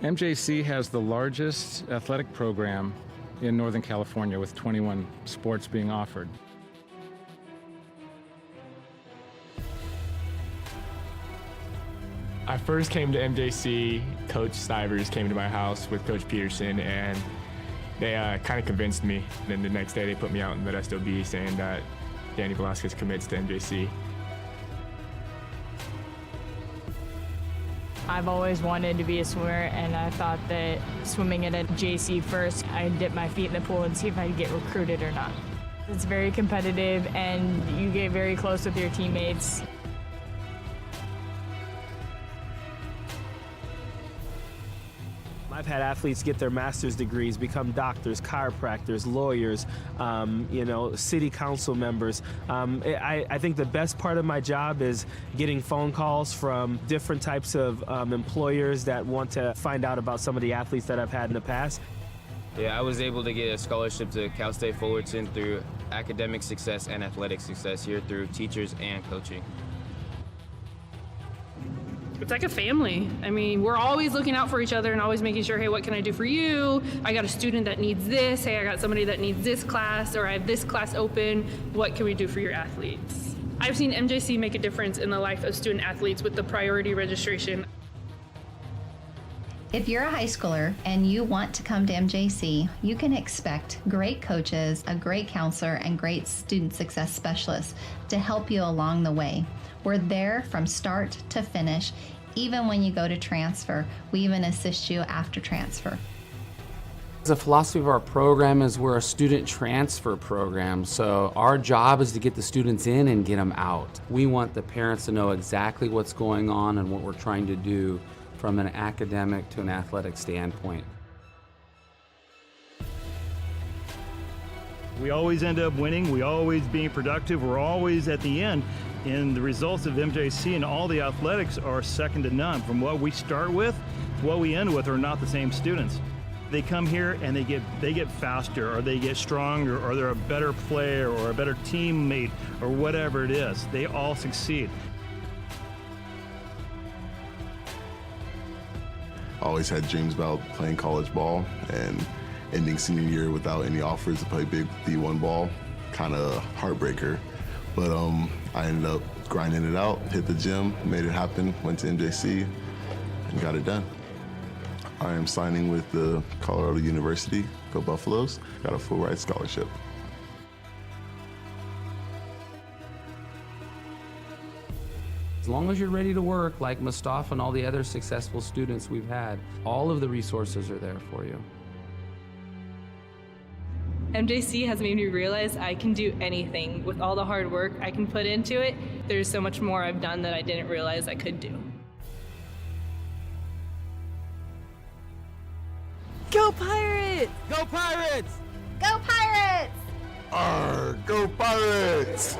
MJC has the largest athletic program in Northern California with 21 sports being offered. I first came to MJC, Coach Stivers came to my house with Coach Peterson, and they kind of convinced me. Then the next day they put me out in Modesto B saying that Danny Velasquez commits to MJC. I've always wanted to be a swimmer, and I thought that swimming at a JC first, I'd dip my feet in the pool and see if I'd get recruited or not. It's very competitive, and you get very close with your teammates. I've had athletes get their master's degrees, become doctors, chiropractors, lawyers, city council members. I think the best part of my job is getting phone calls from different types of employers that want to find out about some of the athletes that I've had in the past. Yeah, I was able to get a scholarship to Cal State Fullerton through academic success and athletic success here through teachers and coaching. It's like a family. I mean, we're always looking out for each other and always making sure, hey, what can I do for you? I got a student that needs this. Hey, I got somebody that needs this class, or I have this class open. What can we do for your athletes? I've seen MJC make a difference in the life of student athletes with the priority registration. If you're a high schooler and you want to come to MJC, you can expect great coaches, a great counselor, and great student success specialists to help you along the way. We're there from start to finish. Even when you go to transfer, we even assist you after transfer. The philosophy of our program is we're a student transfer program, so our job is to get the students in and get them out. We want the parents to know exactly what's going on and what we're trying to do from an academic to an athletic standpoint. We always end up winning, we always being productive, we're always at the end. And the results of MJC and all the athletics are second to none. From what we start with to what we end with are not the same students. They come here and they get faster, or they get stronger, or they're a better player or a better teammate or whatever it is. They all succeed. Always had dreams about playing college ball, and ending senior year without any offers to play big D1 ball, kind of heartbreaker. But I ended up grinding it out, hit the gym, made it happen, went to MJC, and got it done. I am signing with the Colorado University, go Buffaloes, got a full ride scholarship. As long as you're ready to work, like Mustafa and all the other successful students we've had, all of the resources are there for you. MJC has made me realize I can do anything. With all the hard work I can put into it, there's so much more I've done that I didn't realize I could do. Go Pirates! Go Pirates! Go Pirates! Arr, go Pirates!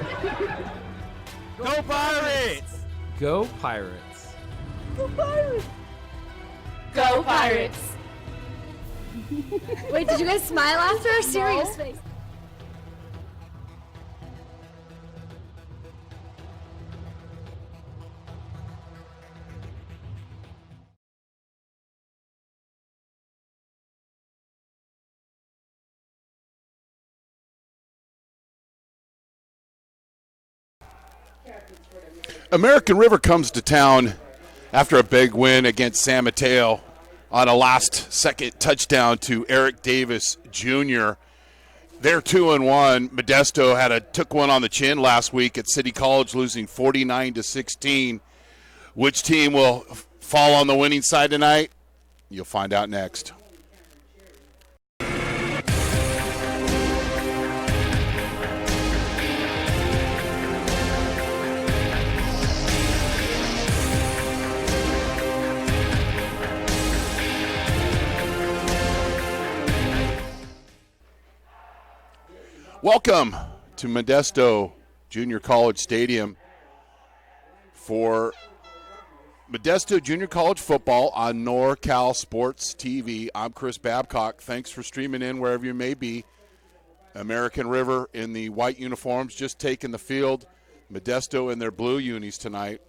Go Pirates! Go Pirates! Go Pirates! Go Pirates! Wait, did you guys smile after a serious face? American River comes to town after a big win against San Mateo on a last-second touchdown to Eric Davis Jr. They're 2-1. Modesto took one on the chin last week at City College, losing 49-16. Which team will fall on the winning side tonight? You'll find out next. Welcome to Modesto Junior College Stadium for Modesto Junior College football on NorCal Sports TV. I'm Chris Babcock. Thanks for streaming in wherever you may be. American River in the white uniforms just taking the field. Modesto in their blue unis tonight.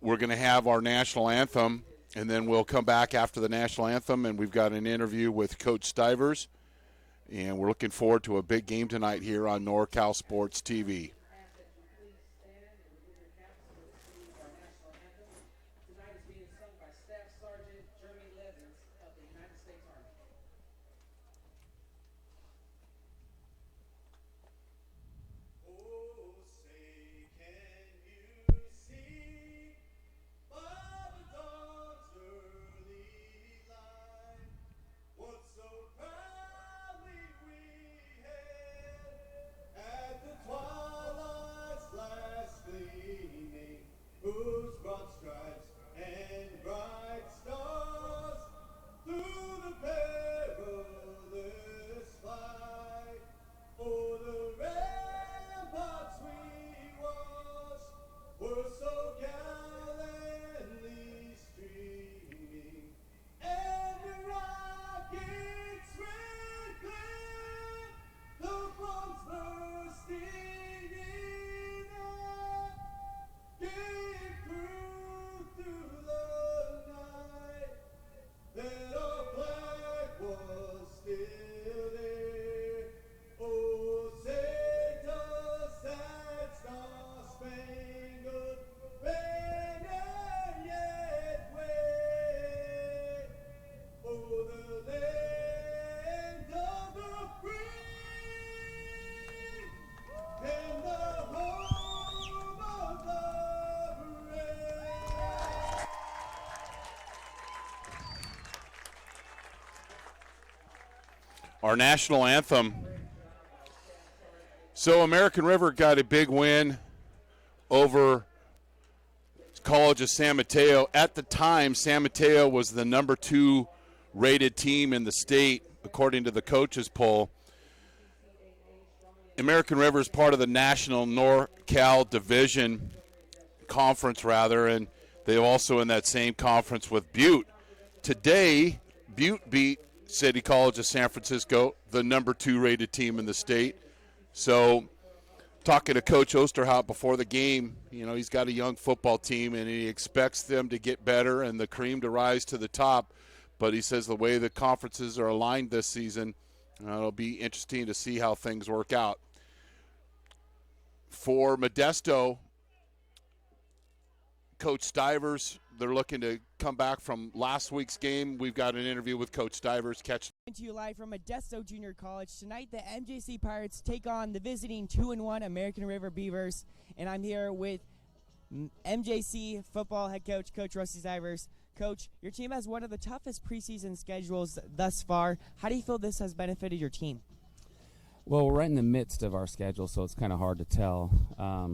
We're going to have our national anthem and then we'll come back after the national anthem, and we've got an interview with Coach Stivers, and we're looking forward to a big game tonight here on NorCal Sports TV. Our national anthem. So American River got a big win over College of San Mateo. At the time, San Mateo was the number 2 rated team in the state, according to the coaches poll. American River is part of the national NorCal division conference, and they're also in that same conference with Butte. Today, Butte beat City College of San Francisco, the number 2 rated team in the state. So talking to Coach Osterhout before the game, he's got a young football team and he expects them to get better and the cream to rise to the top. But he says the way the conferences are aligned this season, it'll be interesting to see how things work out. For Modesto, Coach Stivers, they're looking to come back from last week's game. We've got an interview with Coach Stivers. Catch to you live from Modesto Junior College. Tonight, the MJC Pirates take on the visiting 2-1 American River Beavers, and I'm here with MJC football head coach, Coach Rusty Stivers. Coach, your team has one of the toughest preseason schedules thus far. How do you feel this has benefited your team? Well, we're right in the midst of our schedule, so it's kind of hard to tell.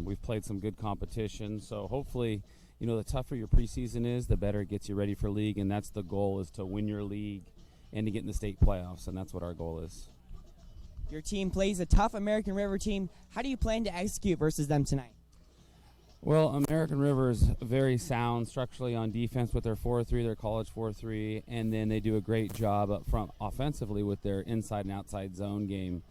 We've played some good competition, so hopefully, the tougher your preseason is, the better it gets you ready for league, and that's the goal, is to win your league and to get in the state playoffs, and that's what our goal is. Your team plays a tough American River team. How do you plan to execute versus them tonight? Well, American River is very sound structurally on defense with their 4-3, their college 4-3, and then they do a great job up front offensively with their inside and outside zone game.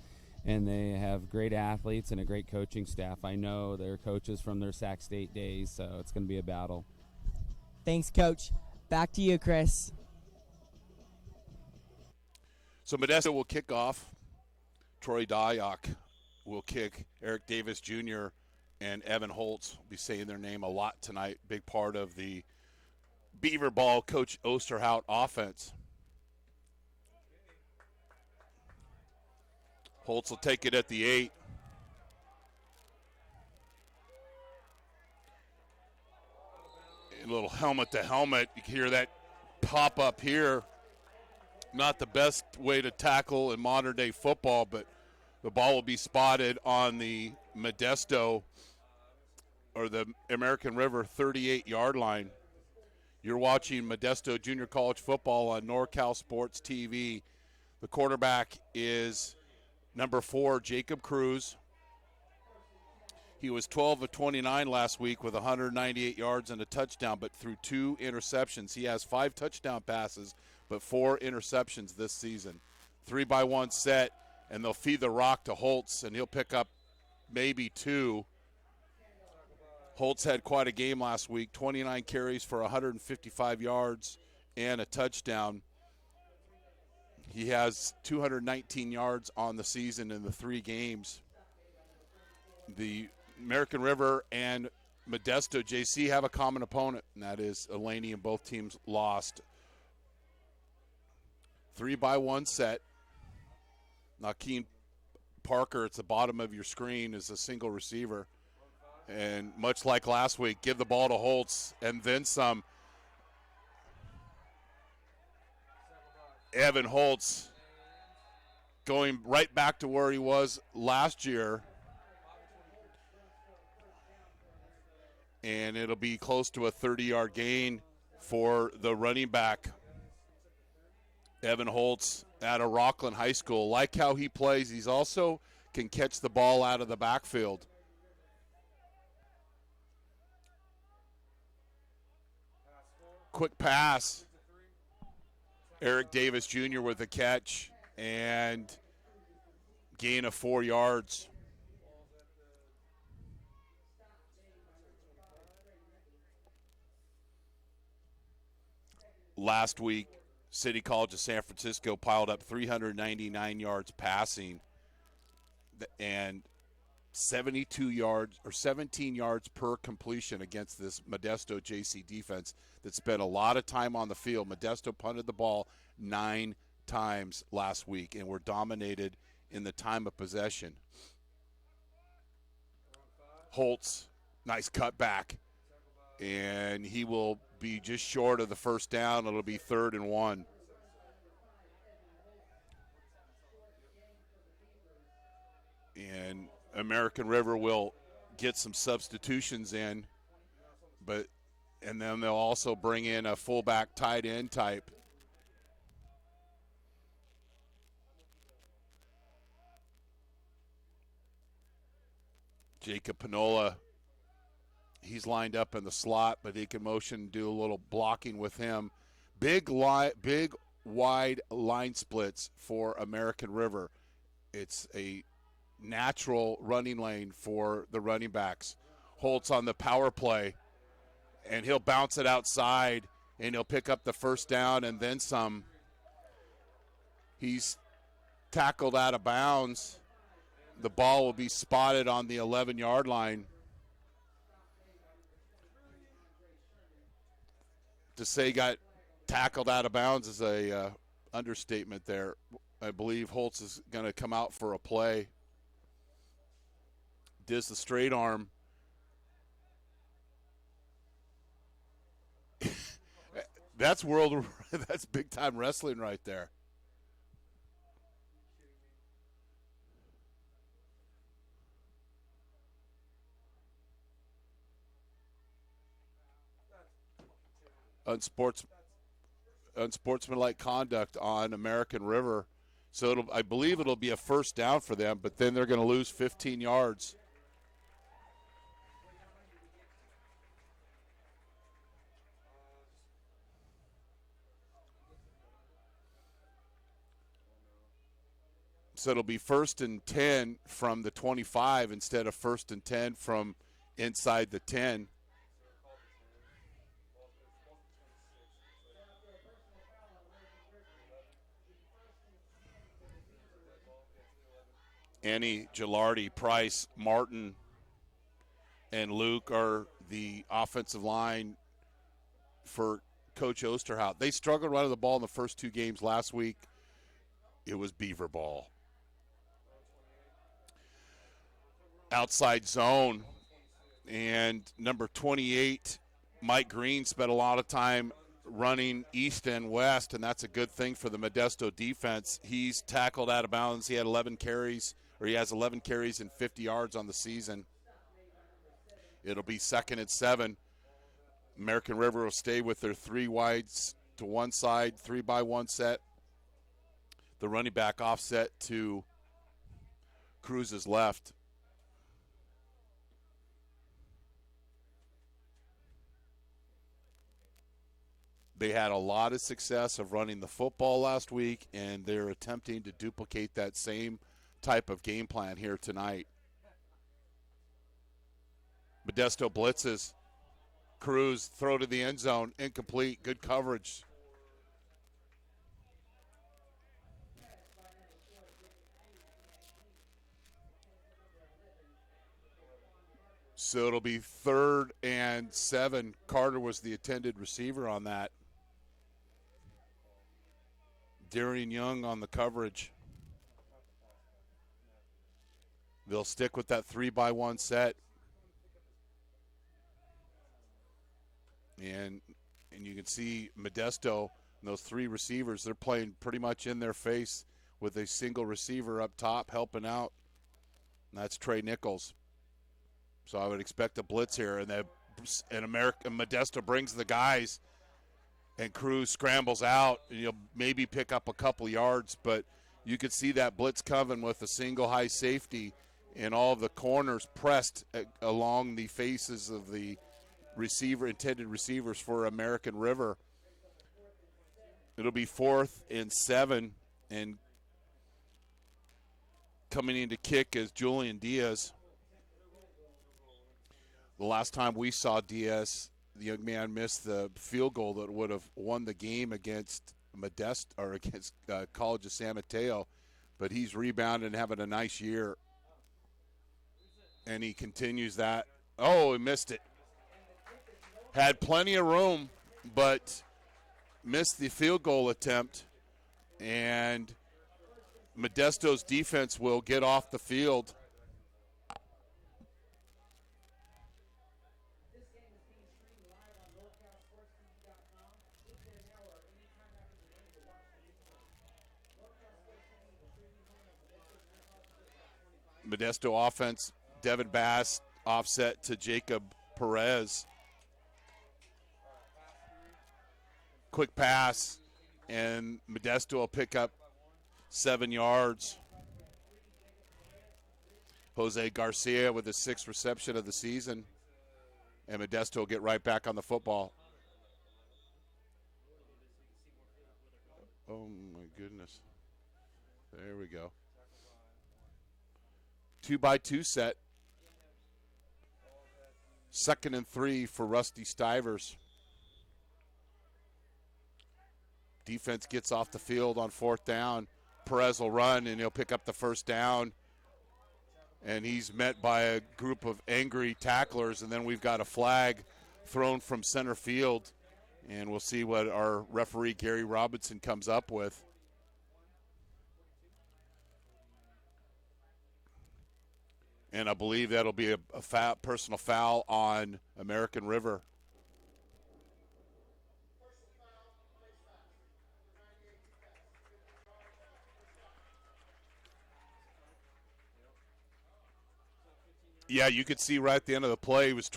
And they have great athletes and a great coaching staff. I know they're coaches from their Sac State days, so it's going to be a battle. Thanks, Coach. Back to you, Chris. So Modesto will kick off. Troy Dyack will kick. Eric Davis Jr. and Evan Holtz will be saying their name a lot tonight. Big part of the Beaver Ball Coach Osterhout offense. Holtz will take it at the 8. A little helmet to helmet. You can hear that pop up here. Not the best way to tackle in modern day football, but the ball will be spotted on the Modesto or the American River 38-yard line. You're watching Modesto Junior College football on NorCal Sports TV. The quarterback is number 4, Jacob Cruz. He was 12 of 29 last week with 198 yards and a touchdown, but threw 2 interceptions. He has 5 touchdown passes, but 4 interceptions this season. 3-by-1 set, and they'll feed the rock to Holtz, and he'll pick up maybe 2. Holtz had quite a game last week, 29 carries for 155 yards and a touchdown. He has 219 yards on the season in the 3 games. The American River and Modesto JC have a common opponent, and that is Elaney, and both teams lost. 3-by-1 set. Nakeem Parker, it's the bottom of your screen, is a single receiver. And much like last week, give the ball to Holtz and then some. Evan Holtz going right back to where he was last year. And it'll be close to a 30-yard gain for the running back, Evan Holtz, out of Rockland High School. Like how he plays, he's also can catch the ball out of the backfield. Quick pass. Eric Davis Jr. with a catch and gain of 4 yards. Last week, City College of San Francisco piled up 399 yards passing and 72 yards or 17 yards per completion against this Modesto JC defense that spent a lot of time on the field. Modesto punted the ball 9 times last week and were dominated in the time of possession. Holtz, nice cutback, and he will be just short of the first down. It'll be 3rd and 1. And American River will get some substitutions in, and then they'll also bring in a fullback tight end type. Jacob Panola, he's lined up in the slot, but he can motion, do a little blocking with him. Big wide line splits for American River. It's a natural running lane for the running backs. Holtz on the power play, and he'll bounce it outside, and he'll pick up the first down and then some. He's tackled out of bounds. The ball will be spotted on the 11-yard line. To say he got tackled out of bounds is a understatement there. I believe Holtz is going to come out for a play. Does the straight arm. That's big time wrestling right there. Unsportsmanlike conduct on American River. So I believe it'll be a first down for them, but then they're going to lose 15 yards. So it'll be 1st and 10 from the 25 instead of 1st and 10 from inside the 10. Annie, Gilardi, Price, Martin, and Luke are the offensive line for Coach Osterhout. They struggled running the ball in the first 2 games last week. It was Beaver ball. Outside zone, and number 28, Mike Green, spent a lot of time running east and west, and that's a good thing for the Modesto defense. He's tackled out of bounds. He has 11 carries and 50 yards on the season. It'll be 2nd and 7. American River will stay with their 3 wides to one side, 3-by-1 set. The running back offset to Cruz's left. They had a lot of success of running the football last week, and they're attempting to duplicate that same type of game plan here tonight. Modesto blitzes. Cruz, throw to the end zone, incomplete, good coverage. So it'll be 3rd and 7. Carter was the intended receiver on that. Darian Young on the coverage. They'll stick with that 3-by-1 set. And you can see Modesto and those 3 receivers, they're playing pretty much in their face with a single receiver up top helping out. And that's Trey Nichols. So I would expect a blitz here, and Modesto brings the guys, and Cruz scrambles out, and you'll maybe pick up a couple yards, but you could see that blitz coming with a single high safety and all of the corners pressed along the faces of the intended receivers for American River. It'll be 4th and 7, and coming in to kick is Julian Diaz. The last time we saw Diaz, the young man missed the field goal that would have won the game against Modesto or against College of San Mateo, but he's rebounded and having a nice year, and he continues that. Oh, he missed it. Had plenty of room, but missed the field goal attempt, and Modesto's defense will get off the field. Modesto offense, Devin Bass offset to Jacob Perez. Quick pass, and Modesto will pick up 7 yards. Jose Garcia with his 6th reception of the season, and Modesto will get right back on the football. Oh, my goodness. There we go. 2-by-2 set. 2nd and 3 for Rusty Stivers. Defense gets off the field on 4th down. Perez will run, and he'll pick up the 1st down. And he's met by a group of angry tacklers, and then we've got a flag thrown from center field. And we'll see what our referee, Gary Robinson, comes up with. And I believe that'll be a personal foul on American River. Yeah, you could see right at the end of the play, he was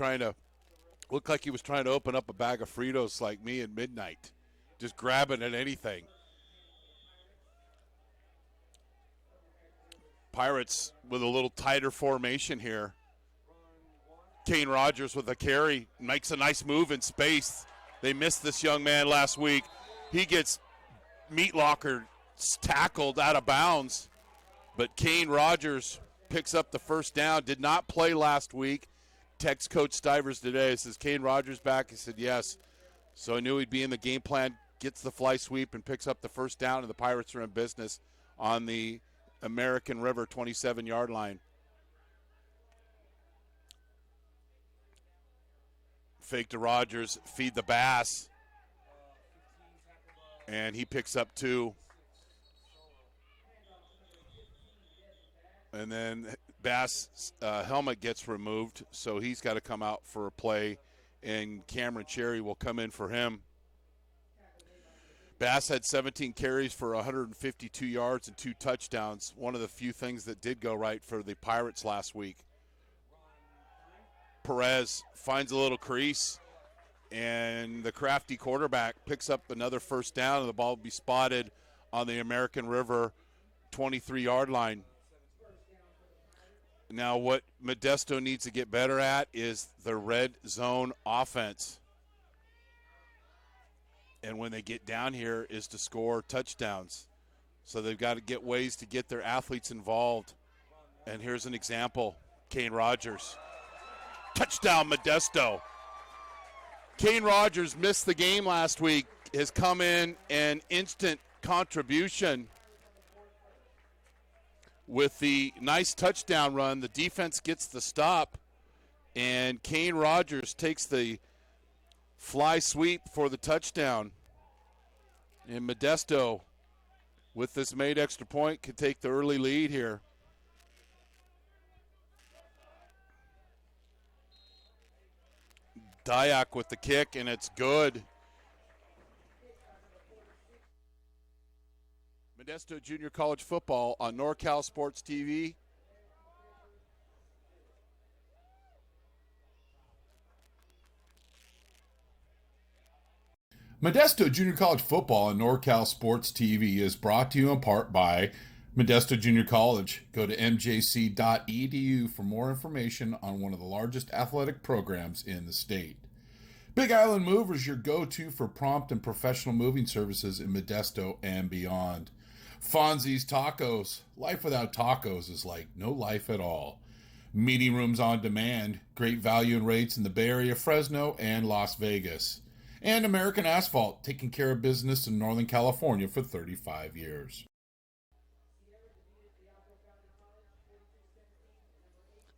looked like he was trying to open up a bag of Fritos like me at midnight, just grabbing at anything. Pirates with a little tighter formation here. Kane Rogers with a carry, makes a nice move in space. They missed this young man last week. He gets meat locker tackled out of bounds, but Kane Rogers picks up the 1st down. Did not play last week. Text Coach Stivers today, says Kane Rogers back. He said yes. So I knew he'd be in the game plan. Gets the fly sweep and picks up the 1st down, and the Pirates are in business on the American River 27-yard line. Fake to Rogers, feed the Bass, and he picks up 2. And then Bass' helmet gets removed, so he's got to come out for a play, and Cameron Cherry will come in for him. Bass had 17 carries for 152 yards and 2 touchdowns, one of the few things that did go right for the Pirates last week. Perez finds a little crease, and the crafty quarterback picks up another 1st down, and the ball will be spotted on the American River 23-yard line. Now, what Modesto needs to get better at is the red zone offense. And when they get down here is to score touchdowns. So they've got to get ways to get their athletes involved. And here's an example. Kane Rogers Touchdown, Modesto. Kane Rogers missed the game last week, has come in an instant contribution with the nice touchdown run. The defense gets the stop, and Kane Rogers takes the fly sweep for the touchdown. And Modesto, with this made extra point, could take the early lead here. Dyack with the kick, and it's good. Modesto Junior College football on NorCal Sports TV. Modesto Junior College football on NorCal Sports TV is brought to you in part by Modesto Junior College. Go to mjc.edu for more information on one of the largest athletic programs in the state. Big Island Movers, your go-to for prompt and professional moving services in Modesto and beyond. Fonzie's Tacos. Life without tacos is like no life at all. Meeting rooms on demand. Great value and rates in the Bay Area, Fresno, and Las Vegas. And American Asphalt, taking care of business in Northern California for 35 years.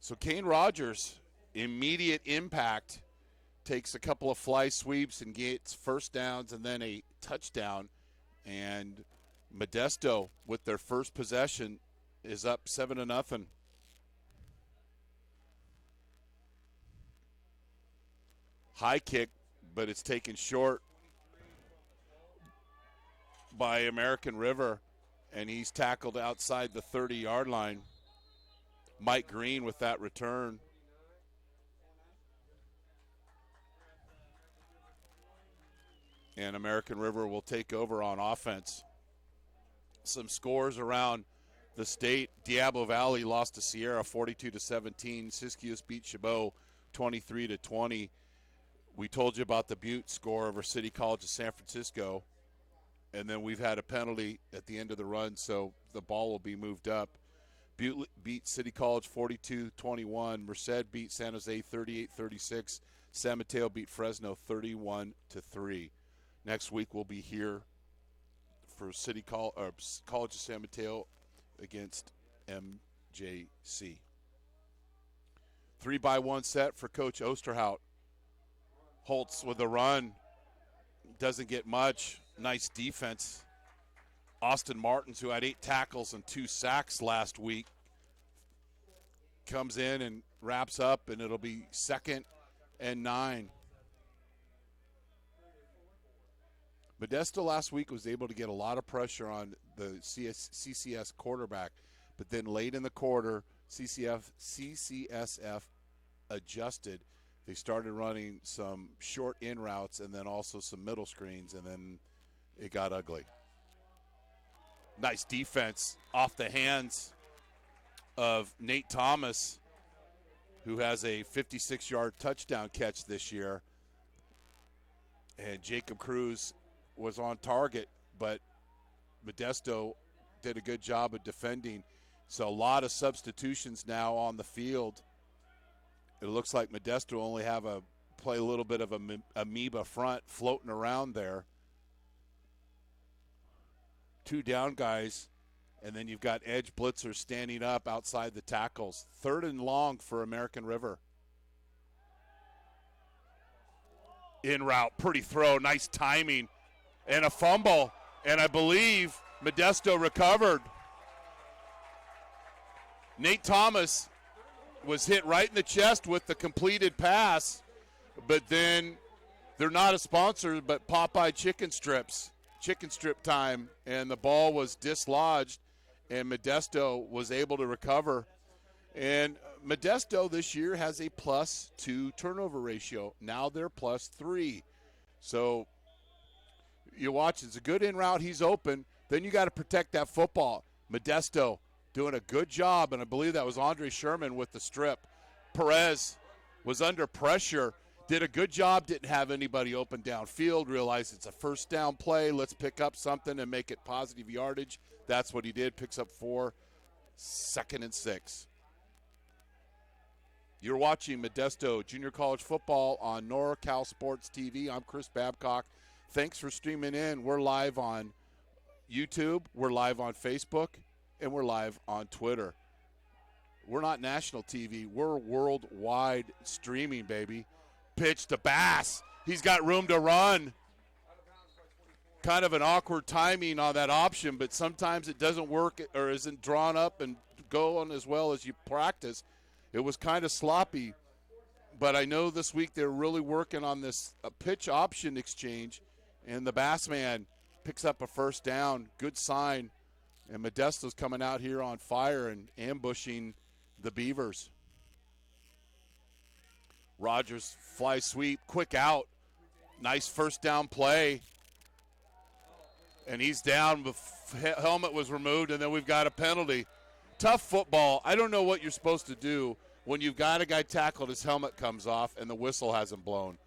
So Kane Rogers, immediate impact, takes a couple of fly sweeps and gets first downs and then a touchdown. And Modesto, with their first possession, is up 7-0. High kick, but it's taken short by American River, and he's tackled outside the 30-yard line. Mike Green with that return. And American River will take over on offense. Some scores around the state. Diablo Valley lost to Sierra 42-17. Siskiyous beat Chabot 23-20. We told you about the Butte score over City College of San Francisco. And then we've had a penalty at the end of the run, so the ball will be moved up. Butte beat City College 42-21. Merced beat San Jose 38-36. San Mateo beat Fresno 31-3. Next week we'll be here for College of San Mateo against MJC. 3-by-1 set for Coach Osterhout. Holtz with a run. Doesn't get much. Nice defense. Austin Martins, who had 8 tackles and 2 sacks last week, comes in and wraps up, and it'll be 2nd and 9. Modesto last week was able to get a lot of pressure on the CCS quarterback, but then late in the quarter, CCSF adjusted. They started running some short in routes and then also some middle screens, and then it got ugly. Nice defense off the hands of Nate Thomas, who has a 56-yard touchdown catch this year. And Jacob Cruz was on target, but Modesto did a good job of defending. So a lot of substitutions now on the field. It looks like Modesto only play a little bit of a amoeba front floating around there. 2 down guys, and then you've got edge blitzers standing up outside the tackles. 3rd and long for American River. In route, pretty throw, nice timing, and a fumble, and I believe Modesto recovered. Nate Thomas was hit right in the chest with the completed pass, but then they're not a sponsor, but Popeye chicken strip time, and the ball was dislodged, and Modesto was able to recover. And Modesto this year has a +2 turnover ratio. Now they're +3. So you watch, it's a good in route, he's open. Then you got to protect that football. Modesto doing a good job, and I believe that was Andre Sherman with the strip. Perez was under pressure, did a good job, didn't have anybody open downfield, realized it's a first down play, let's pick up something and make it positive yardage. That's what he did, picks up 4, 2nd and 6. You're watching Modesto Junior College Football on NorCal Sports TV. I'm Chris Babcock. Thanks for streaming in. We're live on YouTube, we're live on Facebook, and we're live on Twitter. We're not national TV. We're worldwide streaming, baby. Pitch to Bass. He's got room to run. Kind of an awkward timing on that option, but sometimes it doesn't work or isn't drawn up and going as well as you practice. It was kind of sloppy, but I know this week they're really working on this pitch option exchange, and the Bass man picks up a first down. Good sign. And Modesto's coming out here on fire and ambushing the Beavers. Rogers fly sweep, quick out. Nice first down play. And he's down. Helmet was removed, and then we've got a penalty. Tough football. I don't know what you're supposed to do when you've got a guy tackled, his helmet comes off, and the whistle hasn't blown.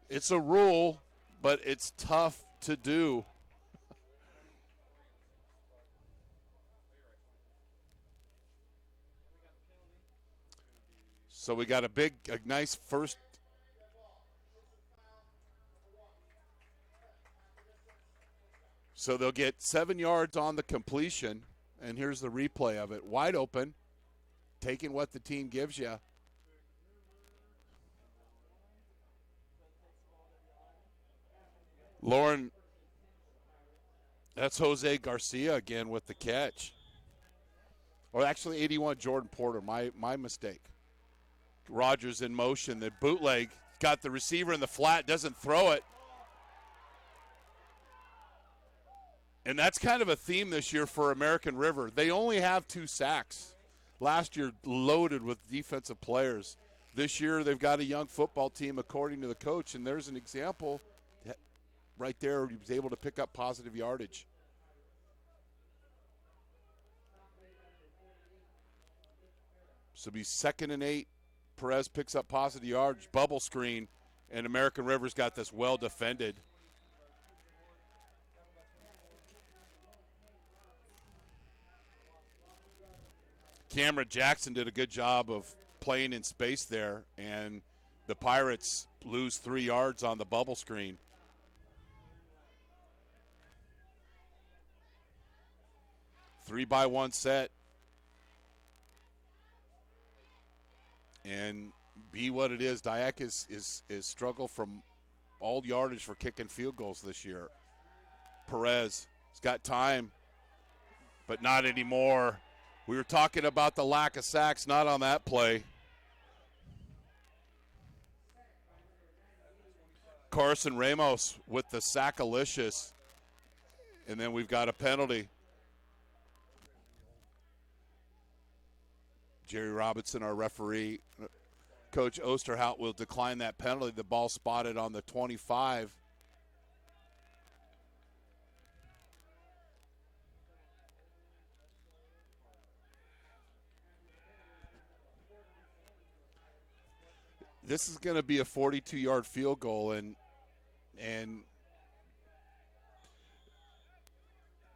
It's a rule, but it's tough to do. So we got a nice first. So they'll get 7 yards on the completion, and here's the replay of it. Wide open, taking what the team gives you. Lauren, that's Jose Garcia again with the catch. Or actually 81, Jordan Porter, my mistake. Rogers in motion, the bootleg, got the receiver in the flat, doesn't throw it. And that's kind of a theme this year for American River. They only have 2 sacks. Last year, loaded with defensive players. This year, they've got a young football team, according to the coach, and there's an example right there. He was able to pick up positive yardage. So it'll be 2nd and 8. Perez picks up positive yardage, bubble screen, and American River's got this well defended. Cameron Jackson did a good job of playing in space there, and the Pirates lose 3 yards on the bubble screen. Three by one set. And be what it is, Dyack is struggled from all yardage for kicking field goals this year. Perez has got time, but not anymore. We were talking about the lack of sacks, not on that play. Carson Ramos with the sackalicious. And then we've got a penalty. Jerry Robinson, our referee. Coach Osterhout will decline that penalty. The ball spotted on the 25. This is going to be a 42-yard field goal, and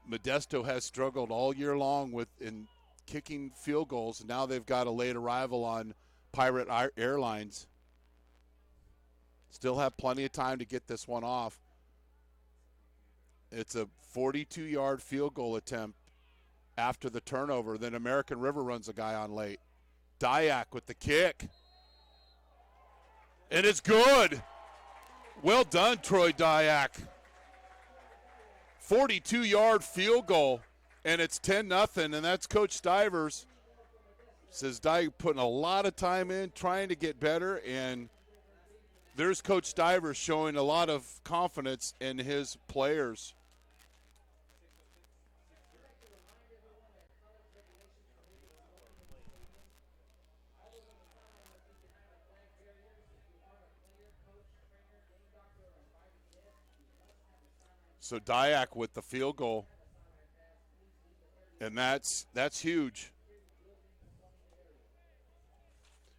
Modesto has struggled all year long in kicking field goals, and now they've got a late arrival on Pirate Airlines. Still have plenty of time to get this one off. It's a 42-yard field goal attempt after the turnover. Then American River runs a guy on late. Dyack with the kick. And it's good. Well done, Troy Dyack. 42-yard field goal, and it's 10-0, and that's Coach Stivers. Says Dyack putting a lot of time in, trying to get better, and there's Coach Stivers showing a lot of confidence in his players. So Dyack with the field goal, and that's huge.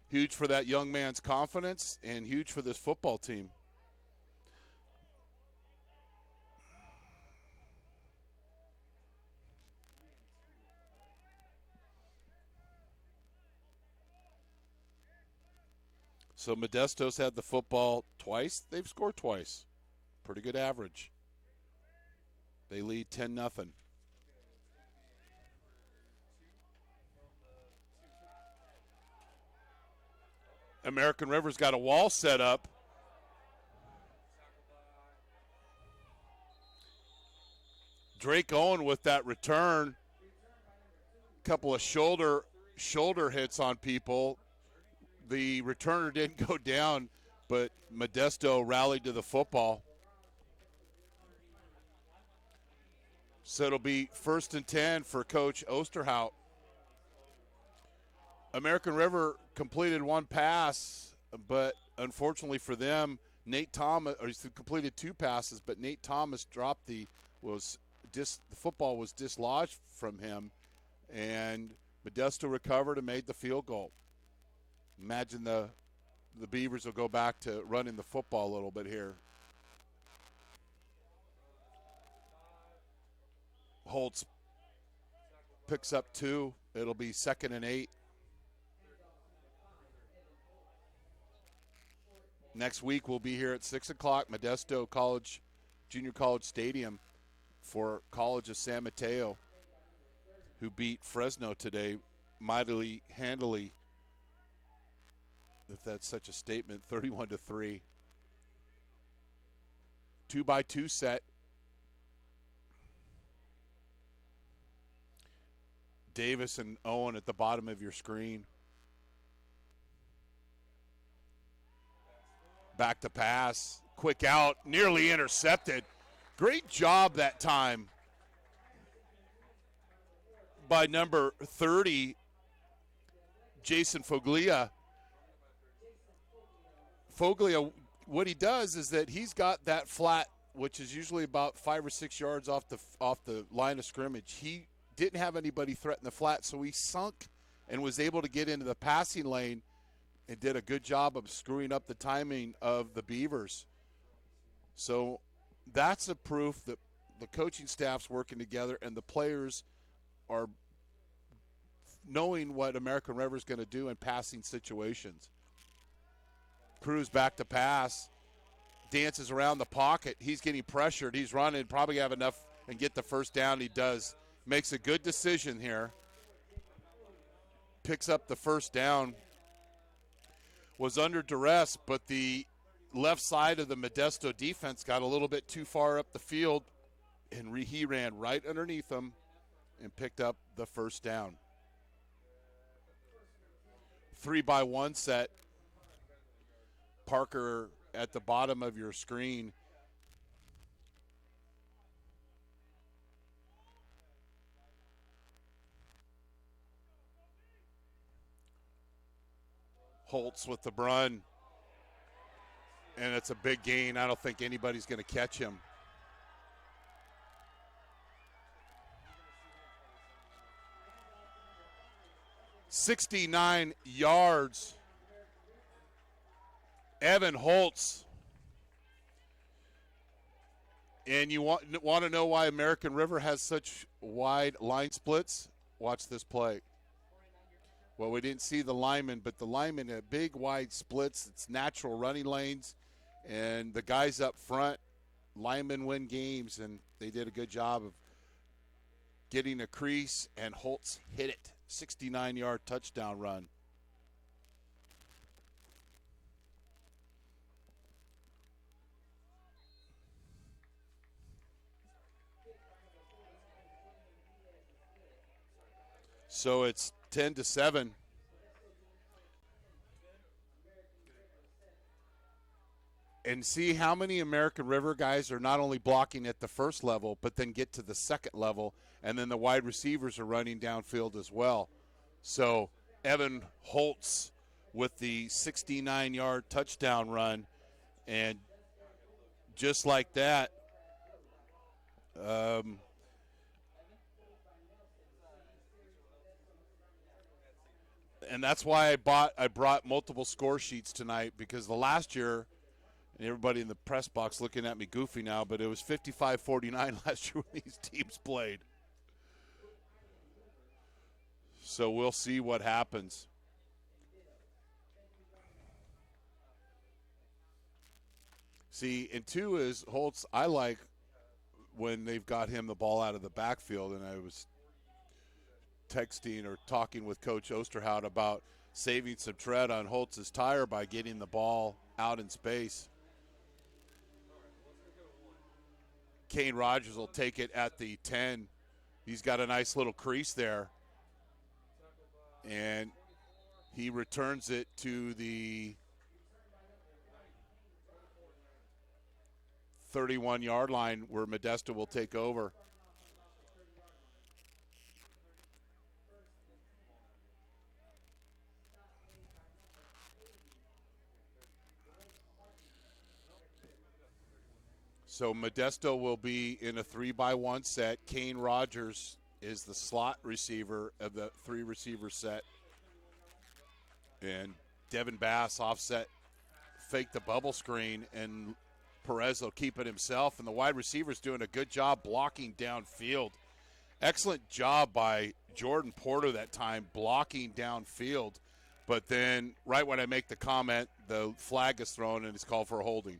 Huge for that young man's confidence and huge for this football team. So Modesto's had the football twice. They've scored twice. Pretty good average. They lead 10-0. American River's got a wall set up. Drake Owen with that return. Couple of shoulder hits on people. The returner didn't go down, but Modesto rallied to the football. So it'll be 1st and 10 for Coach Osterhout. American River completed one pass, but unfortunately for them, Nate Thomas, or he completed two passes, but Nate Thomas dropped the football was dislodged from him, and Modesto recovered and made the field goal. Imagine the Beavers will go back to running the football a little bit here. Holtz picks up 2. It'll be 2nd and 8. Next week we'll be here at 6 o'clock, Modesto College, Junior College Stadium for College of San Mateo, who beat Fresno today mightily, handily, if that's such a statement, 31-3. 2-by-2 set. Davis and Owen at the bottom of your screen. Back to pass. Quick out. Nearly intercepted. Great job that time by number 30, Jason Foglia. Foglia, what he does is that he's got that flat, which is usually about 5 or 6 yards off the line of scrimmage. He didn't have anybody threaten the flat, so he sunk and was able to get into the passing lane and did a good job of screwing up the timing of the Beavers. So that's a proof that the coaching staff's working together and the players are knowing what American River's going to do in passing situations. Cruz back to pass, dances around the pocket. He's getting pressured. He's running, probably have enough and get the first down. He does. Makes a good decision here. Picks up the first down. Was under duress, but the left side of the Modesto defense got a little bit too far up the field, and he ran right underneath them and picked up the first down. 3-by-1 set. Parker at the bottom of your screen. Holtz with the run. And it's a big gain. I don't think anybody's going to catch him. "69 yards. Evan Holtz. And you want to know why American River has such wide line splits? Watch this play. Well, we didn't see the linemen, but the linemen have big, wide splits. It's natural running lanes. And the guys up front, linemen win games, and they did a good job of getting a crease, and Holtz hit it. 69-yard touchdown run. So it's 10-7. And see how many American River guys are not only blocking at the first level, but then get to the second level, and then the wide receivers are running downfield as well. So Evan Holtz with the 69-yard touchdown run, and just like that, and that's why I brought multiple score sheets tonight, because the last year, and everybody in the press box looking at me goofy now, but it was 55-49 last year when these teams played. So we'll see what happens. See, and two is Holtz, I like when they've got him the ball out of the backfield, and I was texting or talking with Coach Osterhout about saving some tread on Holtz's tire by getting the ball out in space. Kane Rogers will take it at the 10. He's got a nice little crease there. And he returns it to the 31-yard line where Modesto will take over. So Modesto will be in a 3-by-1 set. Kane Rogers is the slot receiver of the 3-receiver set. And Devin Bass offset, fake the bubble screen, and Perez will keep it himself. And the wide receiver's doing a good job blocking downfield. Excellent job by Jordan Porter that time blocking downfield. But then right when I make the comment, the flag is thrown and it's called for a holding.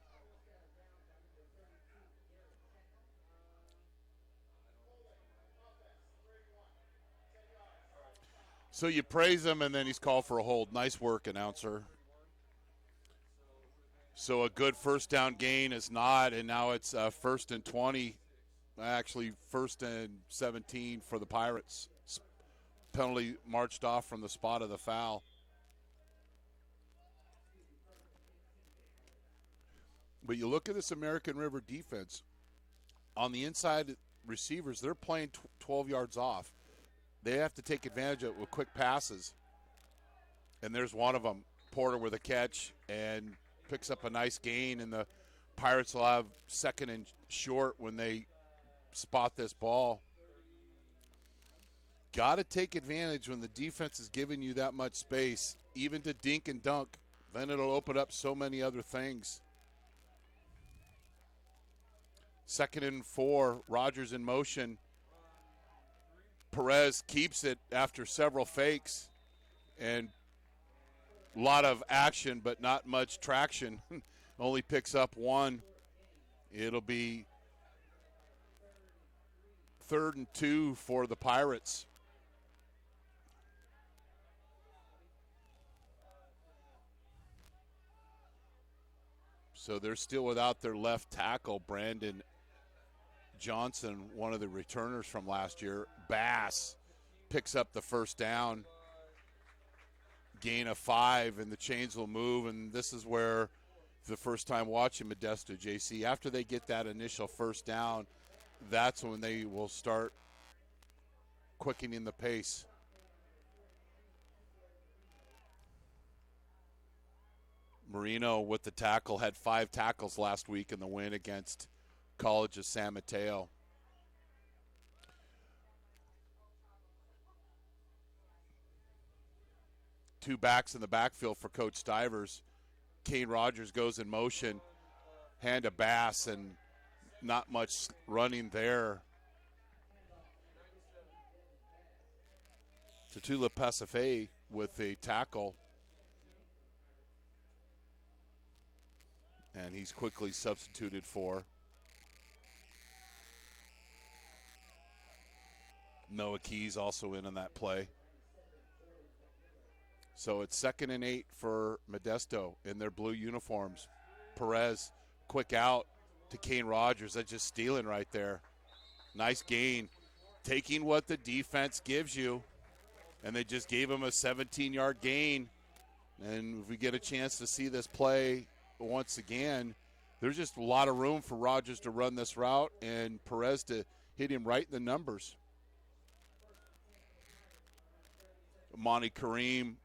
So you praise him, and then he's called for a hold. Nice work, announcer. So a good first down gain is not, and now it's 1st and 20. Actually, 1st and 17 for the Pirates. Penalty marched off from the spot of the foul. But you look at this American River defense. On the inside receivers, they're playing 12 yards off. They have to take advantage of it with quick passes. And there's one of them, Porter with a catch, and picks up a nice gain. And the Pirates will have 2nd and short when they spot this ball. Got to take advantage when the defense is giving you that much space, even to dink and dunk. Then it'll open up so many other things. 2nd and 4, Rogers in motion. Perez keeps it after several fakes, and a lot of action but not much traction. Only picks up one. It'll be 3rd and 2 for the Pirates. So they're still without their left tackle, Brandon Johnson, one of the returners from last year. Bass picks up the first down. Gain of 5, and the chains will move. And this is where the first time watching Modesto, JC, after they get that initial first down, that's when they will start quickening the pace. Marino with the tackle, had 5 tackles last week in the win against College of San Mateo. Two backs in the backfield for Coach Stivers. Kane Rogers goes in motion, hand to Bass, and not much running there. Tatula Pacife with the tackle. And he's quickly substituted for. Noah Keys also in on that play. So it's 2nd and 8 for Modesto in their blue uniforms. Perez, quick out to Kane Rogers. That's just stealing right there. Nice gain. Taking what the defense gives you. And they just gave him a 17-yard gain. And if we get a chance to see this play once again, there's just a lot of room for Rogers to run this route and Perez to hit him right in the numbers. Monty Kareem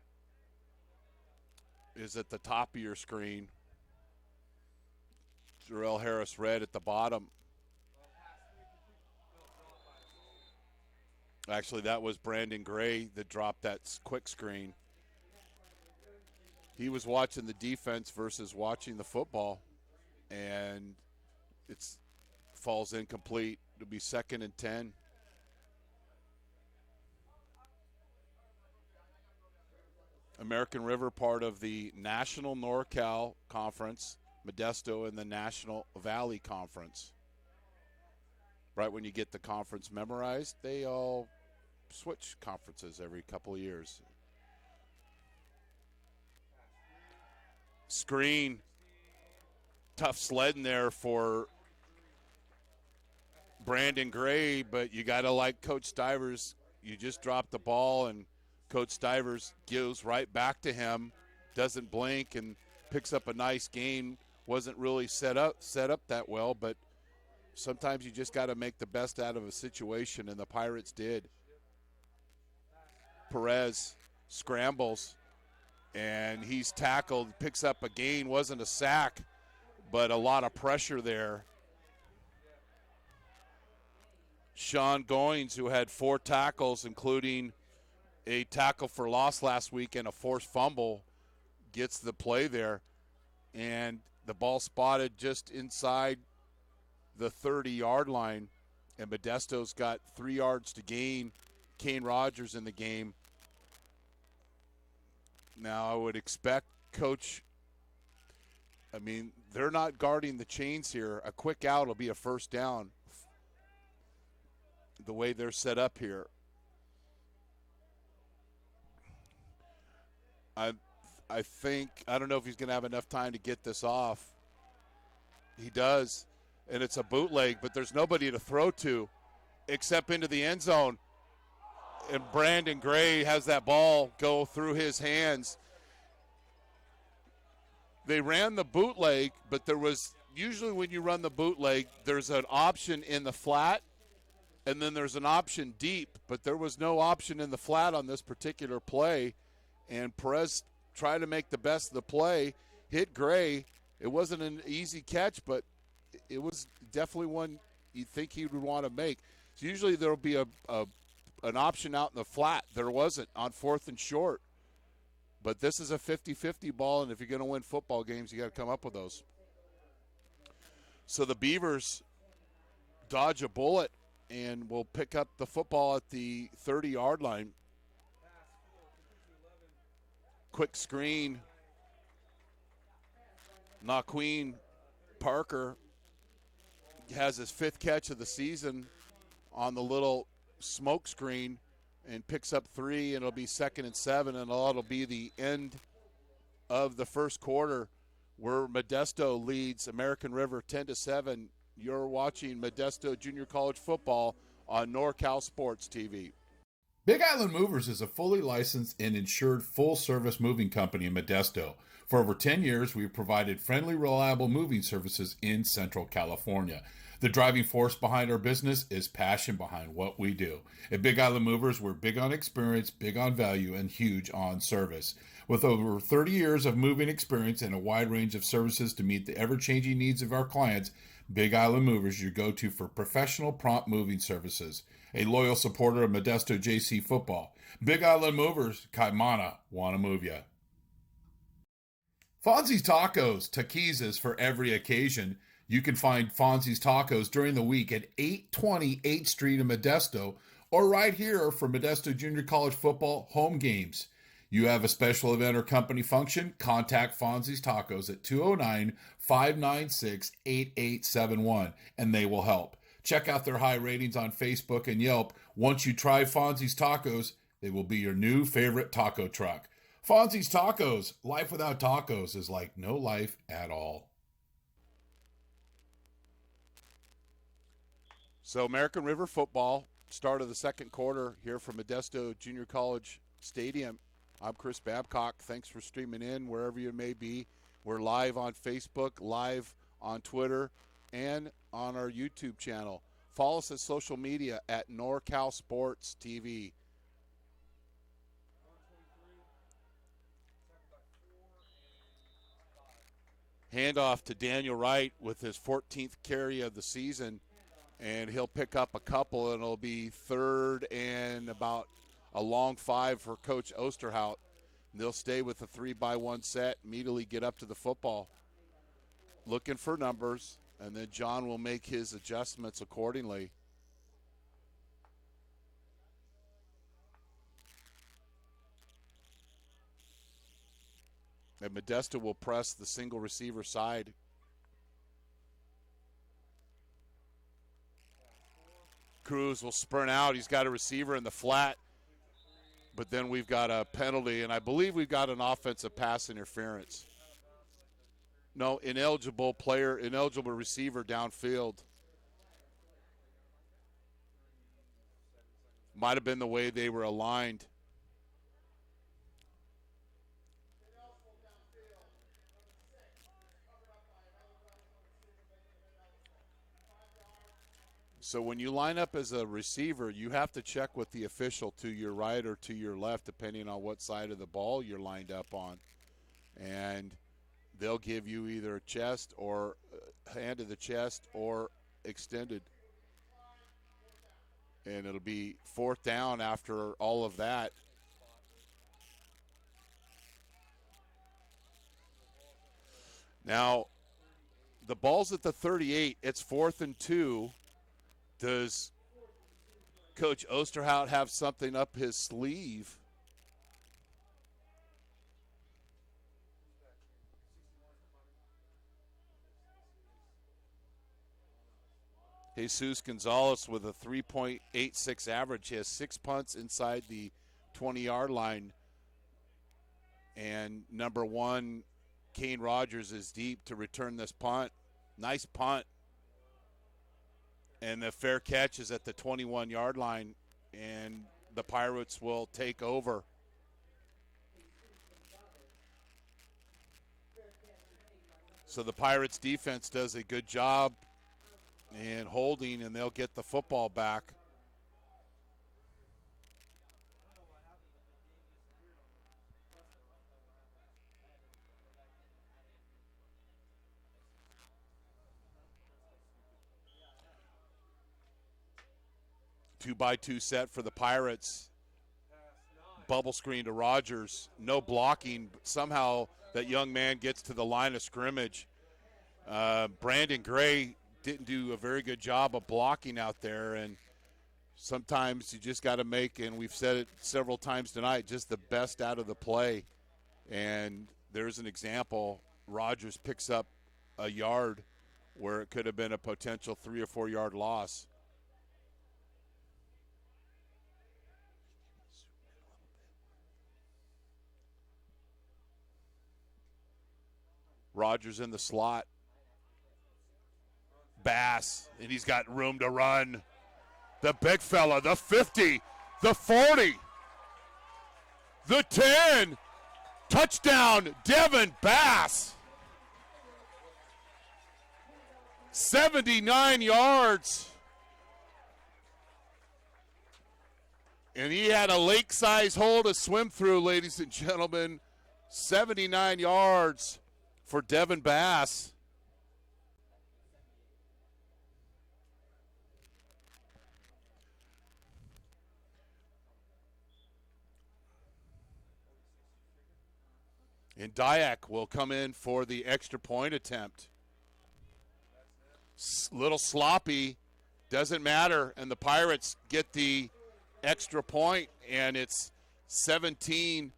is at the top of your screen. Jarrell Harris red at the bottom. Actually, that was Brandon Gray that dropped that quick screen. He was watching the defense versus watching the football, and it falls incomplete. It'll be 2nd and 10. American River, part of the National NorCal Conference. Modesto in the National Valley Conference. Right when you get the conference memorized, they all switch conferences every couple of years. Screen. Tough sledding there for Brandon Gray, but you got to like Coach Stivers. You just dropped the ball, and Coach Stivers gives right back to him, doesn't blink, and picks up a nice gain. Wasn't really set up that well, but sometimes you just got to make the best out of a situation, and the Pirates did. Perez scrambles, and he's tackled, picks up a gain. Wasn't a sack, but a lot of pressure there. Sean Goins, who had 4 tackles, including a tackle for loss last week and a forced fumble, gets the play there. And the ball spotted just inside the 30-yard line, and Modesto's got 3 yards to gain. Kane Rogers in the game. Now I would expect Coach, they're not guarding the chains here. A quick out will be a first down the way they're set up here. I don't know if he's going to have enough time to get this off. He does, and it's a bootleg, but there's nobody to throw to except into the end zone. And Brandon Gray has that ball go through his hands. They ran the bootleg, but there was usually when you run the bootleg, there's an option in the flat, and then there's an option deep, but there was no option in the flat on this particular play, and Perez tried to make the best of the play, hit Gray. It wasn't an easy catch, but it was definitely one you'd think he would want to make. So usually there will be an option out in the flat. There wasn't on 4th and short. But this is a 50-50 ball, and if you're going to win football games, you got to come up with those. So the Beavers dodge a bullet and will pick up the football at the 30-yard line. Quick screen. Naqueen Parker has his 5th catch of the season on the little smoke screen and picks up 3, and it'll be 2nd and 7, and it'll be the end of the first quarter where Modesto leads American River 10-7. You're watching Modesto Junior College football on NorCal Sports TV. Big Island Movers is a fully licensed and insured full-service moving company in Modesto. For over 10 years, we've provided friendly, reliable moving services in Central California. The driving force behind our business is passion behind what we do. At Big Island Movers, we're big on experience, big on value, and huge on service. With over 30 years of moving experience and a wide range of services to meet the ever-changing needs of our clients, Big Island Movers is your go-to for professional, prompt moving services. A loyal supporter of Modesto JC football. Big Island Movers, Kaimana, wanna move ya. Fonzie's Tacos, taquizas for every occasion. You can find Fonzie's Tacos during the week at 820 8th Street in Modesto, or right here for Modesto Junior College football home games. You have a special event or company function, contact Fonzie's Tacos at 209-596-8871, and they will help. Check out their high ratings on Facebook and Yelp. Once you try Fonzie's Tacos, they will be your new favorite taco truck. Fonzie's Tacos, life without tacos is like no life at all. So American River football, start of the second quarter here from Modesto Junior College Stadium. I'm Chris Babcock. Thanks for streaming in wherever you may be. We're live on Facebook, live on Twitter, and on our YouTube channel. Follow us at social media at NorCal Sports TV. Handoff to Daniel Wright with his 14th carry of the season, and he'll pick up a couple, and it'll be 3rd and about a long 5 for Coach Osterhout. They'll stay with a 3-by-1 set, immediately get up to the football, looking for numbers, and then John will make his adjustments accordingly. And Modesto will press the single receiver side Cruz will sprint out. He's got a receiver in the flat, but then we've got a penalty, and I believe we've got an offensive pass interference. No, ineligible receiver downfield. Might have been the way they were aligned. So when you line up as a receiver, you have to check with the official to your right or to your left, depending on what side of the ball you're lined up on. And they'll give you either a chest or hand to the chest or extended. And it'll be 4th down after all of that. Now, the ball's at the 38. It's 4th and 2. Does Coach Osterhout have something up his sleeve? Jesus Gonzalez with a 3.86 average. He has 6 punts inside the 20-yard line. And number 1, Kane Rogers, is deep to return this punt. Nice punt. And the fair catch is at the 21-yard line, and the Pirates will take over. So the Pirates defense does a good job in holding, and they'll get the football back. Two-by-two set for the Pirates. Bubble screen to Rogers. No blocking. But somehow that young man gets to the line of scrimmage. Brandon Gray didn't do a very good job of blocking out there. And sometimes you just got to make, and we've said it several times tonight, just the best out of the play. And there's an example. Rogers picks up a yard where it could have been a potential 3 or 4 yard loss. Rogers in the slot. Bass, and he's got room to run. The big fella, the 50, the 40, the 10. Touchdown, Devin Bass. 79 yards. And he had a lake-size hole to swim through, ladies and gentlemen. 79 yards for Devin Bass. And Dyack will come in for the extra point attempt. Little sloppy, doesn't matter. And the Pirates get the extra point, and it's 17.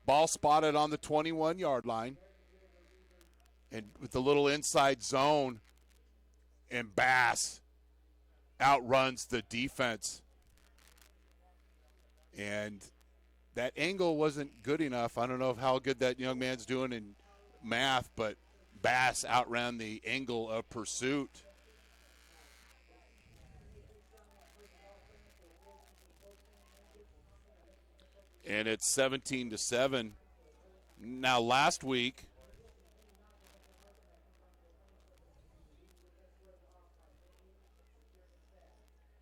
Ball spotted on the 21-yard line. And with the little inside zone, and Bass outruns the defense. And that angle wasn't good enough. I don't know how good that young man's doing in math, but Bass outran the angle of pursuit. And it's 17-7. Now, last week,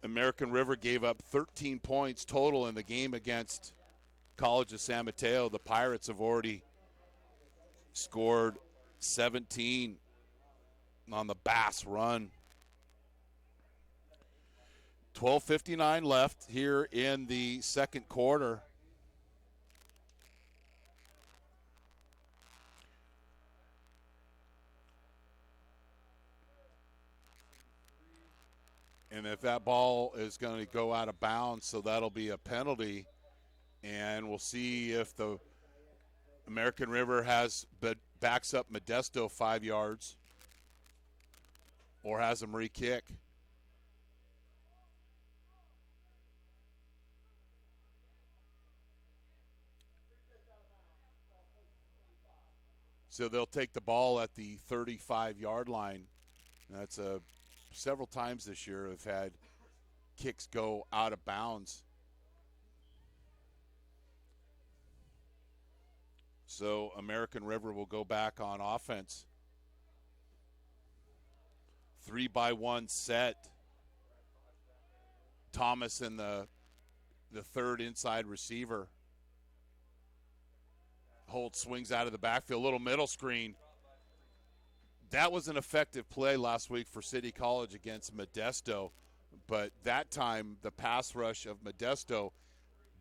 American River gave up 13 points total in the game against College of San Mateo. The Pirates have already scored 17 on the Bass run. 12:59 left here in the second quarter. And if that ball is going to go out of bounds, so that'll be a penalty. And we'll see if the American River backs up Modesto 5 yards or has them re-kick. So they'll take the ball at the 35-yard line. That's several times this year have had kicks go out of bounds. So American River will go back on offense. 3-by-1 set. Thomas in the third inside receiver. Holt swings out of the backfield, little middle screen. That was an effective play last week for City College against Modesto, but that time the pass rush of Modesto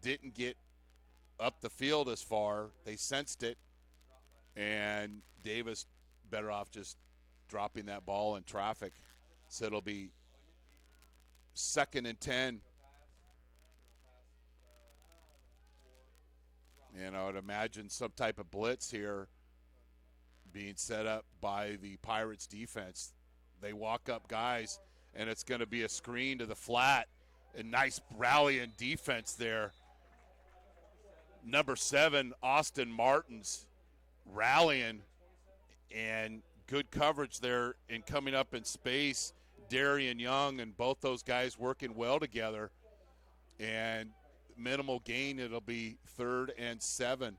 didn't get up the field as far. They sensed it, and Davis better off just dropping that ball in traffic. So it'll be 2nd and 10. And I would imagine some type of blitz here being set up by the Pirates defense. They walk up guys, and it's going to be a screen to the flat. A nice rallying defense there. Number 7, Austin Martins, rallying, and good coverage there and coming up in space. Darian Young and both those guys working well together. And minimal gain, it'll be 3rd and 7.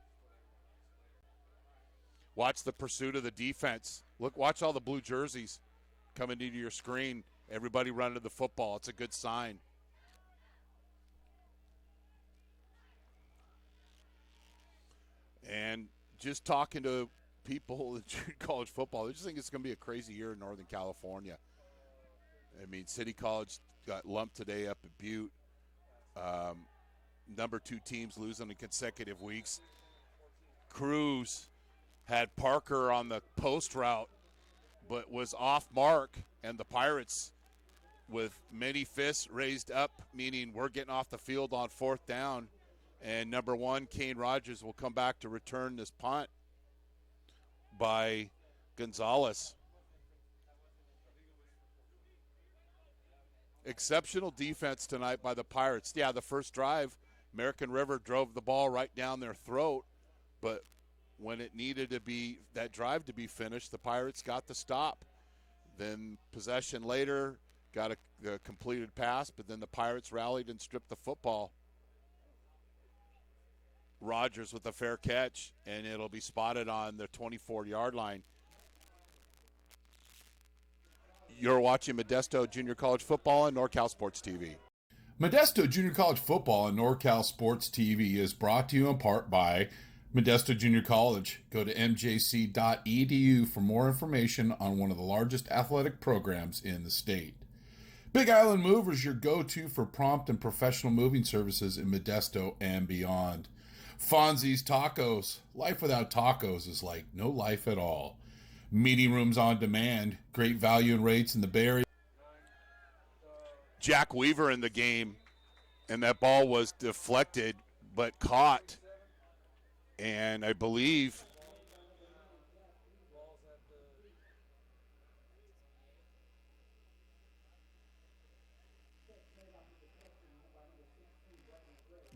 Watch the pursuit of the defense. Watch all the blue jerseys coming into your screen. Everybody running to the football. It's a good sign. And just talking to people in junior college football, they just think it's going to be a crazy year in Northern California. I mean, City College got lumped today up at Butte. Number 2 teams losing in consecutive weeks. Cruz had Parker on the post route, but was off mark, and the Pirates, with many fists raised up, meaning we're getting off the field on 4th down, and number 1, Kane Rogers, will come back to return this punt by Gonzalez. Exceptional defense tonight by the Pirates. Yeah, the first drive, American River drove the ball right down their throat, but when it needed to be that drive to be finished, the Pirates got the stop. Then possession later, got a completed pass, but then the Pirates rallied and stripped the football. Rogers with a fair catch, and it'll be spotted on the 24-yard line. You're watching Modesto Junior College Football on NorCal Sports TV. Modesto Junior College Football on NorCal Sports TV is brought to you in part by Modesto Junior College. Go to mjc.edu for more information on one of the largest athletic programs in the state. Big Island Movers, your go-to for prompt and professional moving services in Modesto and beyond. Fonzie's Tacos. Life without tacos is like no life at all. Meeting rooms on demand. Great value and rates in the Bay Area. Jack Weaver in the game, and that ball was deflected but caught. And I believe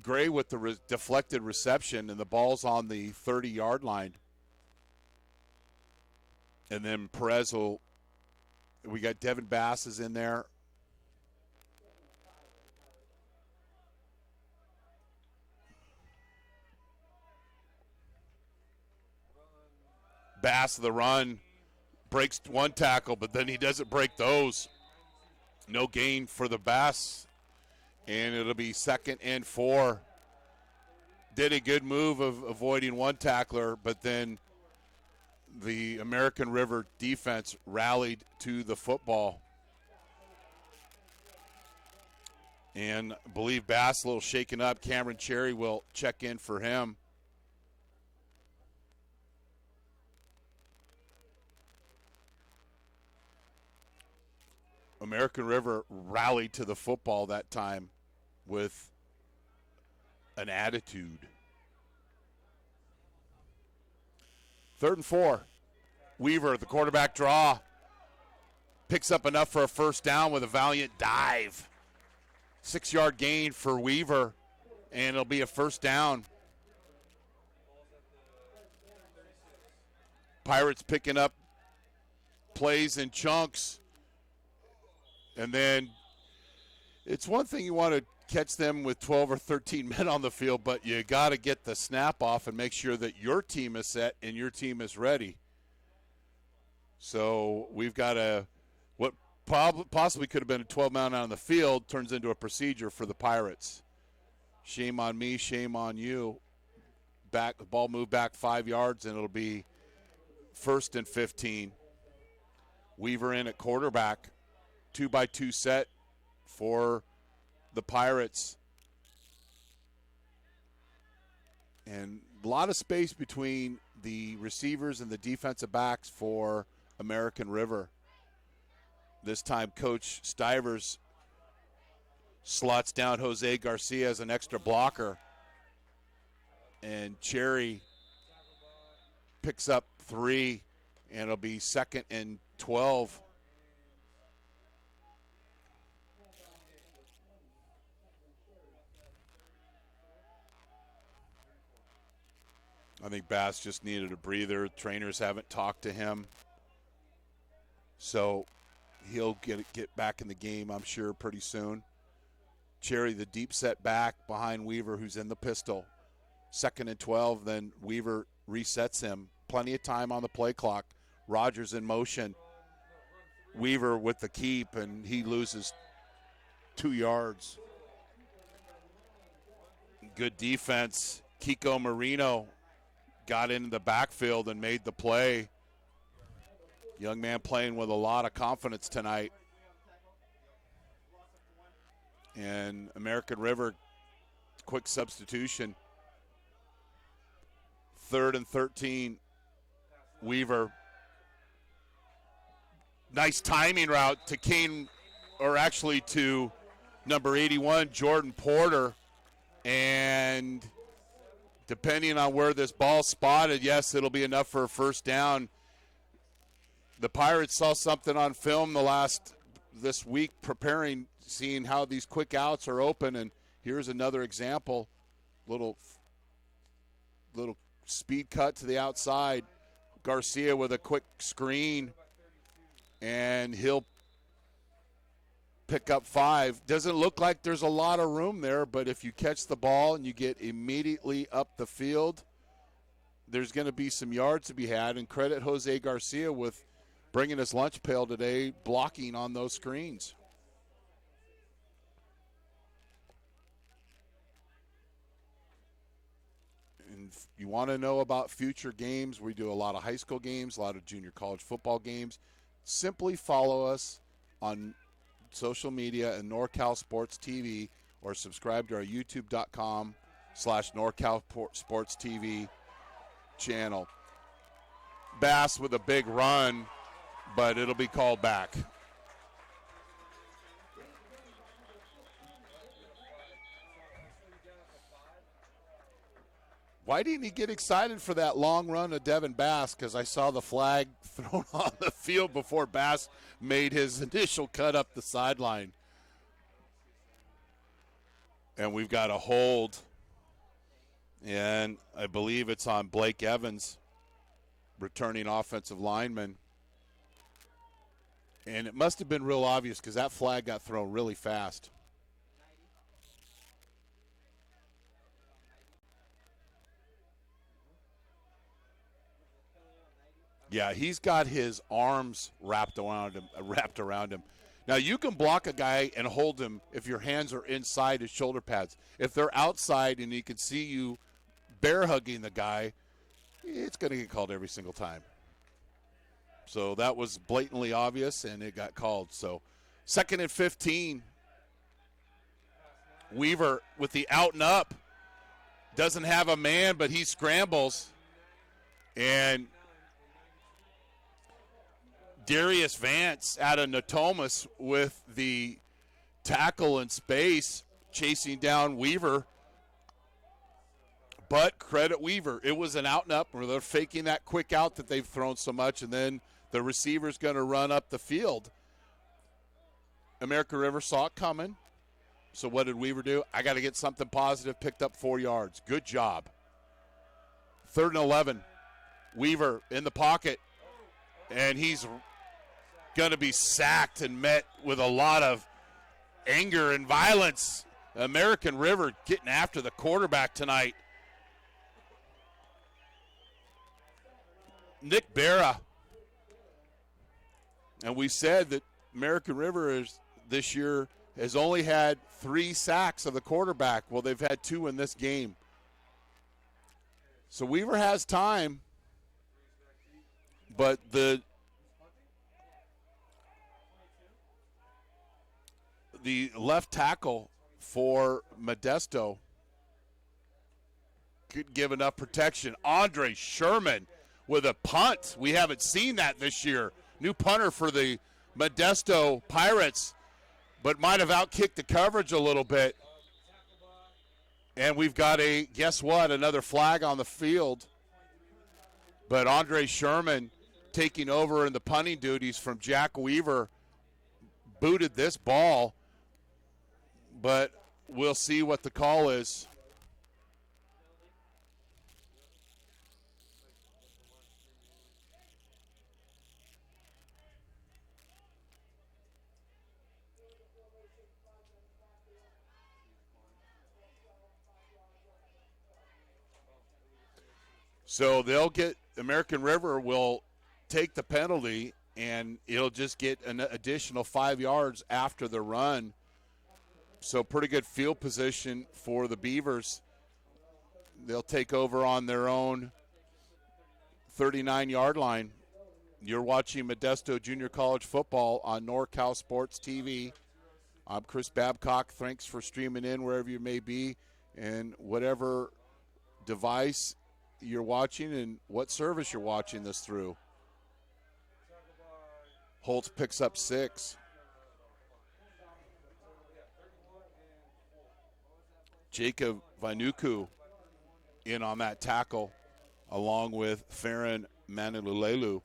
Gray with the deflected reception, and the ball's on the 30-yard line. And then Perez we got Devin Bass is in there. Bass, the run, breaks one tackle, but then he doesn't break those. No gain for the Bass, and it'll be 2nd and 4. Did a good move of avoiding one tackler, but then the American River defense rallied to the football. And I believe Bass a little shaken up. Cameron Cherry will check in for him. American River rallied to the football that time with an attitude. 3rd and 4. Weaver, the quarterback draw, picks up enough for a first down with a valiant dive. 6-yard gain for Weaver, and it'll be a first down. Pirates picking up plays in chunks. And then it's one thing you want to catch them with 12 or 13 men on the field, but you got to get the snap off and make sure that your team is set and your team is ready. So we've got what possibly could have been a 12-man out on the field turns into a procedure for the Pirates. Shame on me, shame on you. The ball moved back 5 yards, and it'll be 1st and 15. Weaver in at quarterback. 2-by-2 set for the Pirates. And a lot of space between the receivers and the defensive backs for American River. This time Coach Stivers slots down Jose Garcia as an extra blocker. And Cherry picks up 3, and it'll be 2nd and 12. I think Bass just needed a breather. Trainers haven't talked to him. So he'll get back in the game, I'm sure, pretty soon. Cherry, the deep set back behind Weaver, who's in the pistol. 2nd and 12, then Weaver resets him. Plenty of time on the play clock. Rogers in motion. Weaver with the keep, and he loses 2 yards. Good defense. Kiko Marino got into the backfield and made the play. Young man playing with a lot of confidence tonight. And American River, quick substitution. 3rd and 13. Weaver. Nice timing route to Kane, or actually to number 81, Jordan Porter. And depending on where this ball's spotted, yes, it'll be enough for a first down. The Pirates saw something on film this week preparing, seeing how these quick outs are open, and here's another example. Little speed cut to the outside. Garcia with a quick screen, and he'll pick up 5. Doesn't look like there's a lot of room there, but if you catch the ball and you get immediately up the field, there's going to be some yards to be had. And credit Jose Garcia with bringing his lunch pail today, blocking on those screens. And if you want to know about future games, we do a lot of high school games, a lot of junior college football games. Simply follow us on social media and NorCal Sports TV, or subscribe to our youtube.com/NorCal Sports TV channel. Bass with a big run, but it'll be called back. Why didn't he get excited for that long run of Devin Bass? Because I saw the flag thrown on the field before Bass made his initial cut up the sideline. And we've got a hold. And I believe it's on Blake Evans, returning offensive lineman. And it must have been real obvious because that flag got thrown really fast. Yeah, he's got his arms wrapped around him. Now, you can block a guy and hold him if your hands are inside his shoulder pads. If they're outside and he can see you bear hugging the guy, it's going to get called every single time. So that was blatantly obvious, and it got called. So 2nd and 15. Weaver with the out and up. Doesn't have a man, but he scrambles. And Darius Vance out of Natomas with the tackle in space, chasing down Weaver. But credit Weaver. It was an out and up where they're faking that quick out that they've thrown so much, and then the receiver's going to run up the field. American River saw it coming. So what did Weaver do? I got to get something positive. Picked up 4 yards. Good job. 3rd and 11. Weaver in the pocket, and he's going to be sacked and met with a lot of anger and violence. American River getting after the quarterback tonight. Nick Berra. And we said that American River this year has only had 3 sacks of the quarterback. Well, they've had 2 in this game. So Weaver has time, but the left tackle for Modesto could give enough protection. Andre Sherman with a punt. We haven't seen that this year. New punter for the Modesto Pirates, but might have outkicked the coverage a little bit. And we've got guess what, another flag on the field. But Andre Sherman taking over in the punting duties from Jack Weaver booted this ball, but we'll see what the call is. So American River will take the penalty, and it'll just get an additional 5 yards after the run. So pretty good field position for the Beavers. They'll take over on their own 39-yard line. You're watching Modesto Junior College football on NorCal Sports TV. I'm Chris Babcock. Thanks for streaming in wherever you may be and whatever device you're watching and what service you're watching this through. Holtz picks up 6. Jacob Vainuku in on that tackle, along with Farron Manululelu.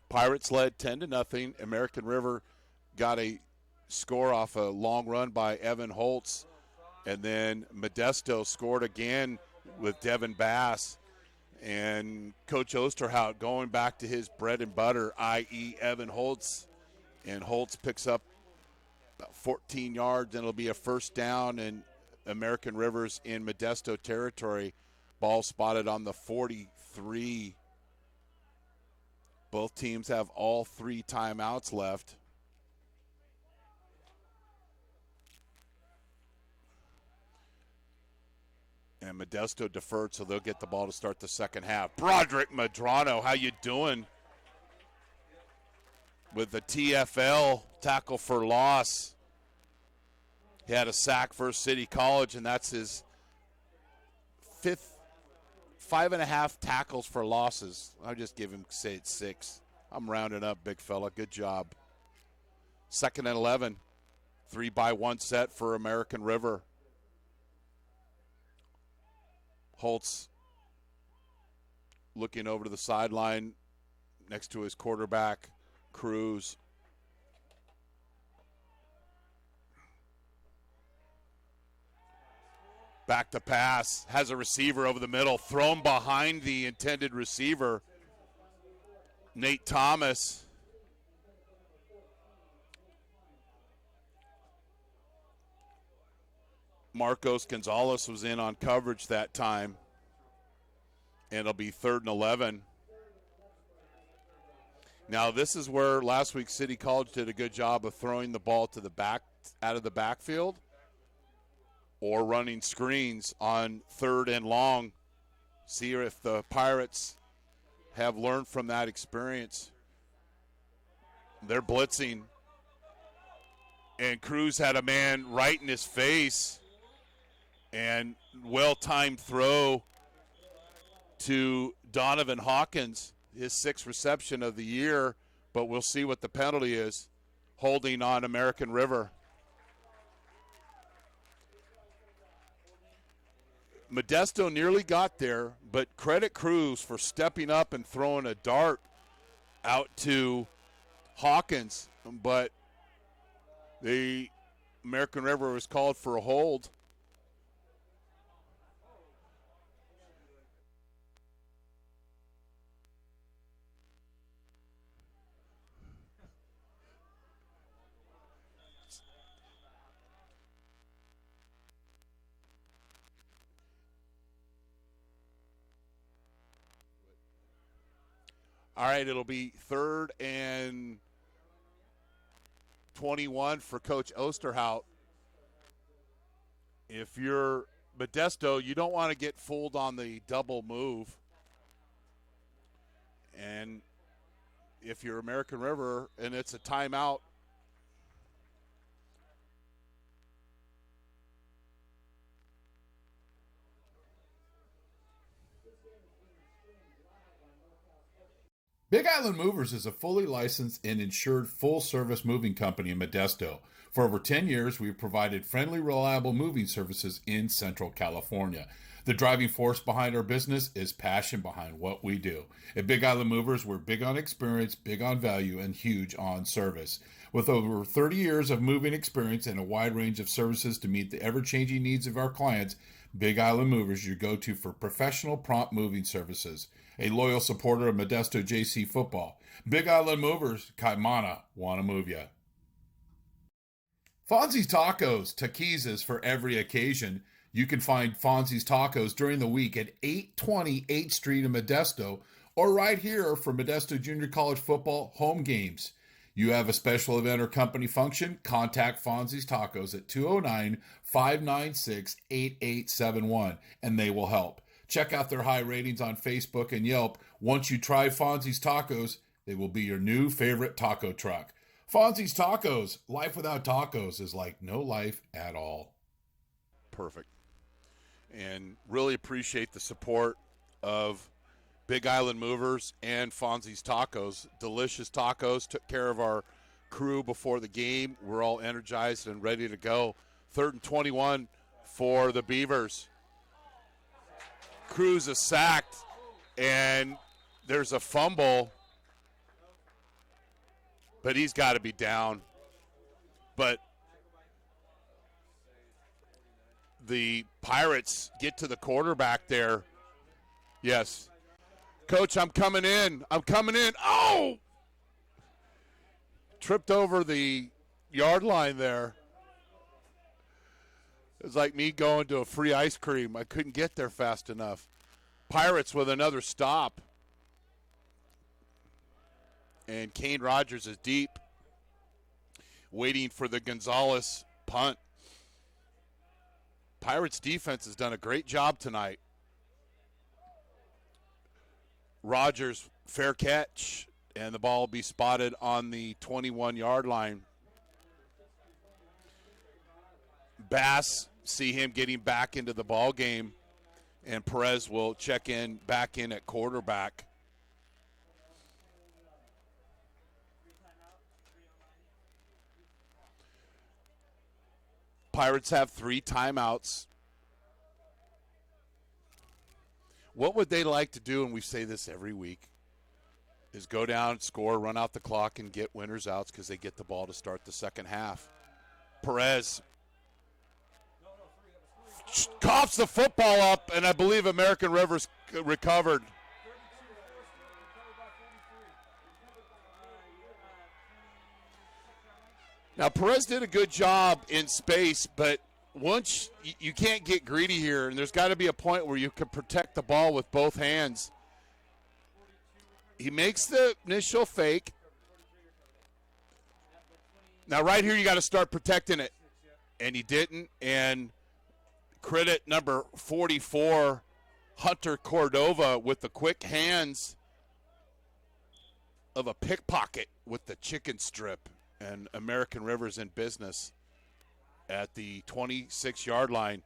Pirates led 10-0. American River got a score off a long run by Evan Holtz, and then Modesto scored again with Devin Bass. And Coach Osterhout going back to his bread and butter, i.e. Evan Holtz. And Holtz picks up about 14 yards, and it'll be a first down, and American River's in Modesto territory. Ball spotted on the 43. Both teams have all 3 timeouts left. And Modesto deferred, so they'll get the ball to start the second half. Broderick Madrano, how you doing? With the TFL tackle for loss. He had a sack versus City College, and that's his 5.5 tackles for losses. I'll just give him, say it's 6. I'm rounding up, big fella. Good job. 2nd and 11. 3-by-1 set for American River. Holtz looking over to the sideline next to his quarterback, Cruz. Back to pass, has a receiver over the middle, thrown behind the intended receiver, Nate Thomas. Marcos Gonzalez was in on coverage that time. And it'll be 3rd and 11. Now, this is where last week City College did a good job of throwing the ball to the back, out of the backfield, or running screens on 3rd and long. See if the Pirates have learned from that experience. They're blitzing. And Cruz had a man right in his face. And well-timed throw to Donovan Hawkins, his 6th reception of the year, but we'll see what the penalty is. Holding on American River. Modesto nearly got there, but credit Cruz for stepping up and throwing a dart out to Hawkins, but they American River was called for a hold. All right, it'll be 3rd and 21 for Coach Osterhout. If you're Modesto, you don't want to get fooled on the double move. And if you're American River and it's a timeout, Big Island Movers is a fully licensed and insured full-service moving company in Modesto. For over 10 years, we've provided friendly, reliable moving services in Central California. The driving force behind our business is passion behind what we do. At Big Island Movers, we're big on experience, big on value, and huge on service. With over 30 years of moving experience and a wide range of services to meet the ever-changing needs of our clients, Big Island Movers, your go-to for professional, prompt moving services. A loyal supporter of Modesto JC football. Big Island Movers, Kaimana, wanna move ya. Fonzie's Tacos, taquizas for every occasion. You can find Fonzie's Tacos during the week at 820 8th Street in Modesto or right here for Modesto Junior College football home games. You have a special event or company function, contact Fonzie's Tacos at 209-596-8871 and they will help. Check out their high ratings on Facebook and Yelp. Once you try Fonzie's Tacos, they will be your new favorite taco truck. Fonzie's Tacos. Life without tacos is like no life at all. Perfect. And really appreciate the support of Big Island Movers and Fonzie's Tacos. Delicious tacos. Took care of our crew before the game. We're all energized and ready to go. 3rd and 21 for the Beavers. Cruz is sacked, and there's a fumble, but he's got to be down. But the Pirates get to the quarterback there. Yes. Coach, I'm coming in. I'm coming in. Oh! Tripped over the yard line there. It was like me going to a free ice cream. I couldn't get there fast enough. Pirates with another stop. And Kane Rogers is deep, waiting for the Gonzalez punt. Pirates defense has done a great job tonight. Rogers, fair catch, and the ball will be spotted on the 21-yard line. Bass, see him getting back into the ball game, and Perez will check in back in at quarterback. Pirates have 3 timeouts. What would they like to do, and we say this every week, is go down, score, run out the clock, and get winners outs because they get the ball to start the second half. Perez coughs the football up, and I believe American River's recovered. Now, Perez did a good job in space, but once you can't get greedy here, and there's got to be a point where you can protect the ball with both hands. He makes the initial fake. Now, right here, you got to start protecting it, and he didn't, and credit number 44, Hunter Cordova, with the quick hands of a pickpocket with the chicken strip. And American River's in business at the 26-yard line.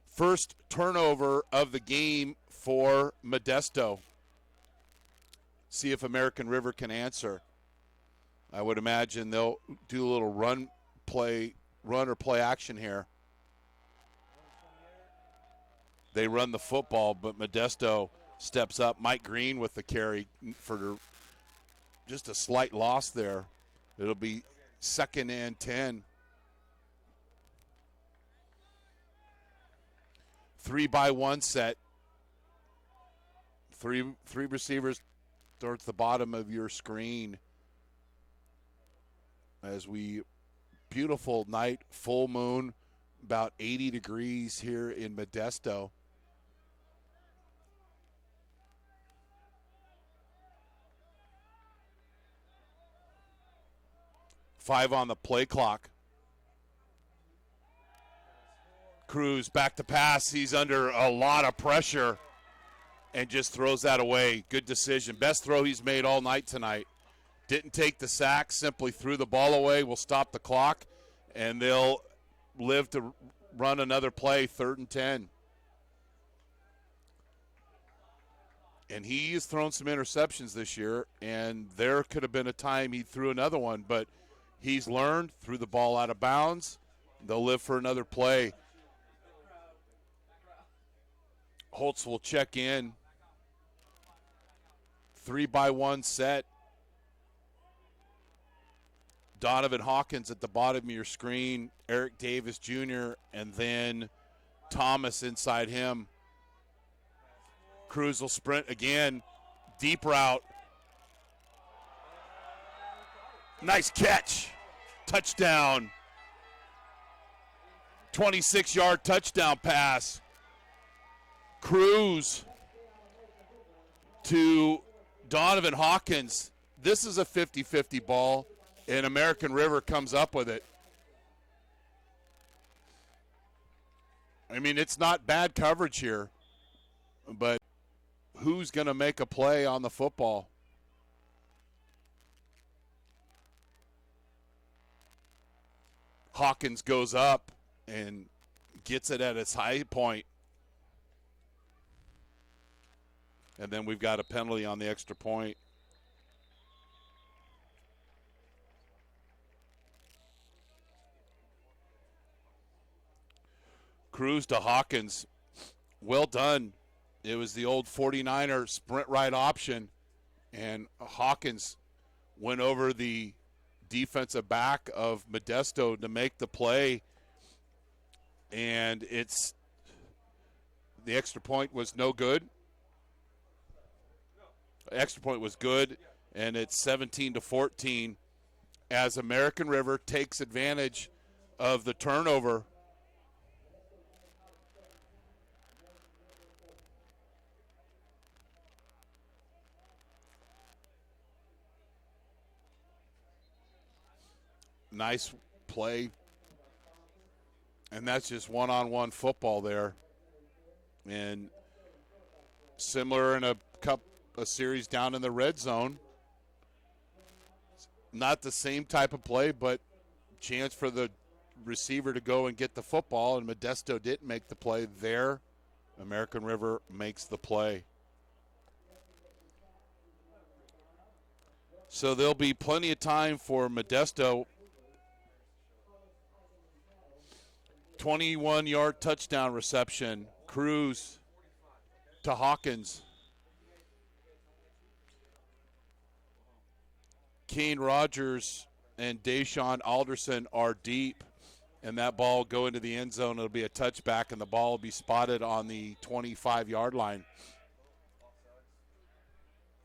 First turnover of the game for Modesto. See if American River can answer. I would imagine they'll do a little run or play action here. They run the football, but Modesto steps up. Mike Green with the carry for just a slight loss there. It'll be 2nd and 10. 3-by-1 set. Three receivers towards the bottom of your screen. Beautiful night, full moon, about 80 degrees here in Modesto. Five on the play clock. Cruz back to pass. He's under a lot of pressure and just throws that away. Good decision. Best throw he's made all night tonight. Didn't take the sack, simply threw the ball away. Will stop the clock, and they'll live to run another play, 3rd and 10. And he has thrown some interceptions this year, and there could have been a time he threw another one, but he's learned, threw the ball out of bounds. They'll live for another play. Holtz will check in. 3-by-1 set. Donovan Hawkins at the bottom of your screen. Eric Davis Jr. and then Thomas inside him. Cruz will sprint again. Deep route. Nice catch. Touchdown. 26-yard touchdown pass. Cruz to Donovan Hawkins. This is a 50-50 ball, and American River comes up with it. I mean, it's not bad coverage here, but who's going to make a play on the football? Hawkins goes up and gets it at its high point. And then we've got a penalty on the extra point. Cruz to Hawkins. Well done. It was the old 49er sprint right option, and Hawkins went over the defensive back of Modesto to make the play, and the extra point was no good. Extra point was good, and it's 17-14 as American River takes advantage of the turnover. Nice play, and that's just one-on-one football there. And similar in a series down in the red zone. Not the same type of play, but chance for the receiver to go and get the football, and Modesto didn't make the play there. American River makes the play. So there'll be plenty of time for Modesto. 21-yard touchdown reception. Cruz to Hawkins. Kane Rogers and Deshaun Alderson are deep, and that ball will go into the end zone. It'll be a touchback, and the ball will be spotted on the 25-yard line.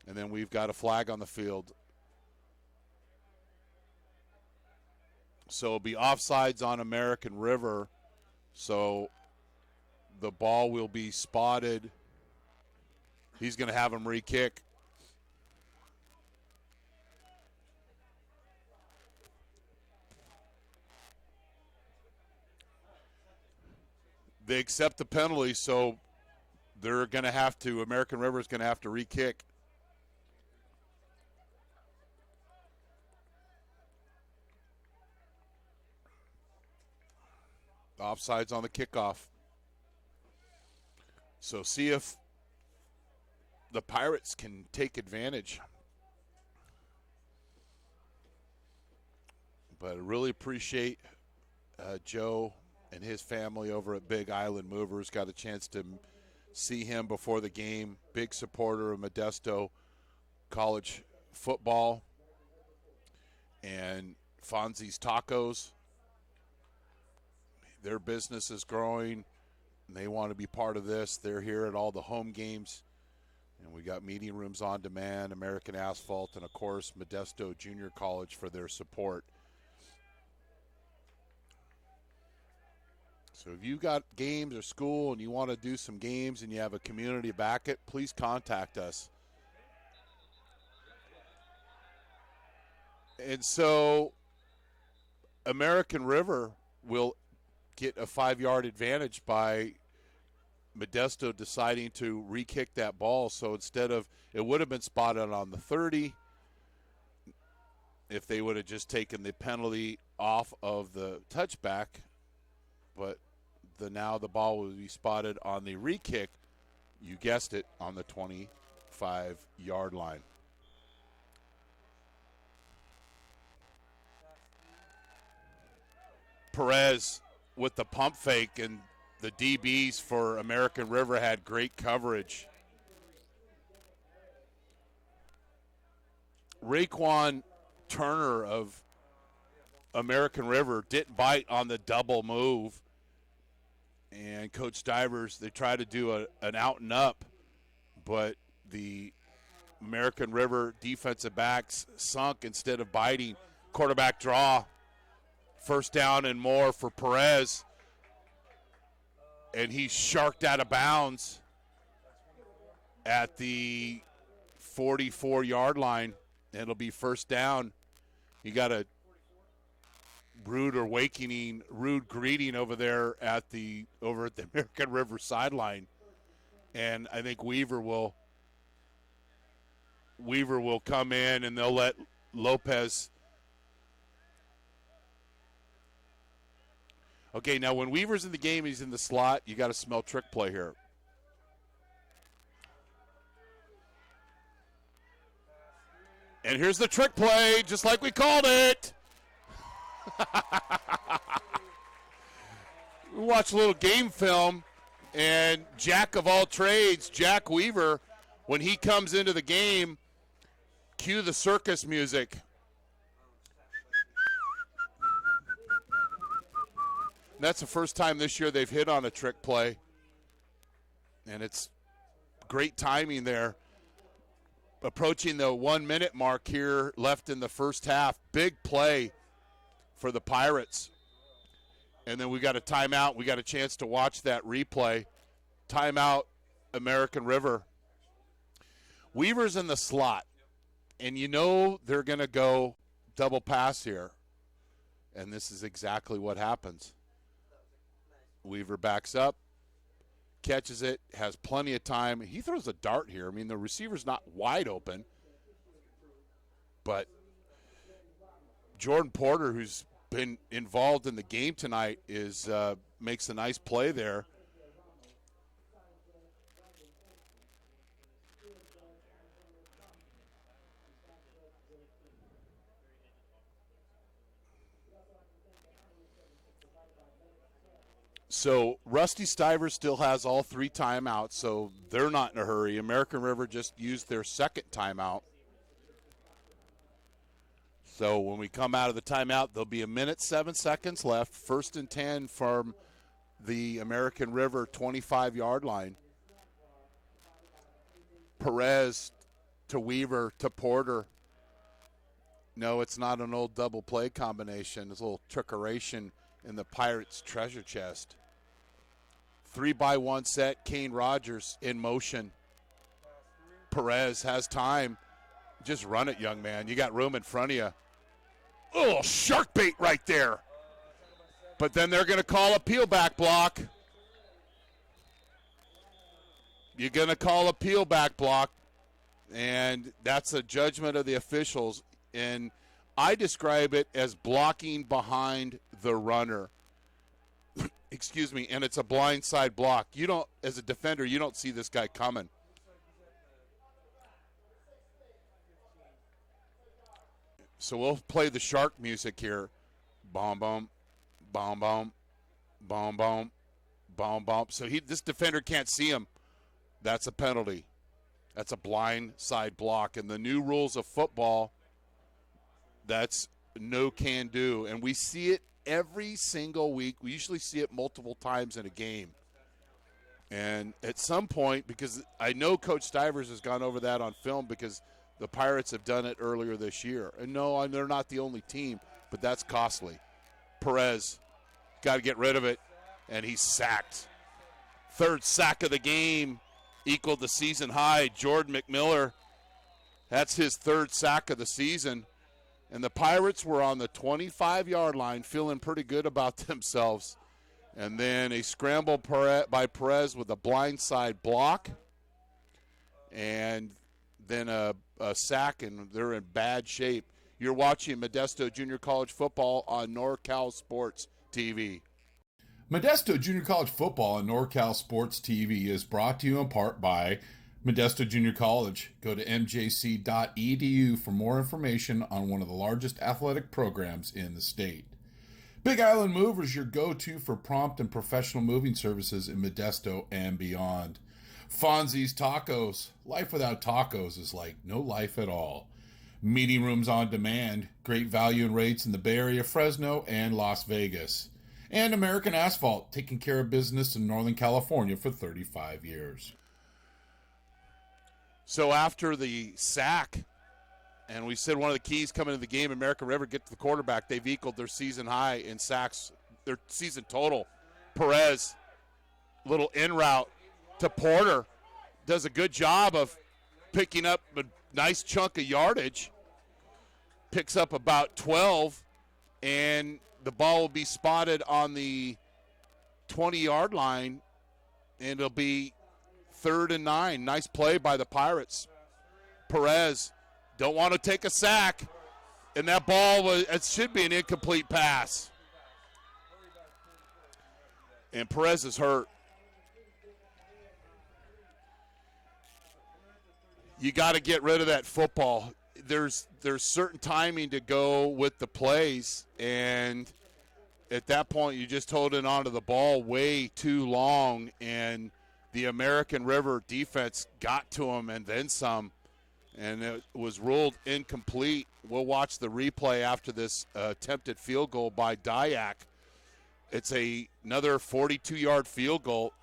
And then we've got a flag on the field. So it'll be offsides on American River. So the ball will be spotted. He's going to have him re-kick. They accept the penalty, so they're going to have to, American River is going to have to re-kick. Offsides on the kickoff. So see if the Pirates can take advantage. But I really appreciate Joe and his family over at Big Island Movers. Got a chance to see him before the game. Big supporter of Modesto college football and Fonzie's Tacos. Their business is growing. and they want to be part of this. They're here at all the home games. And we got meeting rooms on demand, American Asphalt, and, of course, Modesto Junior College for their support. So if you got games or school and you want to do some games and you have a community back it, please contact us. And so American River will get a 5-yard advantage by Modesto deciding to re-kick that ball. So instead of, it would have been spotted on the 30 if they would have just taken the penalty off of the touchback, but now the ball will be spotted on the re-kick, you guessed it, on the 25-yard line. Perez with the pump fake, and the DBs for American River had great coverage. Raekwon Turner of American River didn't bite on the double move. And Coach Stivers, they tried to do an out and up, but the American River defensive backs sunk instead of biting. Quarterback draw. First down and more for Perez. And he's sharked out of bounds at the 44-yard line. And it'll be first down. You got a rude greeting over there over at the American River sideline. And I think Weaver will come in, and they'll let Lopez. Okay, now when Weaver's in the game, he's in the slot. You got to smell trick play here. And here's the trick play, just like we called it. We watched a little game film, and Jack of all trades, Jack Weaver, when he comes into the game, cue the circus music. And that's the first time this year they've hit on a trick play. And it's great timing there. Approaching the 1-minute mark here left in the first half. Big play for the Pirates. And then we got a timeout. We got a chance to watch that replay. Timeout, American River. Weaver's in the slot. And you know they're going to go double pass here. And this is exactly what happens. Weaver backs up, catches it, has plenty of time. He throws a dart here. I mean, the receiver's not wide open. But Jordan Porter, who's been involved in the game tonight, makes a nice play there. So Rusty Stivers still has all 3 timeouts, so they're not in a hurry. American River just used their second timeout. So when we come out of the timeout, there'll be 1:07 left. 1st and 10 from the American River 25-yard line. Perez to Weaver to Porter. No, it's not an old double play combination. It's a little trickeration in the Pirates' treasure chest. 3-by-1 set, Kane Rogers in motion. Perez has time. Just run it, young man. You got room in front of you. Oh, shark bait right there. But then they're going to call a peel back block. You're going to call a peel back block, and that's a judgment of the officials. And I describe it as blocking behind the runner. Excuse me, and it's a blindside block. You don't, as a defender, you don't see this guy coming. So we'll play the shark music here. Boom, boom, boom, boom, boom, boom, boom, boom. So this defender can't see him. That's a penalty. That's a blindside block. And the new rules of football, that's no can do. And we see it every single week. We usually see it multiple times in a game. And at some point, because I know Coach Stivers has gone over that on film because the Pirates have done it earlier this year. And no, they're not the only team, but that's costly. Perez, got to get rid of it, and he's sacked. Third sack of the game, equaled the season high. Jordan McMiller, that's his third sack of the season. And the Pirates were on the 25-yard line, feeling pretty good about themselves. And then a scramble by Perez with a blindside block. And then a sack, and they're in bad shape. You're watching Modesto Junior College football on NorCal Sports TV. Modesto Junior College football on NorCal Sports TV is brought to you in part by Modesto Junior College. Go to mjc.edu for more information on one of the largest athletic programs in the state. Big Island Movers, your go-to for prompt and professional moving services in Modesto and beyond. Fonzie's Tacos. Life without tacos is like no life at all. Meeting rooms on demand. Great value and rates in the Bay Area, Fresno, and Las Vegas. And American Asphalt, taking care of business in Northern California for 35 years. So after the sack, and we said one of the keys coming into the game, American River get to the quarterback. They've equaled their season high in sacks, their season total. Perez, little in route to Porter, does a good job of picking up a nice chunk of yardage. Picks up about 12, and the ball will be spotted on the 20-yard line, and it'll be 3rd and 9. Nice play by the Pirates. Perez don't want to take a sack, and that ball it should be an incomplete pass. And Perez is hurt. You got to get rid of that football. There's certain timing to go with the plays, and at that point you just holding onto the ball way too long, and the American River defense got to him and then some, and it was ruled incomplete. We'll watch the replay after this attempted field goal by Dyack. It's another 42-yard field goal.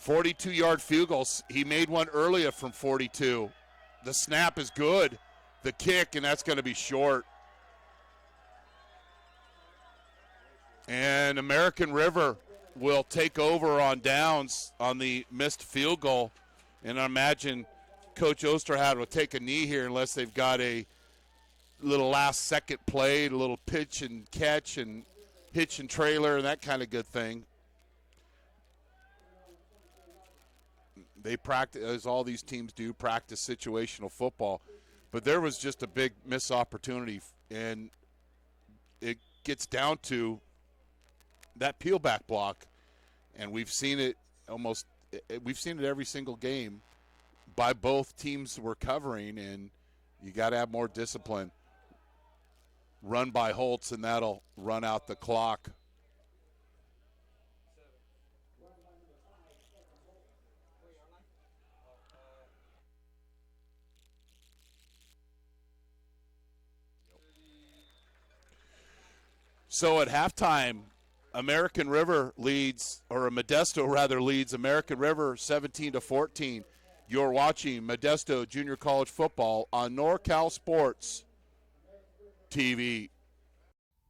"42-yard field goals." He made one earlier from 42. The snap is good. The kick, and that's going to be short. And American River will take over on downs on the missed field goal. And I imagine Coach Osterhad will take a knee here unless they've got a little last-second play, a little pitch and catch and hitch and trailer and that kind of good thing. They practice, as all these teams do, practice situational football. But there was just a big missed opportunity, and it gets down to that peel back block, and we've seen it every single game by both teams we're covering, and you got to have more discipline. Run by Holtz, and that'll run out the clock. So at halftime, American River leads, or Modesto rather leads American River 17-14. You're watching Modesto Junior College football on NorCal Sports TV.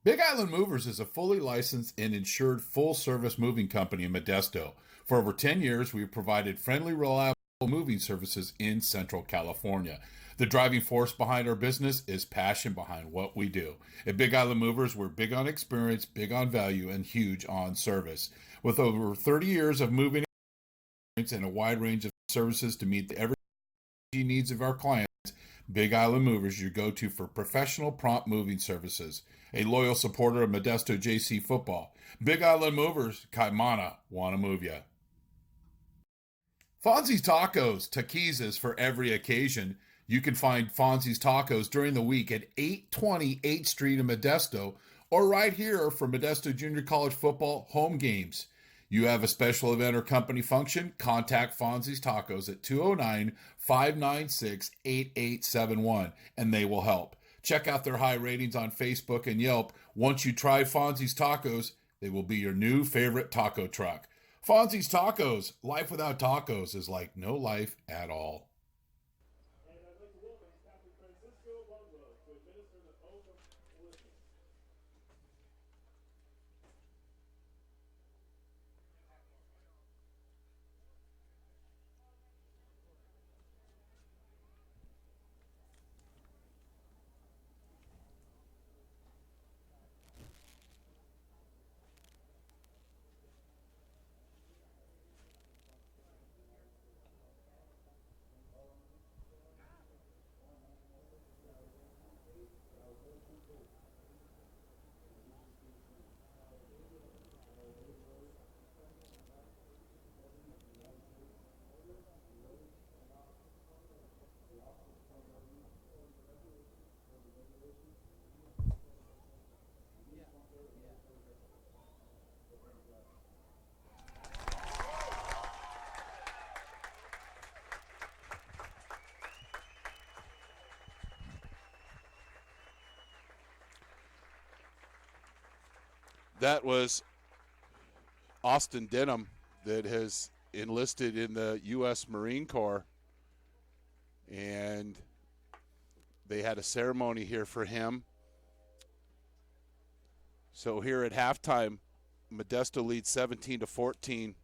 Big Island Movers is a fully licensed and insured full-service moving company in Modesto. For over 10 years, we've provided friendly, reliable moving services in Central California. The driving force behind our business is passion behind what we do. At Big Island Movers, we're big on experience, big on value, and huge on service. With over 30 years of moving experience and a wide range of services to meet the every needs of our clients, Big Island Movers, your go-to for professional prompt moving services. A loyal supporter of Modesto JC football. Big Island Movers, Kaimana, wanna move ya. Fonzie's Tacos, taquizas for every occasion. You can find Fonzie's Tacos during the week at 820 8th Street in Modesto, or right here for Modesto Junior College football home games. You have a special event or company function, contact Fonzie's Tacos at 209-596-8871, and they will help. Check out their high ratings on Facebook and Yelp. Once you try Fonzie's Tacos, they will be your new favorite taco truck. Fonzie's Tacos. Life without tacos is like no life at all. That was Austin Denham that has enlisted in the U.S. Marine Corps. And they had a ceremony here for him. So here at halftime, Modesto leads 17-14.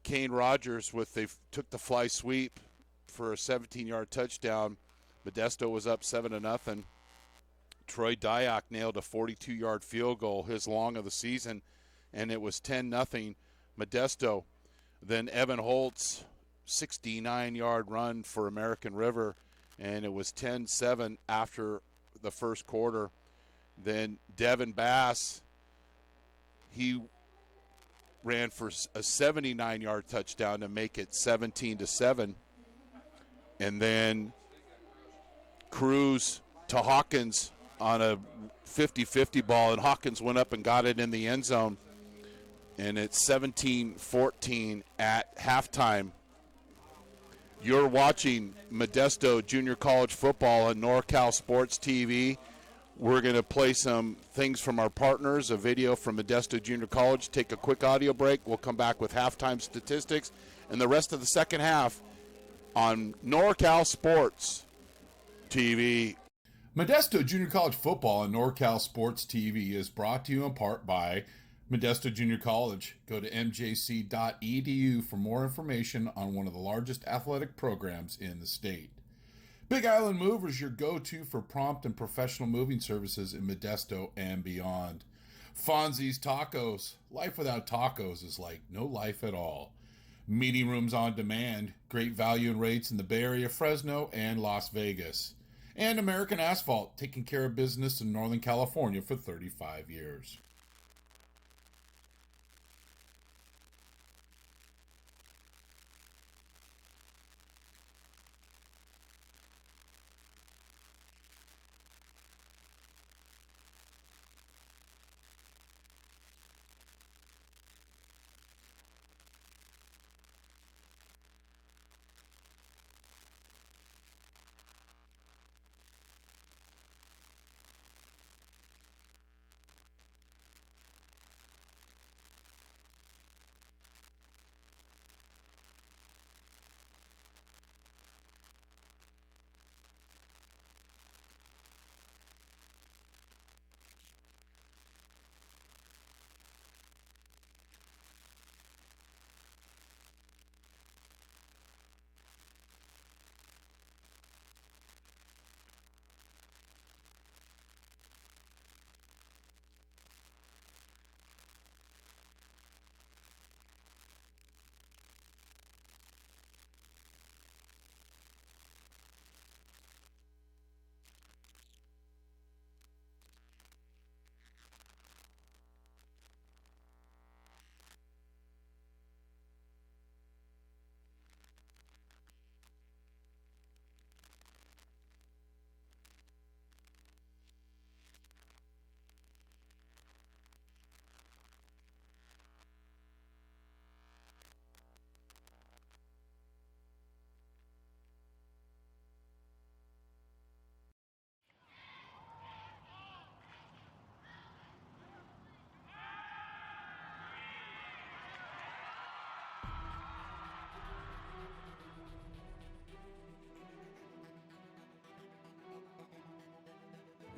Kane Rogers they took the fly sweep for a 17-yard touchdown. Modesto was up 7-0. Troy Dyack nailed a 42-yard field goal, his long of the season, and it was 10-0 Modesto. Then Evan Holt's 69-yard run for American River, and it was 10-7 after the first quarter. Then Devin Bass, he ran for a 79-yard touchdown to make it 17-7. And then Cruz to Hawkins on a 50-50 ball, and Hawkins went up and got it in the end zone. And it's 17-14 at halftime. You're watching Modesto Junior College football on NorCal Sports TV. We're going to play some things from our partners, a video from Modesto Junior College, take a quick audio break. We'll come back with halftime statistics and the rest of the second half on NorCal Sports TV. Modesto Junior College football on NorCal Sports TV is brought to you in part by Modesto Junior College. Go to mjc.edu for more information on one of the largest athletic programs in the state. Big Island Movers, your go-to for prompt and professional moving services in Modesto and beyond. Fonzie's Tacos. Life without tacos is like no life at all. Meeting rooms on demand. Great value and rates in the Bay Area, Fresno, and Las Vegas. And American Asphalt, taking care of business in Northern California for 35 years.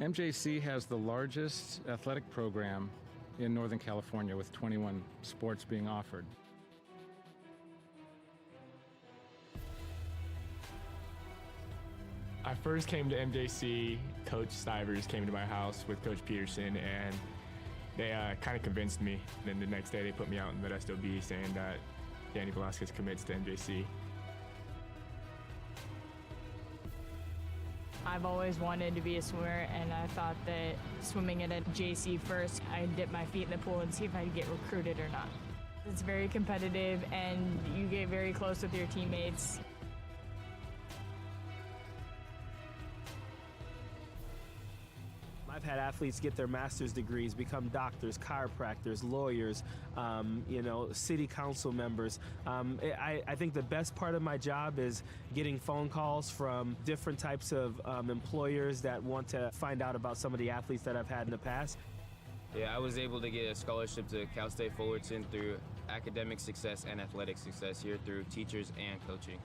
MJC has the largest athletic program in Northern California with 21 sports being offered. I first came to MJC, Coach Stivers came to my house with Coach Peterson, and they kind of convinced me. Then the next day they put me out in Modesto B saying that Danny Velasquez commits to MJC. I've always wanted to be a swimmer, and I thought that swimming at a JC first, I'd dip my feet in the pool and see if I'd get recruited or not. It's very competitive, and you get very close with your teammates. I've had athletes get their master's degrees, become doctors, chiropractors, lawyers, city council members. I think the best part of my job is getting phone calls from different types of employers that want to find out about some of the athletes that I've had in the past. Yeah, I was able to get a scholarship to Cal State Fullerton through academic success and athletic success here through teachers and coaching.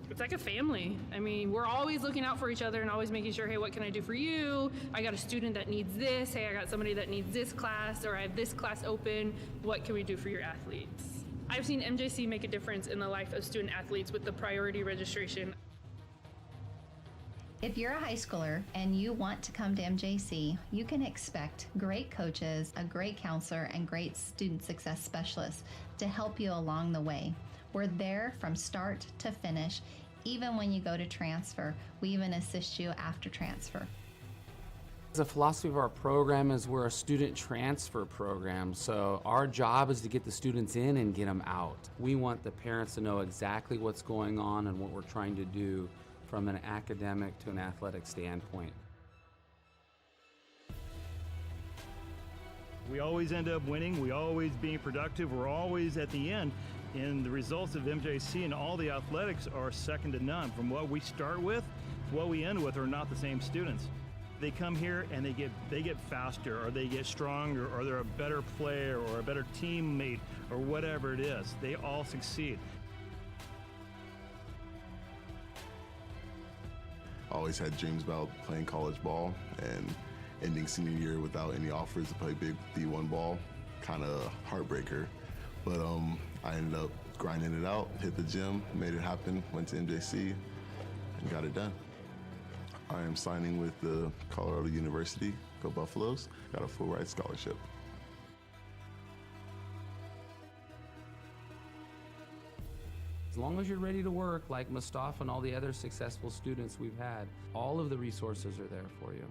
It's like a family. I mean, we're always looking out for each other and always making sure, hey, what can I do for you? I got a student that needs this. Hey, I got somebody that needs this class, or I have this class open. What can we do for your athletes? I've seen MJC make a difference in the life of student athletes with the priority registration. If you're a high schooler and you want to come to MJC, you can expect great coaches, a great counselor, and great student success specialists to help you along the way. We're there from start to finish. Even when you go to transfer, we even assist you after transfer. The philosophy of our program is we're a student transfer program, so our job is to get the students in and get them out. We want the parents to know exactly what's going on and what we're trying to do from an academic to an athletic standpoint. We always end up winning. We always being productive. We're always at the end. And the results of MJC and all the athletics are second to none. From what we start with to what we end with are not the same students. They come here and they get faster, or they get stronger, or they're a better player or a better teammate or whatever it is. They all succeed. Always had dreams about playing college ball, and ending senior year without any offers to play big D1 ball, kind of heartbreaker. But I ended up grinding it out, hit the gym, made it happen, went to MJC, and got it done. I am signing with the Colorado University, go Buffaloes, got a full ride scholarship. As long as you're ready to work, like Mustafa and all the other successful students we've had, all of the resources are there for you.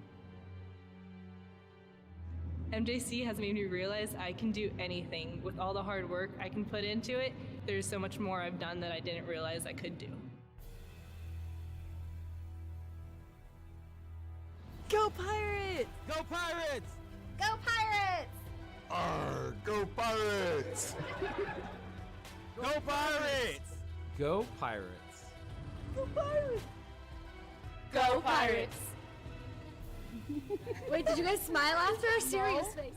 MJC has made me realize I can do anything. With all the hard work I can put into it, there's so much more I've done that I didn't realize I could do. Go Pirates! Go Pirates! Go Pirates! Arr, go Pirates! Go Pirates! Go Pirates! Go Pirates! Go Pirates! Wait, did you guys smile after a serious face?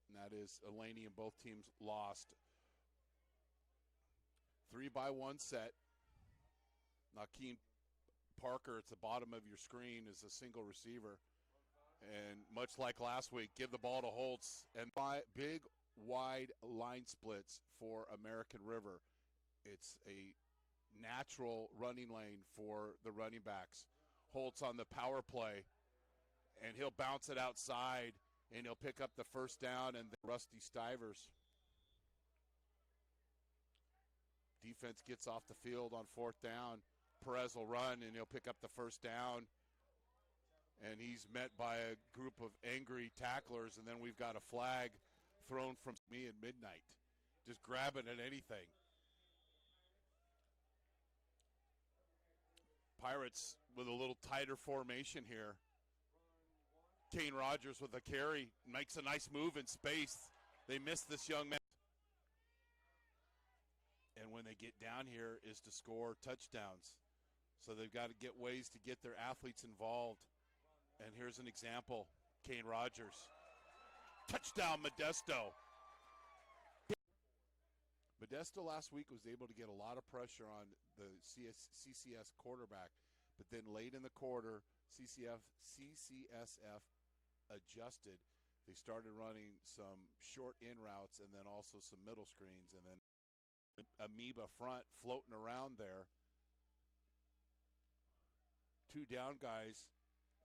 And that is Elaney, and both teams lost 3-1 set. Nakeem Parker at the bottom of your screen is a single receiver. And much like last week, give the ball to Holtz. And big, wide line splits for American River. It's a natural running lane for the running backs. Holtz on the power play, and he'll bounce it outside, and he'll pick up the first down, and Rusty Stivers. Defense gets off the field on 4th down. Perez will run, and he'll pick up the 1st down. And he's met by a group of angry tacklers, and then we've got a flag thrown from me at midnight. Just grabbing at anything. Pirates with a little tighter formation here. Kane Rogers with a carry, makes a nice move in space. They miss this young man. And when they get down here is to score touchdowns. So they've got to get ways to get their athletes involved. And here's an example. Kane Rogers. Touchdown, Modesto. Modesto last week was able to get a lot of pressure on the CCS quarterback. But then late in the quarter, CCSF adjusted. They started running some short in routes and then also some middle screens, and then amoeba front floating around there. 2 down guys,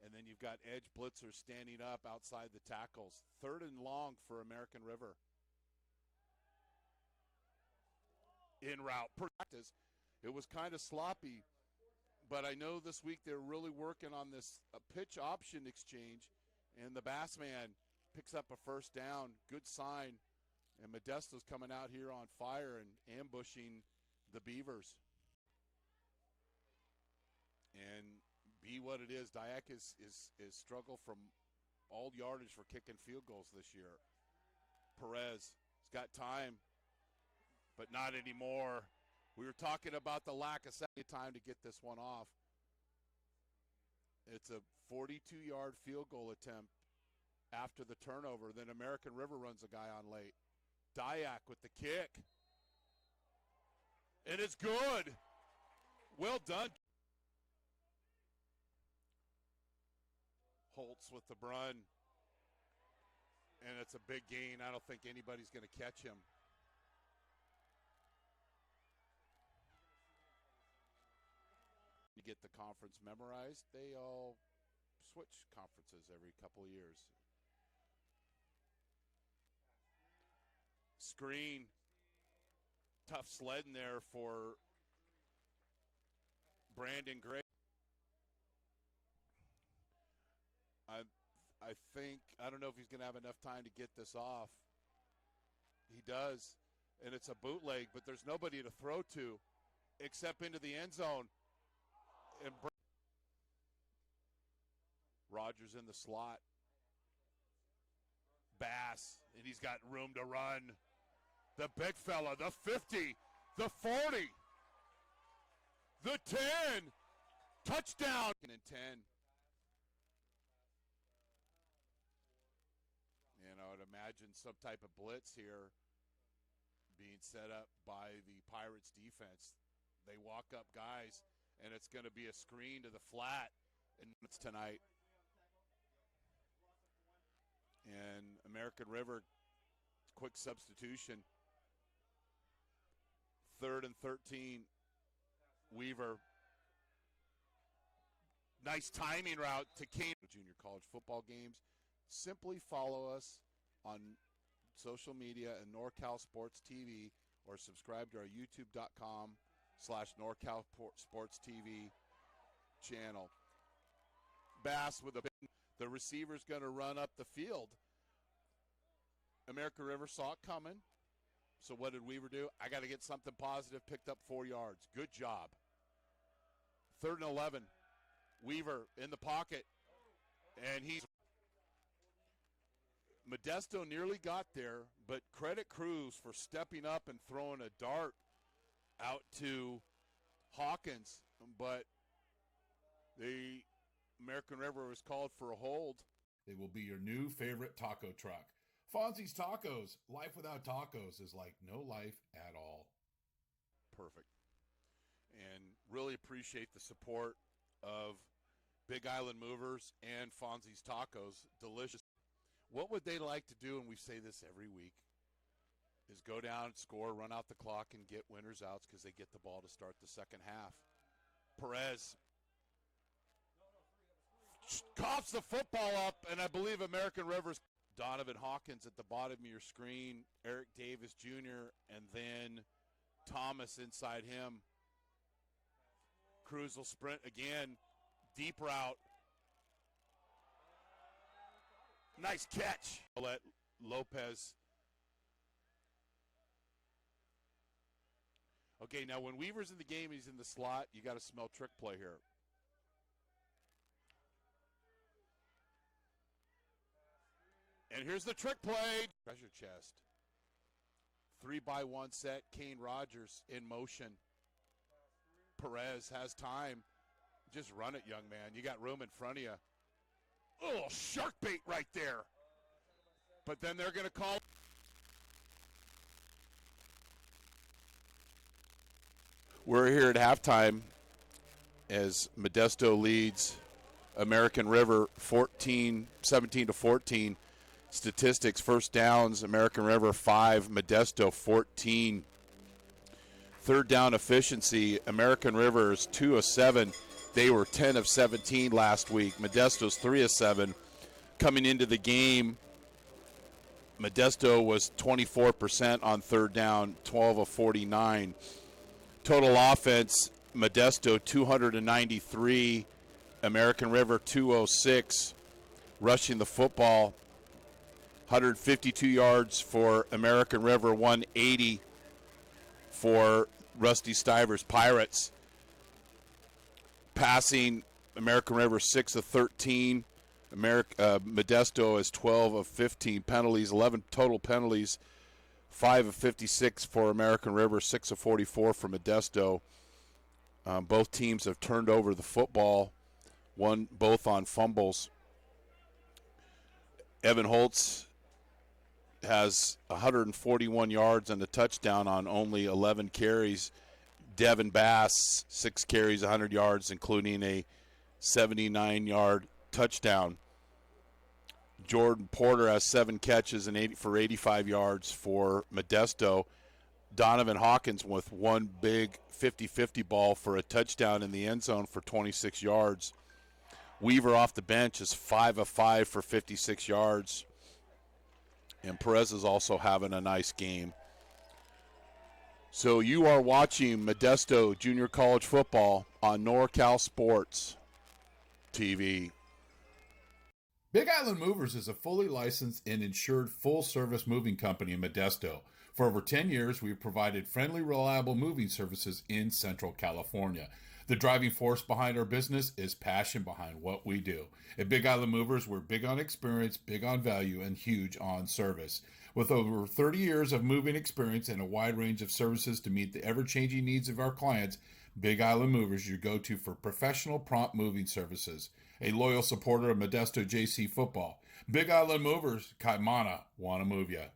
and then you've got edge blitzers standing up outside the tackles. 3rd and long for American River. In route practice, it was kind of sloppy, but I know this week they're really working on this pitch option exchange, and the Bass man picks up a 1st down. Good sign. And Modesto's coming out here on fire and ambushing the Beavers. And be what it is, Dyack is struggled from all yardage for kicking field goals this year. Perez has got time, but not anymore. We were talking about the lack of second time to get this one off. It's a 42-yard field goal attempt after the turnover. Then American River runs a guy on late. Dyack with the kick. And it's good. Well done. Holtz with the run. And it's a big gain. I don't think anybody's going to catch him. You get the conference memorized. They all switch conferences every couple of years. Screen. Tough sledding there for Brandon Gray. I think, I don't know if he's going to have enough time to get this off. He does, and it's a bootleg, but there's nobody to throw to except into the end zone. And Rogers in the slot. Bass, and he's got room to run. The big fella, the 50, the 40, the 10, touchdown. And 10. And I would imagine some type of blitz here being set up by the Pirates defense. They walk up guys, and it's going to be a screen to the flat, and it's tonight. And American River, quick substitution. 3rd and 13, Weaver. Nice timing route to Kane. Junior college football games. Simply follow us on social media and NorCal Sports TV, or subscribe to our youtube.com/NorCal Sports TV channel. Bass with the receiver's going to run up the field. American River saw it coming. So what did Weaver do? I got to get something positive. Picked up 4 yards. Good job. 3rd and 11. Weaver in the pocket. And Modesto nearly got there, but credit Cruz for stepping up and throwing a dart out to Hawkins. But the American River was called for a hold. They will be your new favorite taco truck. Fonzie's Tacos. Life without tacos is like no life at all. Perfect. And really appreciate the support of Big Island Movers and Fonzie's Tacos. Delicious. What would they like to do, and we say this every week, is go down, score, run out the clock, and get winners outs because they get the ball to start the second half. Perez coughs the football up, and I believe American River's Donovan Hawkins at the bottom of your screen, Eric Davis Jr., and then Thomas inside him. Cruz will sprint again. Deep route. Nice catch. Let Lopez. Okay, now when Weaver's in the game, he's in the slot. You got to smell trick play here. And here's the trick play. Treasure chest. 3-by-1 set. Kane Rogers in motion. Perez has time. Just run it, young man. You got room in front of you. Oh, shark bait right there. But then they're going to call. We're here at halftime as Modesto leads American River 17-14. Statistics: first downs, American River 5, Modesto 14. Third down efficiency, American River is 2 of 7. They were 10 of 17 last week. Modesto's 3 of 7. Coming into the game, Modesto was 24% on third down, 12 of 49. Total offense, Modesto 293, American River 206. Rushing the football, 152 yards for American River, 180 for Rusty Stivers Pirates. Passing, American River 6 of 13. Modesto is 12 of 15. Penalties, 11 total penalties. 5 of 56 for American River, 6 of 44 for Modesto. Both teams have turned over the football, both on fumbles. Evan Holtz has 141 yards and a touchdown on only 11 carries. Devin Bass, 6 carries, 100 yards, including a 79-yard touchdown. Jordan Porter has 7 catches and 85 yards for Modesto. Donovan Hawkins with one big 50-50 ball for a touchdown in the end zone for 26 yards. Weaver off the bench is 5 of 5 for 56 yards. And Perez is also having a nice game. So you are watching Modesto Junior College Football on NorCal Sports TV. Big Island Movers is a fully licensed and insured full-service moving company in Modesto. For over 10 years, we've provided friendly, reliable moving services in Central California. The driving force behind our business is passion behind what we do. At Big Island Movers, we're big on experience, big on value, and huge on service. With over 30 years of moving experience and a wide range of services to meet the ever-changing needs of our clients, Big Island Movers, your go-to for professional, prompt moving services. A loyal supporter of Modesto JC football. Big Island Movers, Kaimana, wanna move ya.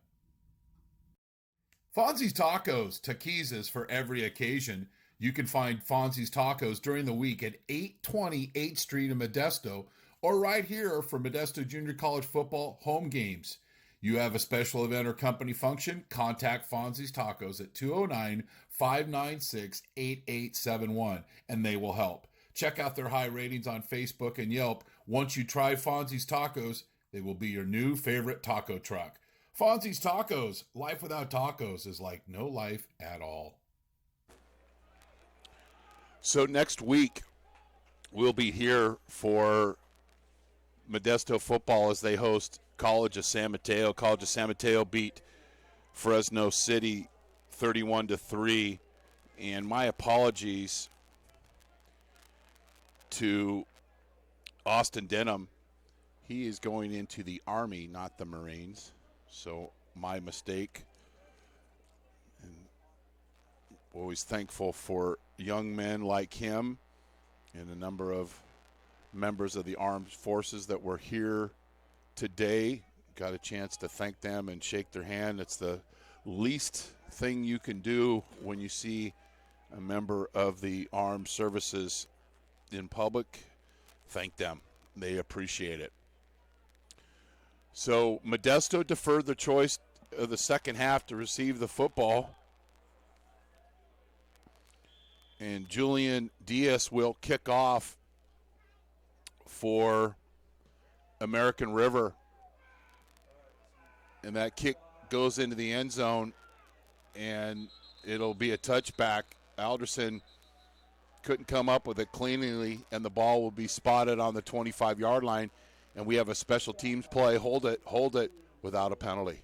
Fonzie's Tacos, taquizas for every occasion. You can find Fonzie's Tacos during the week at 820 8th Street in Modesto or right here for Modesto Junior College Football home games. You have a special event or company function, contact Fonzie's Tacos at 209-596-8871 and they will help. Check out their high ratings on Facebook and Yelp. Once you try Fonzie's Tacos, they will be your new favorite taco truck. Fonzie's Tacos, life without tacos is like no life at all. So next week, we'll be here for Modesto football as they host College of San Mateo. College of San Mateo beat Fresno City 31-3. And my apologies to Austin Denham. He is going into the Army, not the Marines. So my mistake. And always thankful for young men like him and a number of members of the armed forces that were here today. Got a chance to thank them and shake their hand. It's the least thing you can do when you see a member of the armed services in public. Thank them. They appreciate it. So Modesto deferred the choice of the second half to receive the football. And Julian Diaz will kick off for American River. And that kick goes into the end zone and it'll be a touchback. Alderson couldn't come up with it cleanly, and the ball will be spotted on the 25-yard line, and we have a special teams play. Hold it without a penalty.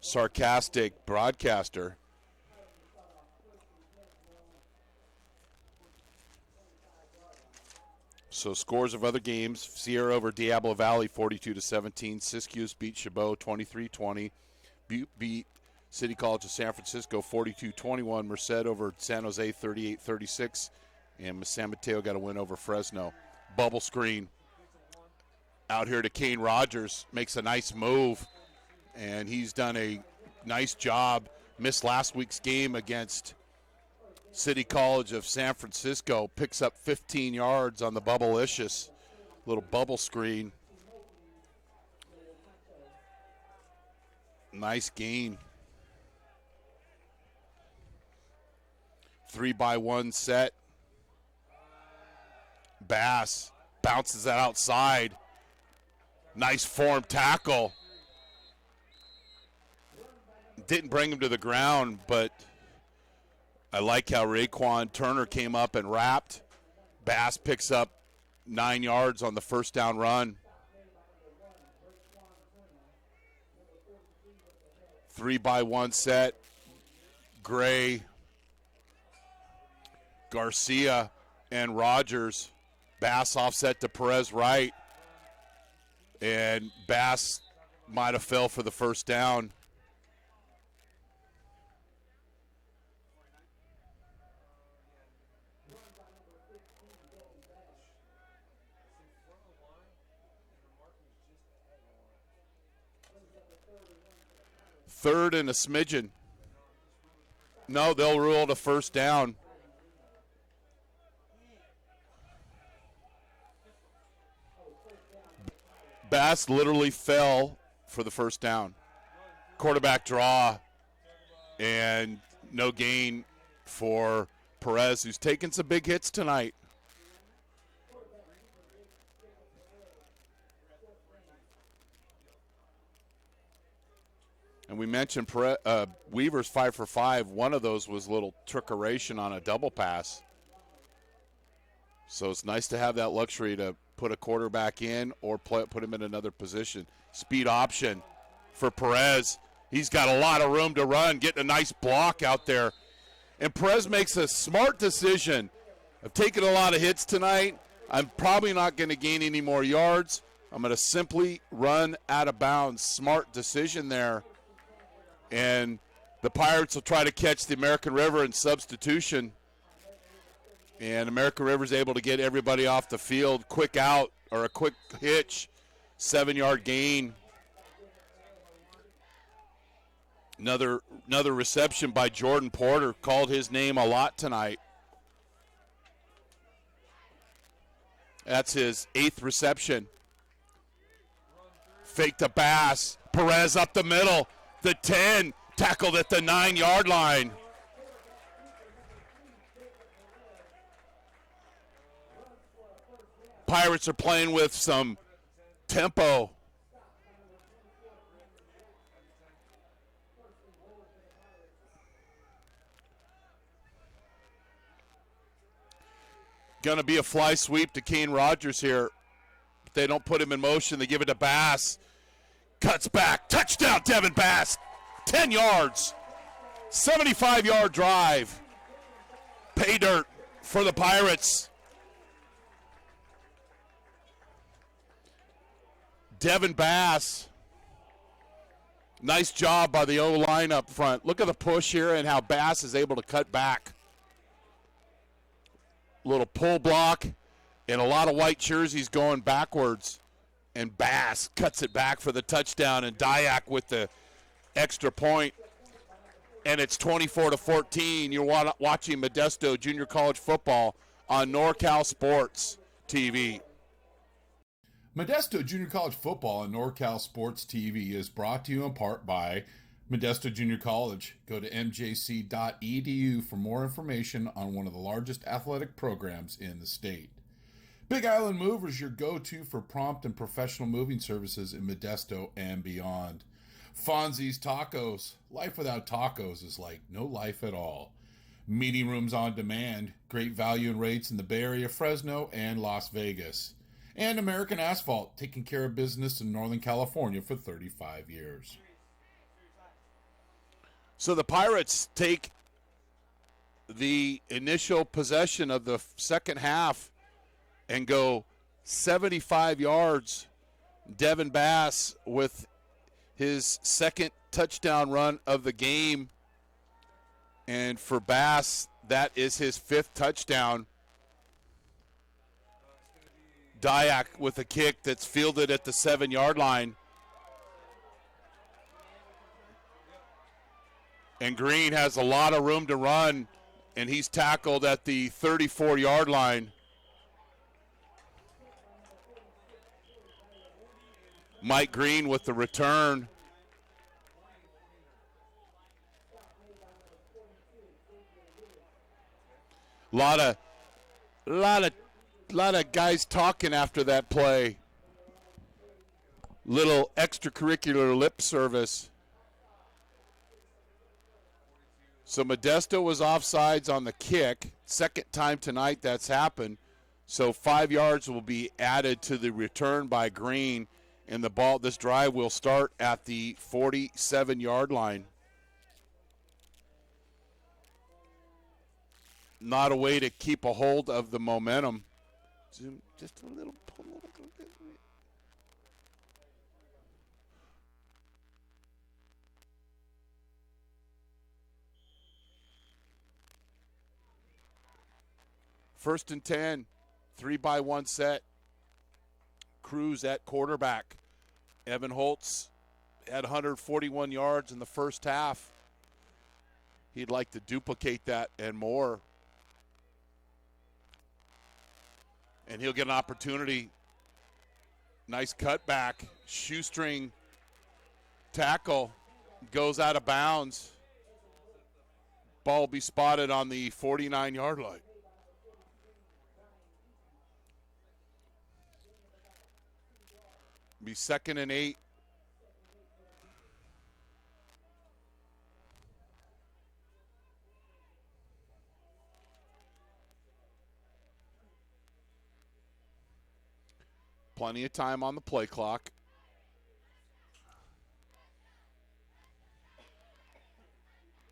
Sarcastic broadcaster. So scores of other games: Sierra over Diablo Valley 42-17. Siskiyou beat Chabot 23-20. Butte beat City College of San Francisco 42-21. Merced over San Jose 38-36. And San Mateo got a win over Fresno. Bubble screen out here to Kane Rogers. Makes a nice move, and he's done a nice job. Missed last week's game against City College of San Francisco. Picks up 15 yards on the bubble-licious little bubble screen. Nice gain. 3-by-1 set. Bass bounces that outside. Nice form tackle. Didn't bring him to the ground, but I like how Raekwon Turner came up and wrapped. Bass picks up 9 yards on the first down run. 3-by-1 set. Gray, Garcia, and Rogers. Bass offset to Perez right. And Bass might have fell for the first down. Third and a smidgen. No, they'll rule it a first down. Bass literally fell for the first down. Quarterback draw, and no gain for Perez, who's taken some big hits tonight. And we mentioned Weaver's 5 for 5. One of those was a little trickeration on a double pass. So it's nice to have that luxury to put a quarterback in or put him in another position. Speed option for Perez. He's got a lot of room to run, getting a nice block out there. And Perez makes a smart decision. I've taken a lot of hits tonight. I'm probably not going to gain any more yards. I'm going to simply run out of bounds. Smart decision there. And the Pirates will try to catch the American River in substitution. And American River's able to get everybody off the field. Quick out, or a quick hitch. 7-yard gain. Another reception by Jordan Porter. Called his name a lot tonight. That's his 8th reception. Fake to Bass. Perez up the middle. The 10, tackled at the 9-yard line. Pirates are playing with some tempo. Going to be a fly sweep to Kane Rogers here. If they don't put him in motion, they give it to Bass. Cuts back. Touchdown, Devin Bass. 10 yards. 75-yard drive. Pay dirt for the Pirates. Devin Bass. Nice job by the O-line up front. Look at the push here and how Bass is able to cut back. Little pull block and a lot of white jerseys going backwards. And Bass cuts it back for the touchdown, and Dyack with the extra point. And it's 24-14. You're watching Modesto Junior College football on NorCal Sports TV. Modesto Junior College football on NorCal Sports TV is brought to you in part by Modesto Junior College. Go to mjc.edu for more information on one of the largest athletic programs in the state. Big Island Movers, your go-to for prompt and professional moving services in Modesto and beyond. Fonzie's Tacos. Life without tacos is like no life at all. Meeting rooms on demand. Great value and rates in the Bay Area, Fresno, and Las Vegas. And American Asphalt, taking care of business in Northern California for 35 years. So the Pirates take the initial possession of the second half and go 75 yards. Devin Bass with his second touchdown run of the game. And for Bass, that is his fifth touchdown. Dyack with a kick that's fielded at the 7-yard line. And Green has a lot of room to run, and he's tackled at the 34-yard line. Mike Green with the return. Lot of guys talking after that play. Little extracurricular lip service. So Modesto was offsides on the kick. Second time tonight that's happened. So 5 yards will be added to the return by Green. And this drive will start at the 47-yard line. Not a way to keep a hold of the momentum. Zoom just a little. First and 10, 3-by-1 set. Cruz at quarterback. Evan Holtz had 141 yards in the first half. He'd like to duplicate that and more. And he'll get an opportunity. Nice cutback. Shoestring tackle. Goes out of bounds. Ball will be spotted on the 49-yard line. Be 2nd and 8. Plenty of time on the play clock.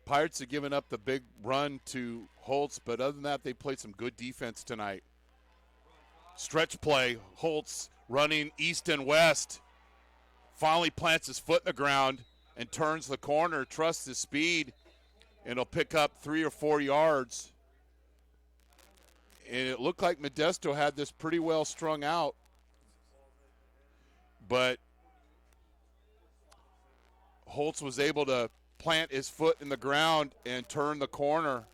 Pirates have given up the big run to Holtz, but other than that, they played some good defense tonight. Stretch play, Holtz running east and west. Finally plants his foot in the ground and turns the corner, trusts his speed, and he'll pick up 3 or 4 yards. And it looked like Modesto had this pretty well strung out. But Holtz was able to plant his foot in the ground and turn the corner.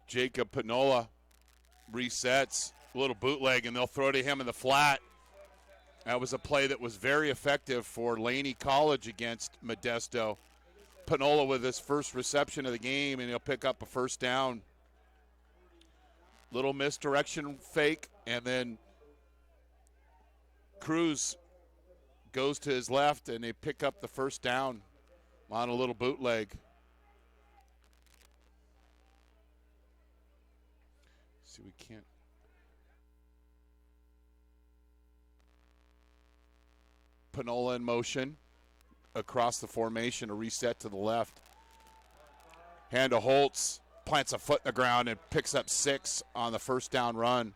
Jacob Panola resets, a little bootleg, and they'll throw to him in the flat. That was a play that was very effective for Laney College against Modesto. Panola with his first reception of the game, and he'll pick up a first down. Little misdirection fake, and then Cruz goes to his left, and they pick up the first down on a little bootleg. See, we can't. Panola in motion across the formation, a reset to the left. Hand to Holtz, plants a foot in the ground and picks up 6 on the first down run.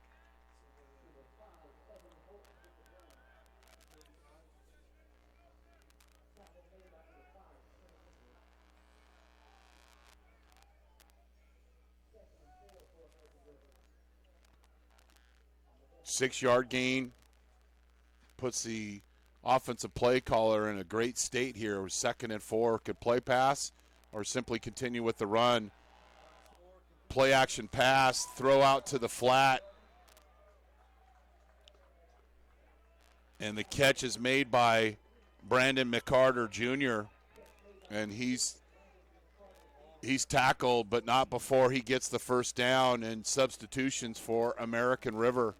Six-yard gain puts the offensive play caller in a great state here. 2nd and 4, could play pass or simply continue with the run. Play action pass, throw out to the flat. And the catch is made by Brandon McCarter Jr., and he's tackled, but not before he gets the first down, and substitutions for American River.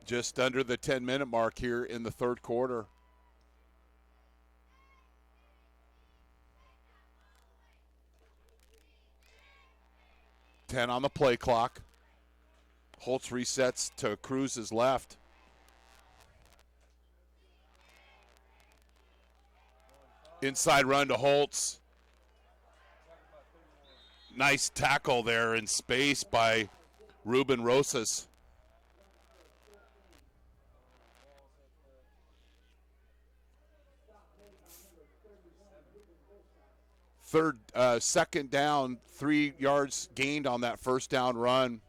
Just under the 10-minute mark here in the third quarter. On the play clock. Holtz resets to Cruz's left. Inside run to Holtz. Nice tackle there in space by Ruben Rosas. Second down, 3 yards gained on that first down run.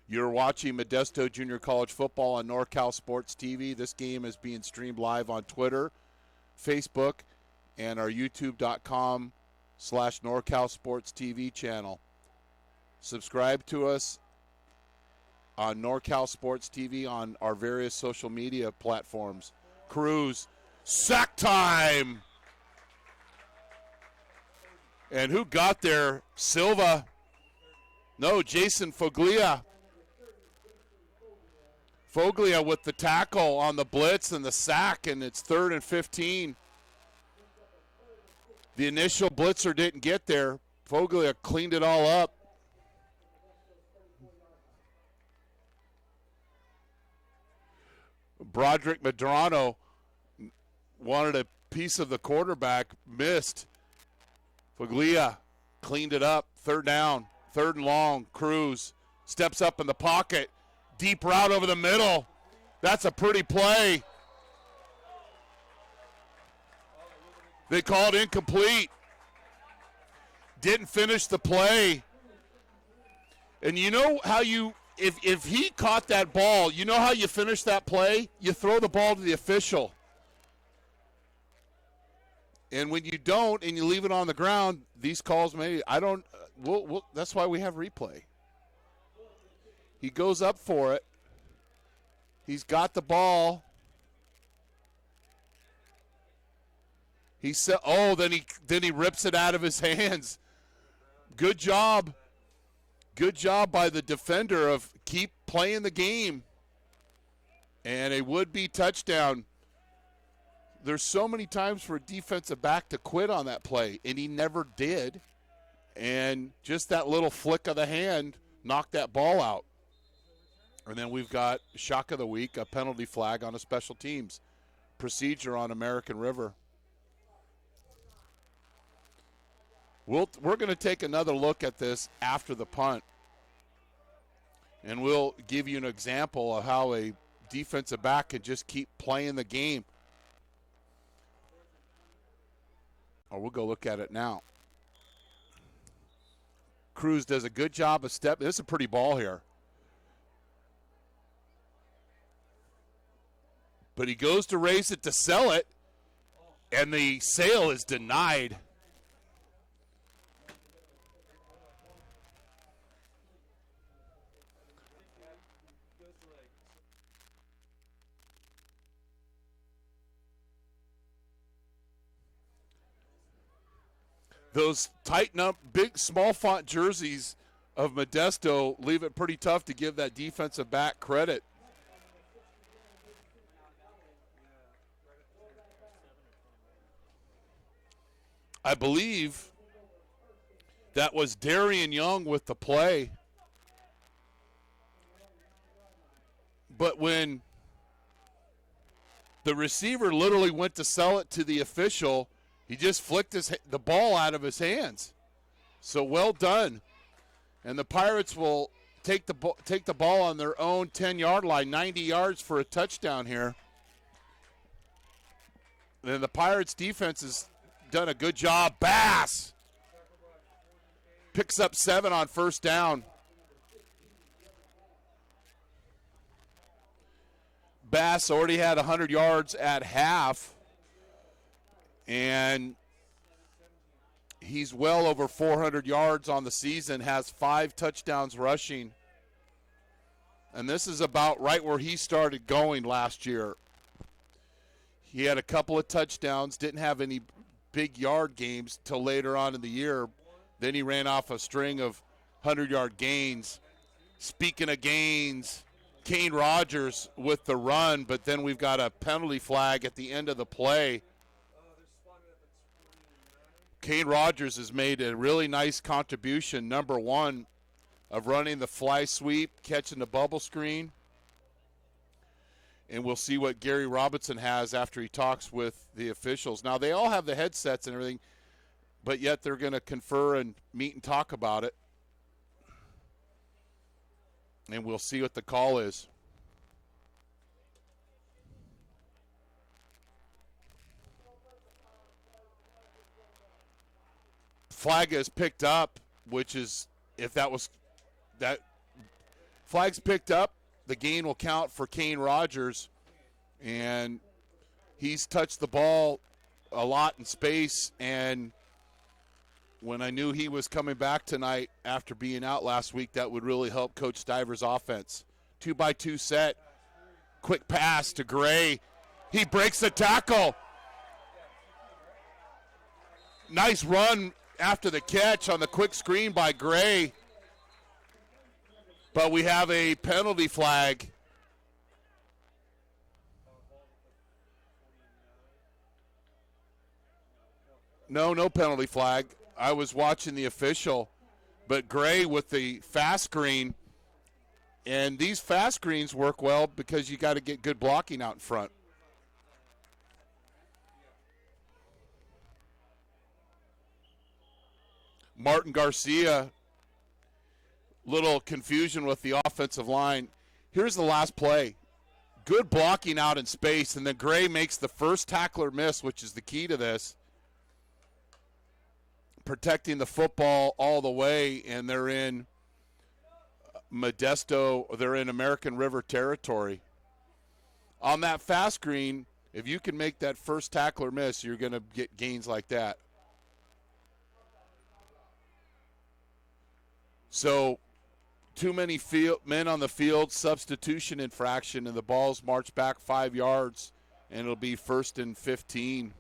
You're watching Modesto Junior College football on NorCal Sports TV. This game is being streamed live on Twitter, Facebook, and our youtube.com/NorCal Sports TV channel. Subscribe to us on NorCal Sports TV on our various social media platforms. Cruz. Sack time! And who got there? Silva. No, Jason Foglia. Foglia with the tackle on the blitz and the sack, and it's 3rd and 15. The initial blitzer didn't get there. Foglia cleaned it all up. Broderick Medrano wanted a piece of the quarterback, missed. Foglia cleaned it up. 3rd down, 3rd and long. Cruz steps up in the pocket. Deep route over the middle. That's a pretty play. They called incomplete. Didn't finish the play. And you know how if he caught that ball, you know how you finish that play? You throw the ball to the official. And when you don't and you leave it on the ground, these calls that's why we have replay. He goes up for it. He's got the ball. Then he rips it out of his hands. Good job. Good job by the defender of keep playing the game. And a would-be touchdown. There's so many times for a defensive back to quit on that play, and he never did. And just that little flick of the hand knocked that ball out. And then we've got shock of the week, a penalty flag on a special teams procedure on American River. We're going to take another look at this after the punt, and we'll give you an example of how a defensive back can just keep playing the game. Or we'll go look at it now. Cruz does a good job of stepping. This is a pretty ball here. But he goes to raise it to sell it, and the sale is denied. Those tighten up, big, small font jerseys of Modesto leave it pretty tough to give that defensive back credit. I believe that was Darian Young with the play. But when the receiver literally went to sell it to the official, he just flicked the ball out of his hands. So well done. And the Pirates will take the ball on their own 10-yard line, 90 yards for a touchdown here. And the Pirates defense has done a good job. Bass picks up 7 on first down. Bass already had 100 yards at half. And He's well over 400 yards on the season, has 5 touchdowns rushing. And this is about right where he started going last year. He had a couple of touchdowns, didn't have any big yard games till later on in the year. Then he ran off a string of 100-yard gains. Speaking of gains, Kane Rogers with the run, but then we've got a penalty flag at the end of the play. Kane Rogers has made a really nice contribution, number 1, of running the fly sweep, catching the bubble screen. And we'll see what Gary Robinson has after he talks with the officials. Now, they all have the headsets and everything, but yet they're going to confer and meet and talk about it. And we'll see what the call is. Flag is picked up, which is, if that was, that flag's picked up, the gain will count for Kane Rogers. And he's touched the ball a lot in space. And when I knew he was coming back tonight after being out last week, that would really help Coach Stiver's offense. 2-by-2 set. Quick pass to Gray. He breaks the tackle. Nice run after the catch on the quick screen by Gray. But we have a penalty flag. No penalty flag. I was watching the official, but Gray with the fast screen, and these fast screens work well because you got to get good blocking out in front. Martin Garcia, little confusion with the offensive line. Here's the last play. Good blocking out in space, and then Gray makes the first tackler miss, which is the key to this. Protecting the football all the way, and they're in Modesto, they're in American River territory. On that fast screen, if you can make that first tackler miss, you're going to get gains like that. So, too many men on the field, substitution infraction, and the ball's marched back 5 yards, and it'll be 1st and 15.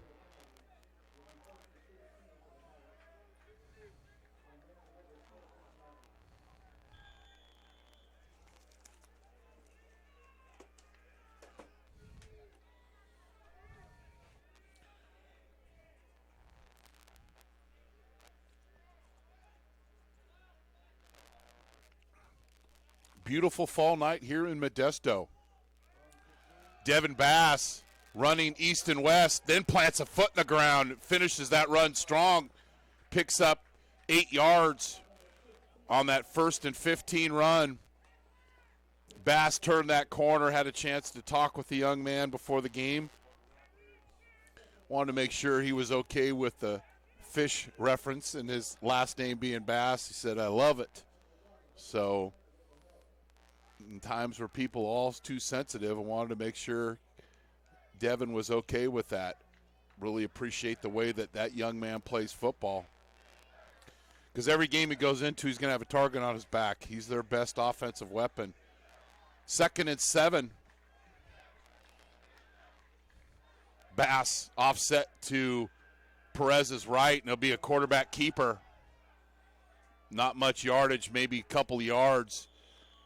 Beautiful fall night here in Modesto. Devin Bass running east and west, then plants a foot in the ground, finishes that run strong, picks up 8 yards on that 1st and 15 run. Bass turned that corner, had a chance to talk with the young man before the game. Wanted to make sure he was okay with the fish reference and his last name being Bass. He said, I love it. So in times where people are all too sensitive, I wanted to make sure Devin was okay with that. Really appreciate the way that that young man plays football. Because every game he goes into, he's going to have a target on his back. He's their best offensive weapon. 2nd and 7. Bass offset to Perez's right, and it'll be a quarterback keeper. Not much yardage, maybe a couple yards.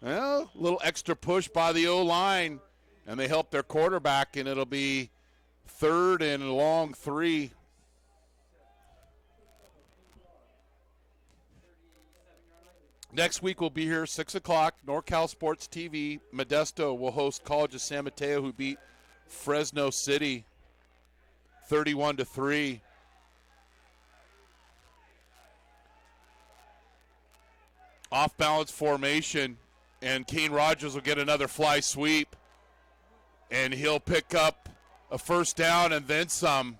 Well, a little extra push by the O-line, and they help their quarterback, and it'll be 3rd and a long 3. Next week we'll be here 6 o'clock. NorCal Sports TV. Modesto will host College of San Mateo, who beat Fresno City 31-3. Off-balance formation, and Kane Rogers will get another fly sweep, and he'll pick up a 1st down and then some.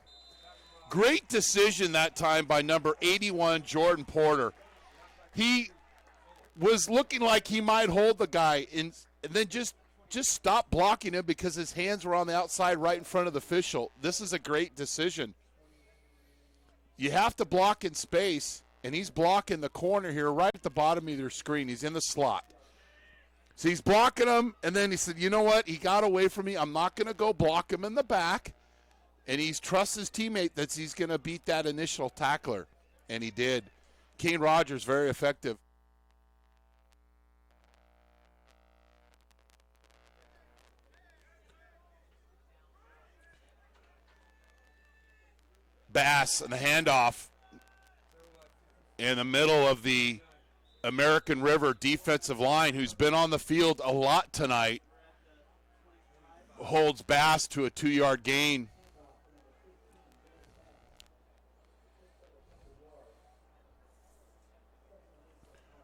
Great decision that time by number 81, Jordan Porter. He was looking like he might hold the guy, and then just stop blocking him because his hands were on the outside right in front of the official. This is a great decision. You have to block in space, and he's blocking the corner here right at the bottom of your screen. He's in the slot. So he's blocking him, and then he said, you know what? He got away from me. I'm not going to go block him in the back. And he trusts his teammate that he's going to beat that initial tackler, and he did. Kane Rogers, very effective. Bass and the handoff in the middle of the American River defensive line, who's been on the field a lot tonight, holds Bass to a 2-yard gain.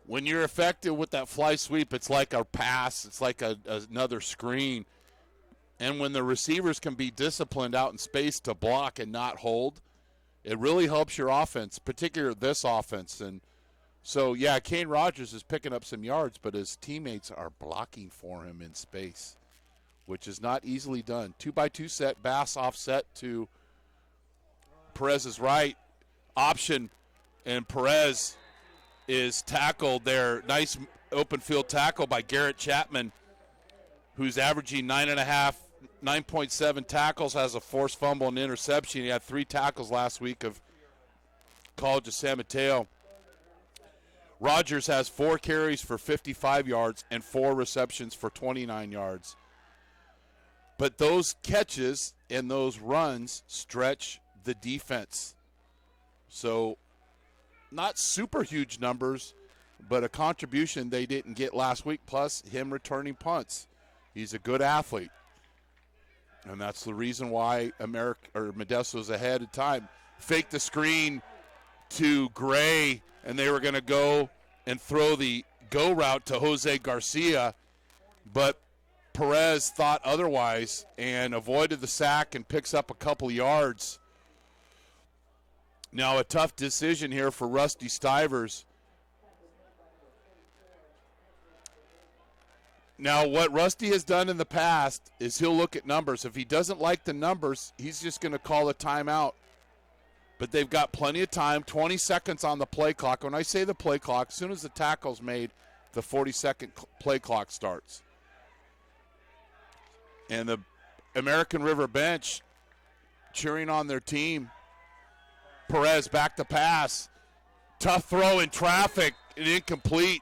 When you're effective with that fly sweep, it's like a pass. It's like another screen. And when the receivers can be disciplined out in space to block and not hold, it really helps your offense, particularly this offense. And so, yeah, Kane Rogers is picking up some yards, but his teammates are blocking for him in space, which is not easily done. 2-by-2 set, Bass offset to Perez's right. Option, and Perez is tackled there. Nice open field tackle by Garrett Chapman, who's averaging 9.7 tackles, has a forced fumble and interception. He had 3 tackles last week of College of San Mateo. Rogers has 4 carries for 55 yards and 4 receptions for 29 yards. But those catches and those runs stretch the defense. So not super huge numbers, but a contribution they didn't get last week, plus him returning punts. He's a good athlete. And that's the reason why Modesto's ahead of time. Fake the screen to Gray, and they were going to go and throw the go route to Jose Garcia, but Perez thought otherwise and avoided the sack and picks up a couple yards. Now a tough decision here for Rusty Stivers. Now, what Rusty has done in the past is he'll look at numbers. If he doesn't like the numbers, he's just going to call a timeout. But they've got plenty of time, 20 seconds on the play clock. When I say the play clock, as soon as the tackle's made, the 40-second play clock starts. And the American River bench cheering on their team. Perez back to pass. Tough throw in traffic and incomplete.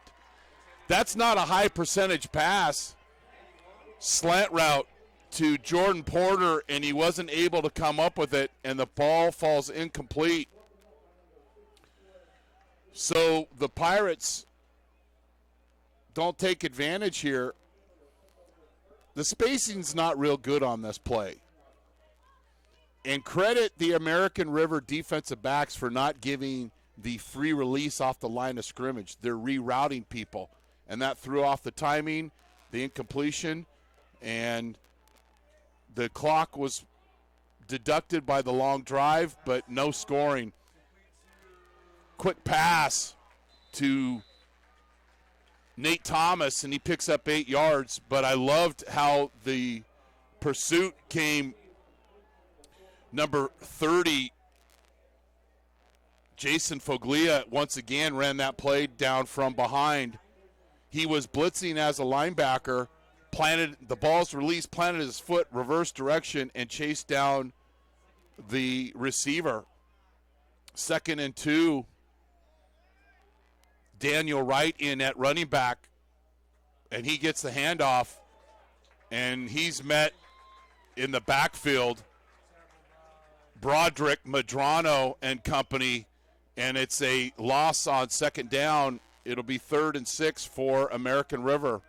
That's not a high percentage pass. Slant route to Jordan Porter, and he wasn't able to come up with it, and the ball falls incomplete. So the Pirates don't take advantage here. The spacing's not real good on this play. And credit the American River defensive backs for not giving the free release off the line of scrimmage. They're rerouting people. And that threw off the timing, the incompletion, and the clock was deducted by the long drive, but no scoring. Quick pass to Nate Thomas, and he picks up 8 yards, but I loved how the pursuit came. Number 30, Jason Foglia, once again ran that play down from behind. He was blitzing as a linebacker, the ball's released, planted his foot, reverse direction, and chased down the receiver. 2nd and 2. Daniel Wright in at running back, and he gets the handoff, and he's met in the backfield. Broderick, Madrano, and company, and it's a loss on 2nd down. It'll be 3rd and 6 for American River.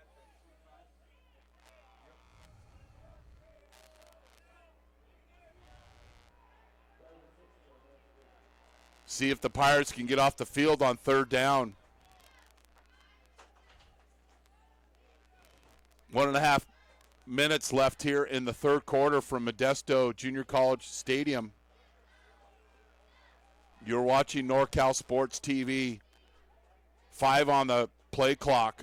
See if the Pirates can get off the field on 3rd down. 1.5 minutes left here in the 3rd quarter from Modesto Junior College Stadium. You're watching NorCal Sports TV. 5 on the play clock.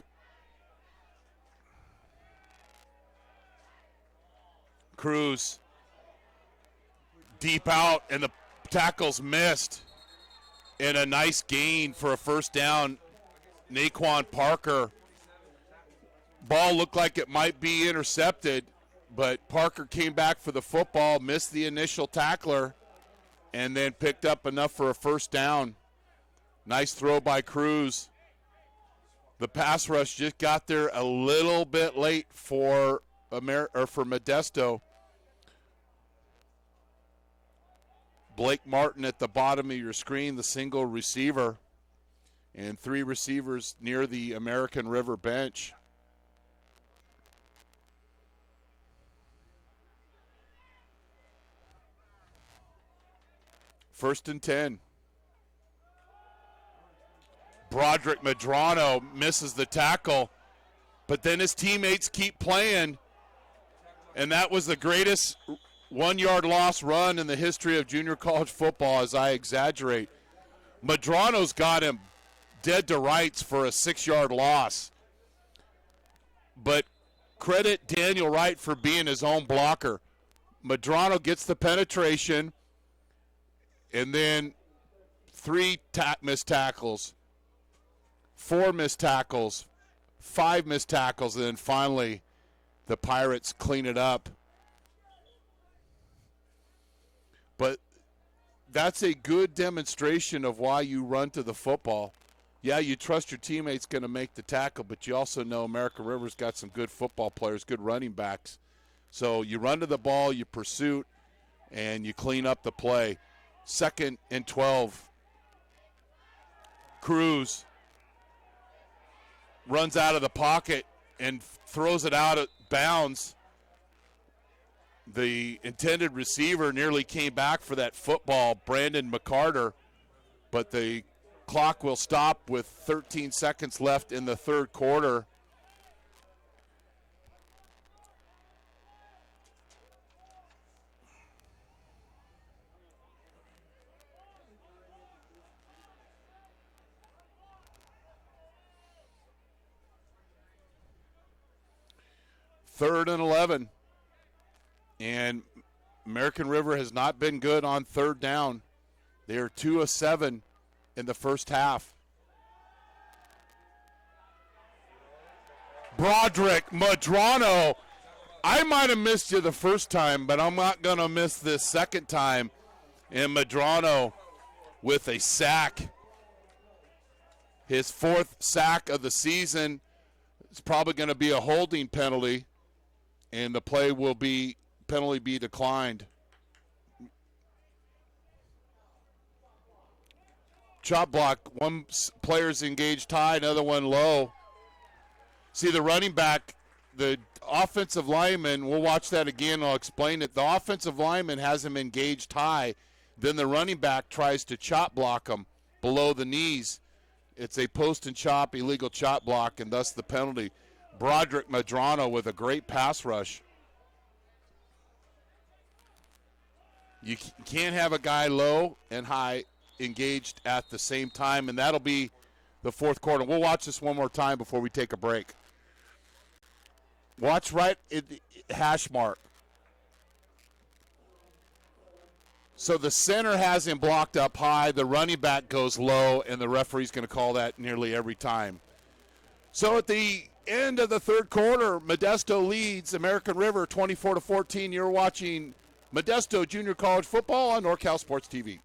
Cruz deep out, and the tackle's missed. And a nice gain for a first down. Naquan Parker. Ball looked like it might be intercepted, but Parker came back for the football, missed the initial tackler, and then picked up enough for a first down. Nice throw by Cruz. The pass rush just got there a little bit late for Modesto. Blake Martin at the bottom of your screen, the single receiver, and 3 receivers near the American River bench. First and 10. Broderick Medrano misses the tackle, but then his teammates keep playing, and that was the greatest 1-yard loss run in the history of junior college football, as I exaggerate. Medrano's got him dead to rights for a 6-yard loss. But credit Daniel Wright for being his own blocker. Medrano gets the penetration, and then 3 missed tackles, 4 missed tackles, 5 missed tackles, and then finally the Pirates clean it up. But that's a good demonstration of why you run to the football. Yeah, you trust your teammate's going to make the tackle, but you also know American River's got some good football players, good running backs. So you run to the ball, you pursue, and you clean up the play. 2nd and 12. Cruz runs out of the pocket and throws it out of bounds. The intended receiver nearly came back for that football, Brandon McCarter, but the clock will stop with 13 seconds left in the third quarter. Third and 11. And American River has not been good on third down. They are 2 of 7 in the first half. Broderick Medrano. I might have missed you the first time, but I'm not going to miss this second time. And Medrano with a sack. His 4th sack of the season. It's probably going to be a holding penalty, and the penalty be declined. Chop block. One player's engaged high, another one low. See, the running back, the offensive lineman, we'll watch that again, I'll explain it. The offensive lineman has him engaged high. Then the running back tries to chop block him below the knees. It's a post and chop, illegal chop block, and thus the penalty. Broderick Medrano with a great pass rush. You can't have a guy low and high engaged at the same time, and that'll be the fourth quarter. We'll watch this one more time before we take a break. Watch right at the hash mark. So the center has him blocked up high, the running back goes low, and the referee's going to call that nearly every time. So at the end of the third quarter, Modesto leads American River 24-14. You're watching Modesto Junior College Football on NorCal Sports TV.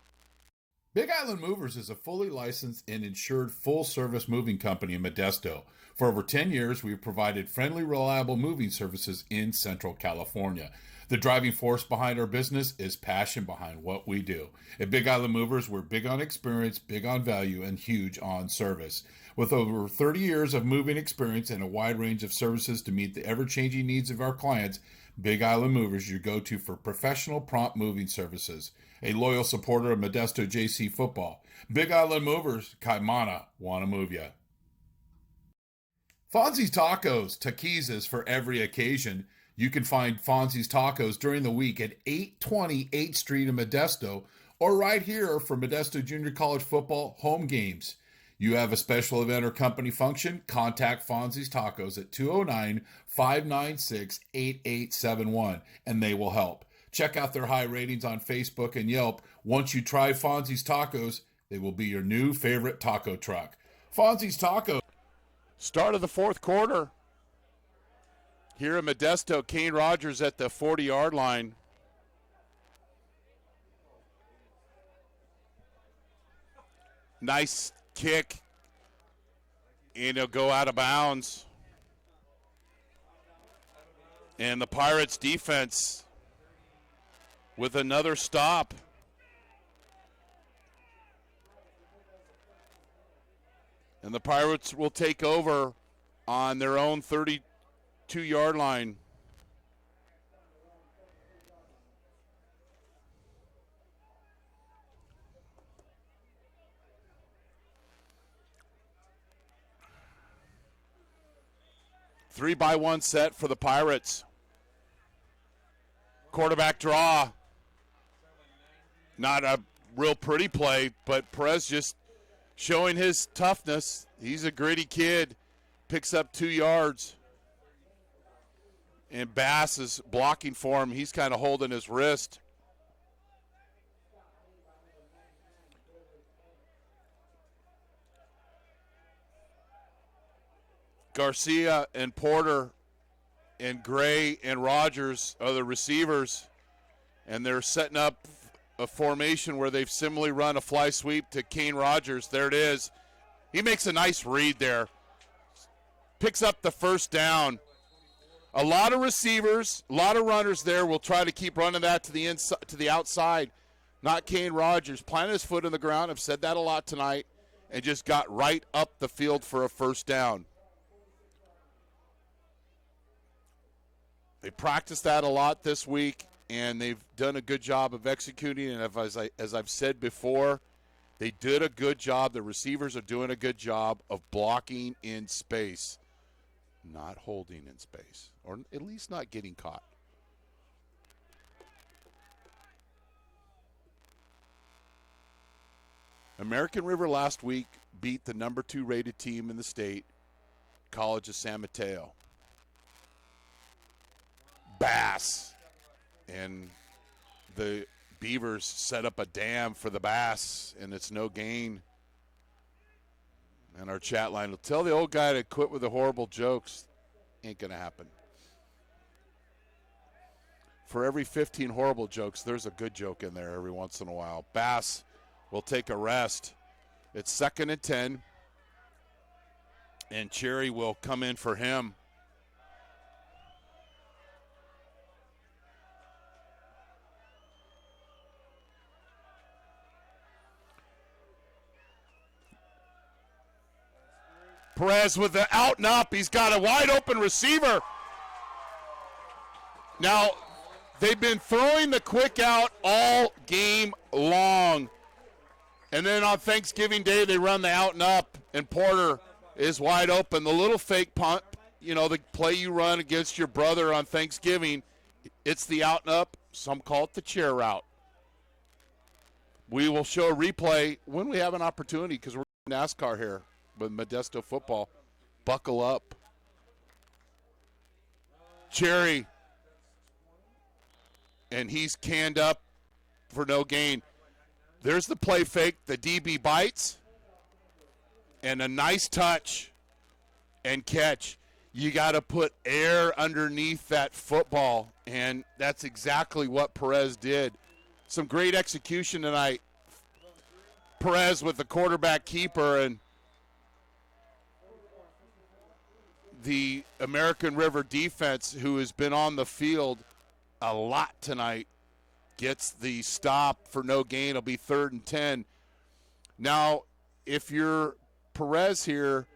Big Island Movers is a fully licensed and insured full-service moving company in Modesto. For over 10 years, we've provided friendly, reliable moving services in Central California. The driving force behind our business is passion behind what we do. At Big Island Movers, we're big on experience, big on value, and huge on service. With over 30 years of moving experience and a wide range of services to meet the ever-changing needs of our clients, Big Island Movers is your go-to for professional, prompt moving services. A loyal supporter of Modesto JC football. Big Island Movers, Kaimana, wanna move ya. Fonzie's Tacos, taquizas for every occasion. You can find Fonzie's Tacos during the week at 820 8th Street in Modesto, or right here for Modesto Junior College football home games. You have a special event or company function, contact Fonzie's Tacos at 209-596-8871, and they will help. Check out their high ratings on Facebook and Yelp. Once you try Fonzie's Tacos, They will be your new favorite taco truck. Fonzie's Taco. Start of the fourth quarter. Here in Modesto, Kane Rogers at the 40-yard line. Nice kick, and it'll go out of bounds. And the Pirates defense with another stop. And the Pirates will take over on their own 32-yard line. Three-by-one set for the Pirates. Quarterback draw. Not a real pretty play, but Perez just showing his toughness. He's a gritty kid. Picks up 2 yards. And Bass is blocking for him. He's kind of holding his wrist. Garcia and Porter and Gray and Rogers are the receivers, and they're setting up a formation where they've similarly run a fly sweep to Kane Rogers. There it is. He makes a nice read there. Picks up the first down. A lot of receivers, a lot of runners there will try to keep running that to the inside, to the outside. Not Kane Rogers. Planted his foot in the ground. I've said that a lot tonight, and just got right up the field for a first down. They practiced that a lot this week, and they've done a good job of executing. And as I've said before, they did a good job. The receivers are doing a good job of blocking in space, not holding in space, or at least not getting caught. American River last week beat the number 2 rated team in the state, College of San Mateo. Bass, and the Beavers set up a dam for the Bass, and it's no gain. And our chat line will tell the old guy to quit with the horrible jokes. Ain't gonna happen. For every 15 horrible jokes, there's a good joke in there every once in a while. Bass will take a rest. It's 2nd and 10, and Cherry will come in for him. Perez with the out and up. He's got a wide open receiver. Now, they've been throwing the quick out all game long. And then on Thanksgiving Day, they run the out and up, and Porter is wide open. The little fake punt, you know, the play you run against your brother on Thanksgiving, it's the out and up. Some call it the chair route. We will show a replay when we have an opportunity, because we're NASCAR here with Modesto football. Buckle up. Cherry. And he's canned up for no gain. There's the play fake. The DB bites. And a nice touch and catch. You got to put air underneath that football. And that's exactly what Perez did. Some great execution tonight. Perez with the quarterback keeper, and the American River defense, who has been on the field a lot tonight, gets the stop for no gain. It'll be 3rd and 10. Now, if you're Perez here,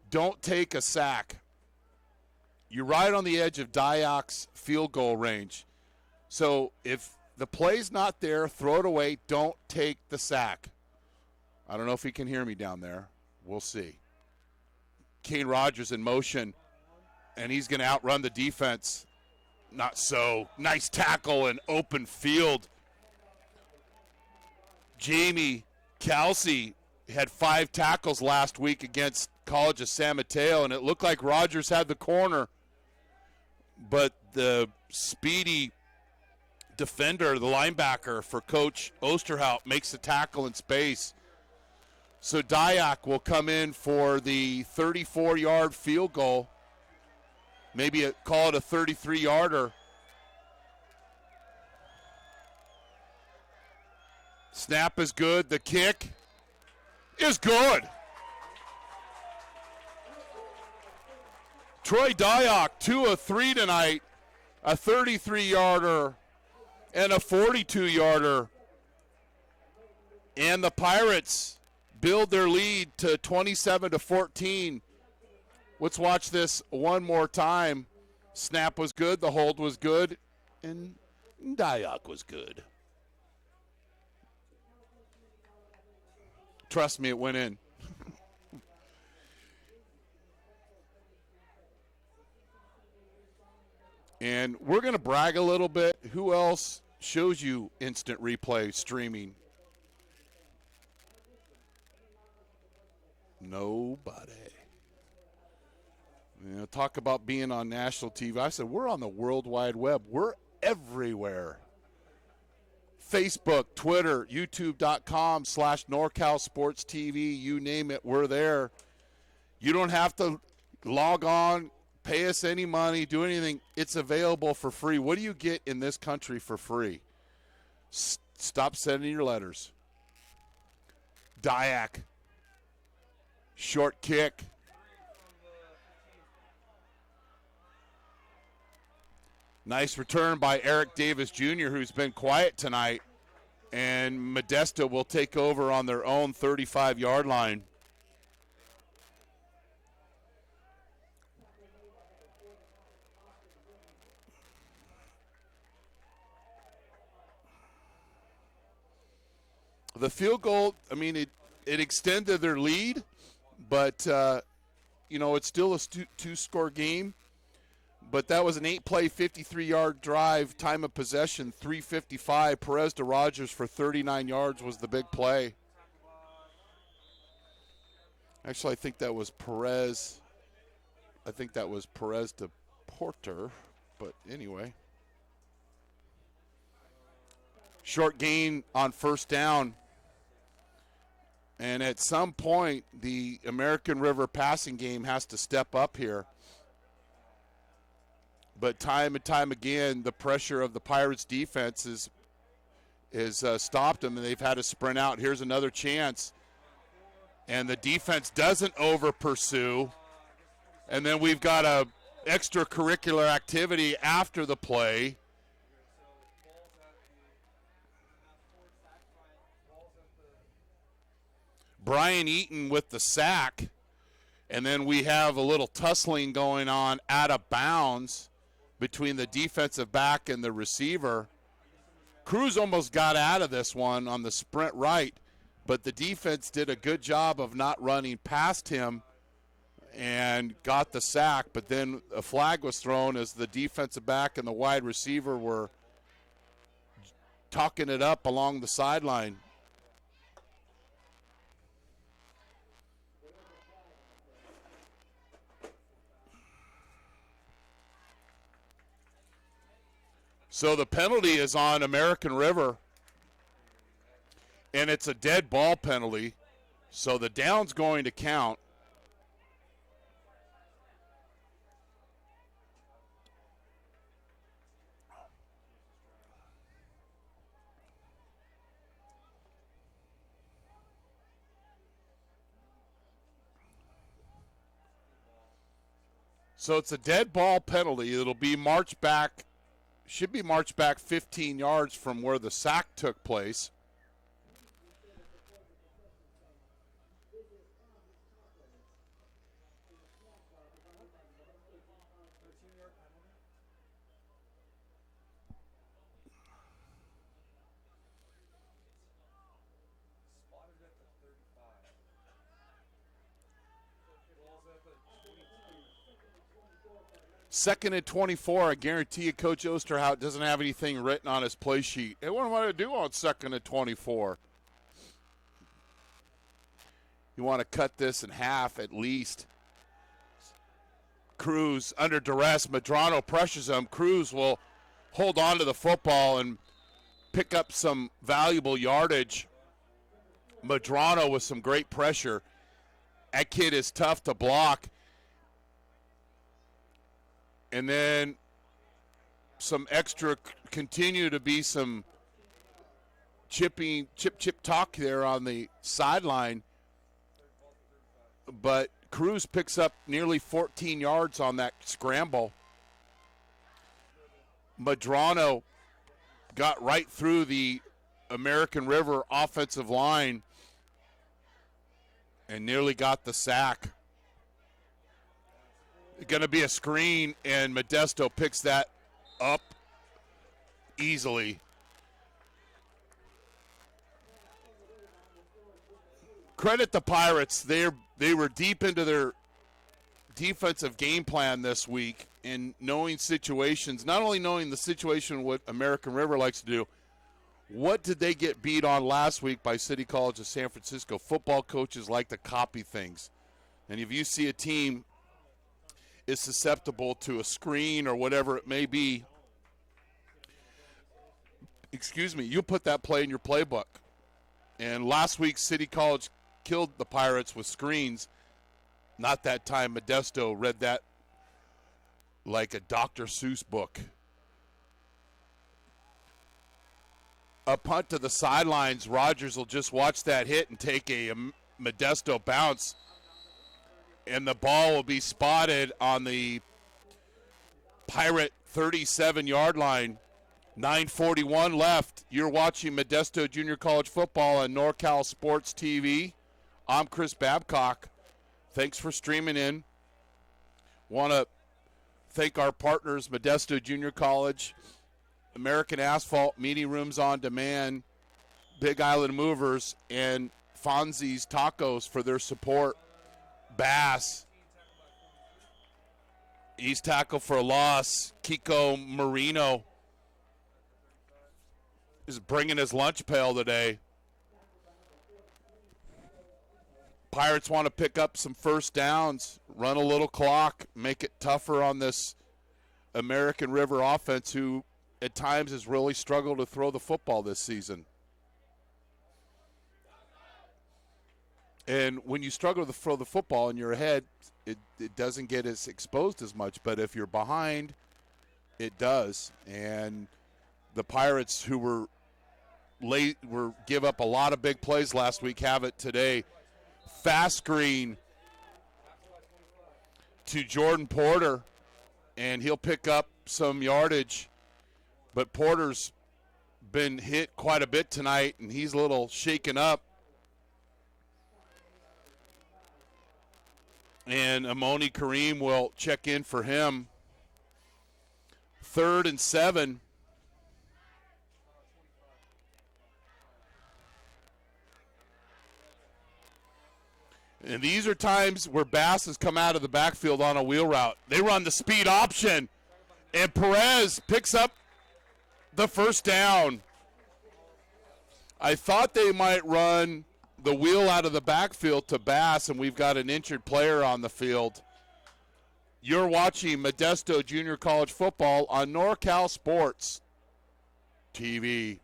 don't take a sack. You're right on the edge of Diak's field goal range. So if the play's not there, throw it away. Don't take the sack. I don't know if he can hear me down there. We'll see. Kane Rogers in motion, and he's going to outrun the defense. Not so. Nice tackle and open field. Jamie Kelsey had 5 tackles last week against College of San Mateo, and it looked like Rogers had the corner. But the speedy defender, the linebacker for Coach Osterhout, makes the tackle in space. So Dyack will come in for the 34-yard field goal. Maybe call it a 33-yarder. Snap is good. The kick is good. Troy Dyack, 2 of 3 tonight. A 33-yarder and a 42-yarder. And the Pirates build their lead to 27-14. Let's watch this one more time. Snap was good, the hold was good, and Dyack was good. Trust me, it went in. And we're going to brag a little bit. Who else shows you instant replay streaming? Nobody. You know, talk about being on national TV. I said, we're on the World Wide Web. We're everywhere. Facebook, Twitter, youtube.com/NorCal Sports TV. You name it, we're there. You don't have to log on, pay us any money, do anything. It's available for free. What do you get in this country for free? Stop sending your letters. Dyack. Short kick. Nice return by Eric Davis Jr., who's been quiet tonight. And Modesto will take over on their own 35-yard line. The field goal, I mean, it extended their lead, but, it's still a two-score game. But that was an 8-play, 53-yard drive, time of possession, 3:55. Perez to Rogers for 39 yards was the big play. Actually, I think that was Perez. I think that was Perez to Porter, but anyway. Short gain on first down. And at some point, the American River passing game has to step up here. But time and time again, the pressure of the Pirates' defense is stopped them, and they've had to sprint out. Here's another chance. And the defense doesn't over-pursue. And then we've got a extracurricular activity after the play. Brian Eaton with the sack. And then we have a little tussling going on out of bounds between the defensive back and the receiver. Cruz almost got out of this one on the sprint right, but the defense did a good job of not running past him and got the sack. But then a flag was thrown as the defensive back and the wide receiver were talking it up along the sideline. So the penalty is on American River, and it's a dead ball penalty, so the down's going to count. So it's a dead ball penalty. It'll be marched back. Should be marched back 15 yards from where the sack took place. Second and 24, I guarantee you Coach Osterhout doesn't have anything written on his play sheet. Hey, what do I do on second and 24? You want to cut this in half at least. Cruz under duress. Medrano pressures him. Cruz will hold on to the football and pick up some valuable yardage. Medrano with some great pressure. That kid is tough to block. And then some extra, continue to be some chip talk there on the sideline. But Cruz picks up nearly 14 yards on that scramble. Medrano got right through the American River offensive line and nearly got the sack. Going to be a screen, and Modesto picks that up easily. Credit the Pirates. They were deep into their defensive game plan this week and knowing situations, not only knowing the situation what American River likes to do, what did they get beat on last week by City College of San Francisco? Football coaches like to copy things. And if you see a team is susceptible to a screen or whatever it may be, you'll put that play in your playbook. And last week, City College killed the Pirates with screens. Not that time. Modesto read that like a Dr. Seuss book. A punt to the sidelines. Rogers will just watch that hit and take a Modesto bounce. And the ball will be spotted on the Pirate 37-yard line. 9:41 left. You're watching Modesto Junior College football on NorCal Sports TV. I'm Chris Babcock. Thanks for streaming in. Want to thank our partners, Modesto Junior College, American Asphalt, Meeting Rooms on Demand, Big Island Movers, and Fonzie's Tacos for their support. Bass, he's tackled for a loss. Kiko Marino is bringing his lunch pail today. Pirates want to pick up some first downs, run a little clock, make it tougher on this American River offense, who at times has really struggled to throw the football this season. And when you struggle to throw the football and you're ahead, it doesn't get as exposed as much. But if you're behind, it does. And the Pirates, who were late, give up a lot of big plays last week, have it today. Fast screen to Jordan Porter, and he'll pick up some yardage. But Porter's been hit quite a bit tonight, and he's a little shaken up. And Amoni Kareem will check in for him. 3rd and 7. And these are times where Bass has come out of the backfield on a wheel route. They run the speed option, and Perez picks up the first down. I thought they might run the wheel out of the backfield to Bass, and we've got an injured player on the field. You're watching Modesto Junior College football on NorCal Sports TV.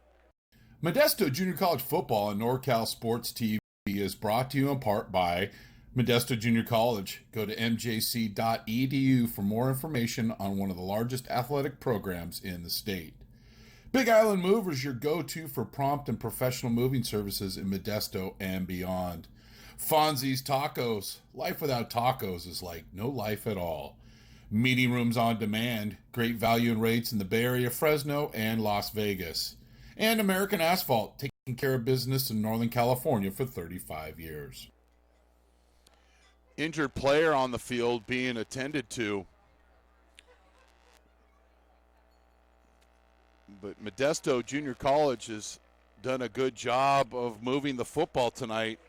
Modesto Junior College football on NorCal Sports TV is brought to you in part by Modesto Junior College. Go to mjc.edu for more information on one of the largest athletic programs in the state. Big Island Movers, your go-to for prompt and professional moving services in Modesto and beyond. Fonzie's Tacos. Life without tacos is like no life at all. Meeting Rooms on Demand. Great value and rates in the Bay Area, Fresno, and Las Vegas. And American Asphalt, taking care of business in Northern California for 35 years. Injured player on the field being attended to. But Modesto Junior College has done a good job of moving the football tonight.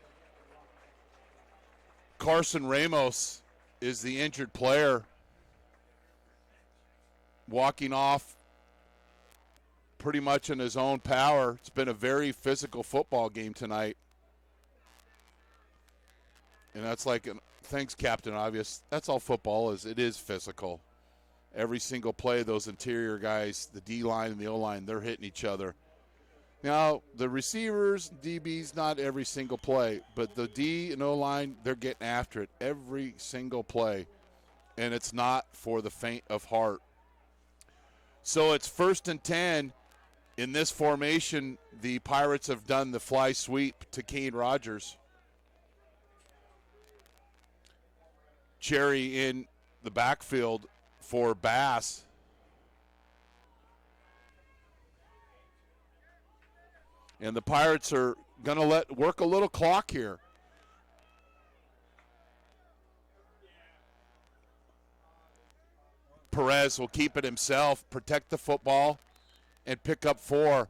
Carson Ramos is the injured player, walking off pretty much in his own power. It's been a very physical football game tonight. And that's like, thanks, Captain Obvious. That's all football is. It is physical. Every single play, those interior guys, the D-line and the O-line, they're hitting each other. Now, the receivers, DBs, not every single play, but the D and O-line, they're getting after it every single play, and it's not for the faint of heart. So it's 1st and 10. In this formation, the Pirates have done the fly sweep to Kane Rogers. Cherry in the backfield for Bass. And the Pirates are going to work a little clock here. Perez will keep it himself, protect the football, and pick up 4.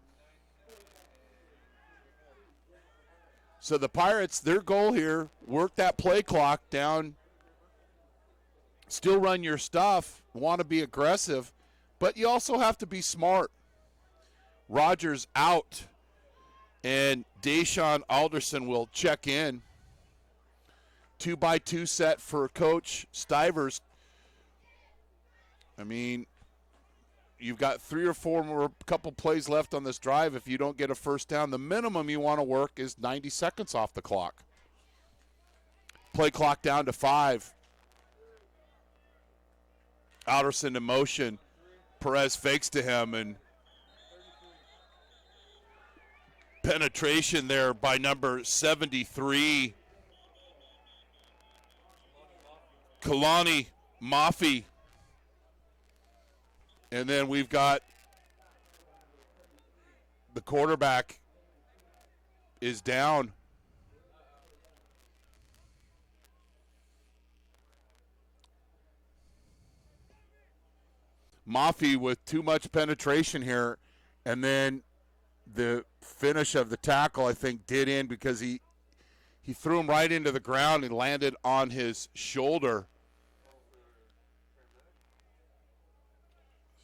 So the Pirates, their goal here, work that play clock down, still run your stuff, want to be aggressive, but you also have to be smart. Rogers out, and Deshaun Alderson will check in. 2-by-2 set for Coach Stivers. I mean, you've got 3 or 4 more couple plays left on this drive. If you don't get a first down, the minimum you want to work is 90 seconds off the clock. Play clock down to 5. Alderson in motion. Perez fakes to him, and penetration there by number 73. Kalani Mafi. And then we've got the quarterback is down. Mafi with too much penetration here, and then the finish of the tackle, I think, did in because he threw him right into the ground and landed on his shoulder.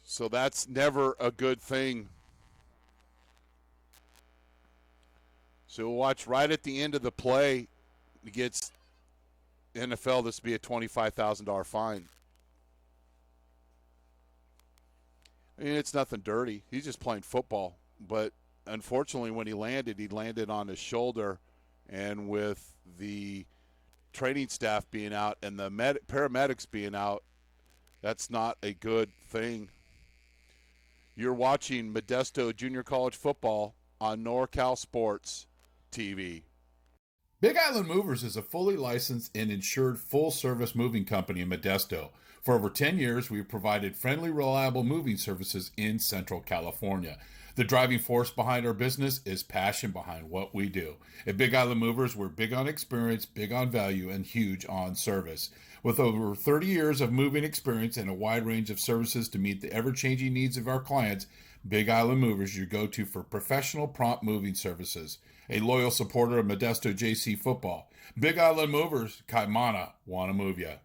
So that's never a good thing. So we'll watch right at the end of the play. It gets NFL, this will be a $25,000 fine. I mean, it's nothing dirty. He's just playing football. But unfortunately, when he landed on his shoulder. And with the training staff being out and the paramedics being out, that's not a good thing. You're watching Modesto Junior College football on NorCal Sports TV. Big Island Movers is a fully licensed and insured full-service moving company in Modesto. For over 10 years, we've provided friendly, reliable moving services in Central California. The driving force behind our business is passion behind what we do. At Big Island Movers, we're big on experience, big on value, and huge on service. With over 30 years of moving experience and a wide range of services to meet the ever-changing needs of our clients, Big Island Movers, your go-to for professional, prompt moving services. A loyal supporter of Modesto JC football. Big Island Movers, Kaimana, wanna move ya.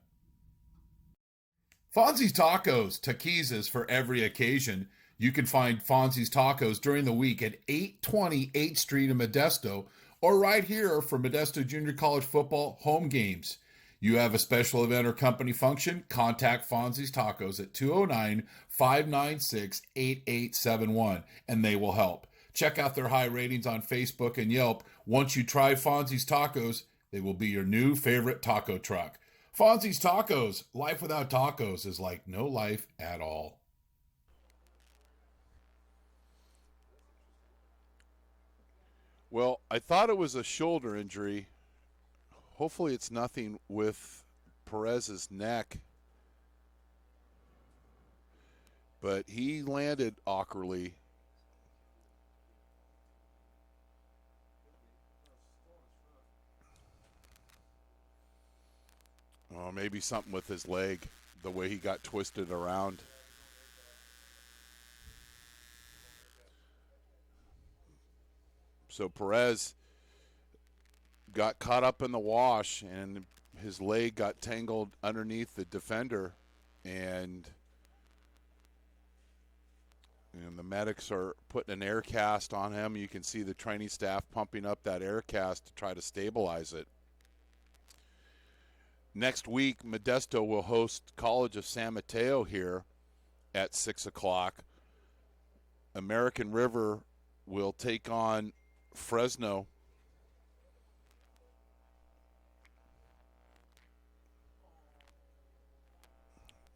Fonzie's Tacos, taquizas for every occasion. You can find Fonzie's Tacos during the week at 820 8th Street in Modesto, or right here for Modesto Junior College football home games. You have a special event or company function, contact Fonzie's Tacos at 209-596-8871, and they will help. Check out their high ratings on Facebook and Yelp. Once you try Fonzie's Tacos, they will be your new favorite taco truck. Fonzie's Tacos, life without tacos is like no life at all. Well, I thought it was a shoulder injury. Hopefully it's nothing with Perez's neck. But he landed awkwardly. Oh, maybe something with his leg, the way he got twisted around. So Perez got caught up in the wash, and his leg got tangled underneath the defender, and the medics are putting an air cast on him. You can see the training staff pumping up that air cast to try to stabilize it. Next week, Modesto will host College of San Mateo here at 6 o'clock. American River will take on Fresno.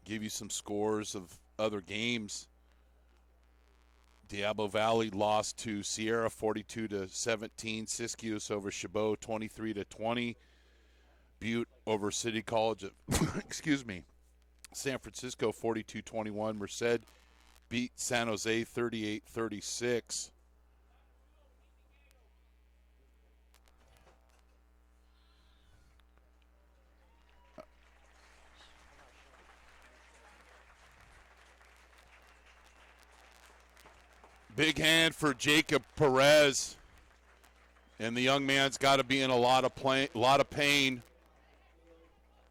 Give you some scores of other games. Diablo Valley lost to Sierra 42-17. Siskiyous over Chabot 23-20. Butte over City College of San Francisco 42-21. Merced beat San Jose 38-36. Big hand for Jacob Perez, and the young man's got to be in a lot of pain,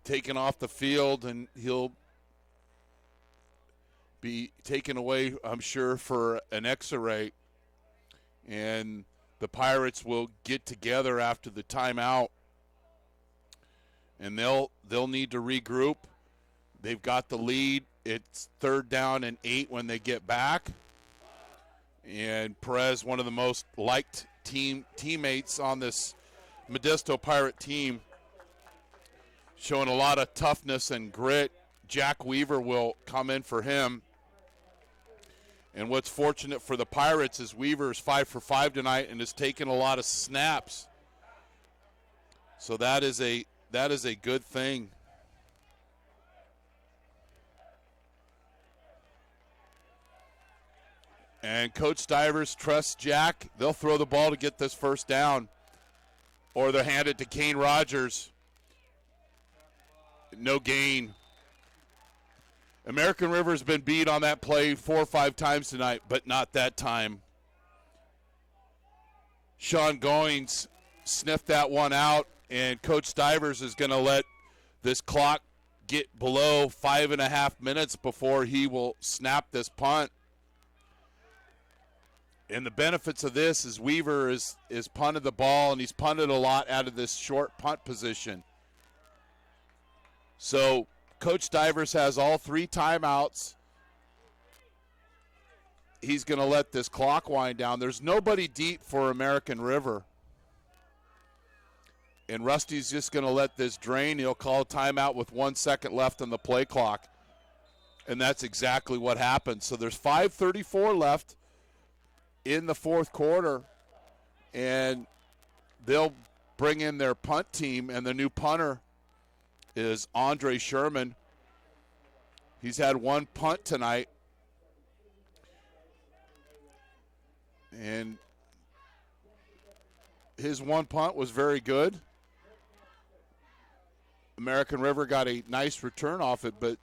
taken off the field, and he'll be taken away, I'm sure, for an X-ray. And the Pirates will get together after the timeout, and they'll need to regroup. They've got the lead. It's 3rd down and 8 when they get back. And Perez, one of the most liked teammates on this Modesto Pirate team, showing a lot of toughness and grit. Jack Weaver will come in for him. And what's fortunate for the Pirates is Weaver is 5 for 5 tonight and has taken a lot of snaps. So that is a good thing. And Coach Stivers trusts Jack. They'll throw the ball to get this first down, or they'll hand it to Kane Rogers. No gain. American River's been beat on that play 4 or 5 times tonight, but not that time. Sean Goings sniffed that one out, and Coach Stivers is going to let this clock get below 5.5 minutes before he will snap this punt. And the benefits of this is Weaver is punted the ball, and he's punted a lot out of this short punt position. So Coach Stivers has all 3 timeouts. He's going to let this clock wind down. There's nobody deep for American River. And Rusty's just going to let this drain. He'll call a timeout with 1 second left on the play clock. And that's exactly what happened. So there's 5:34 left in the 4th quarter, and they'll bring in their punt team, and the new punter is Andre Sherman. He's had 1 punt tonight, and his 1 punt was very good. American River got a nice return off it, but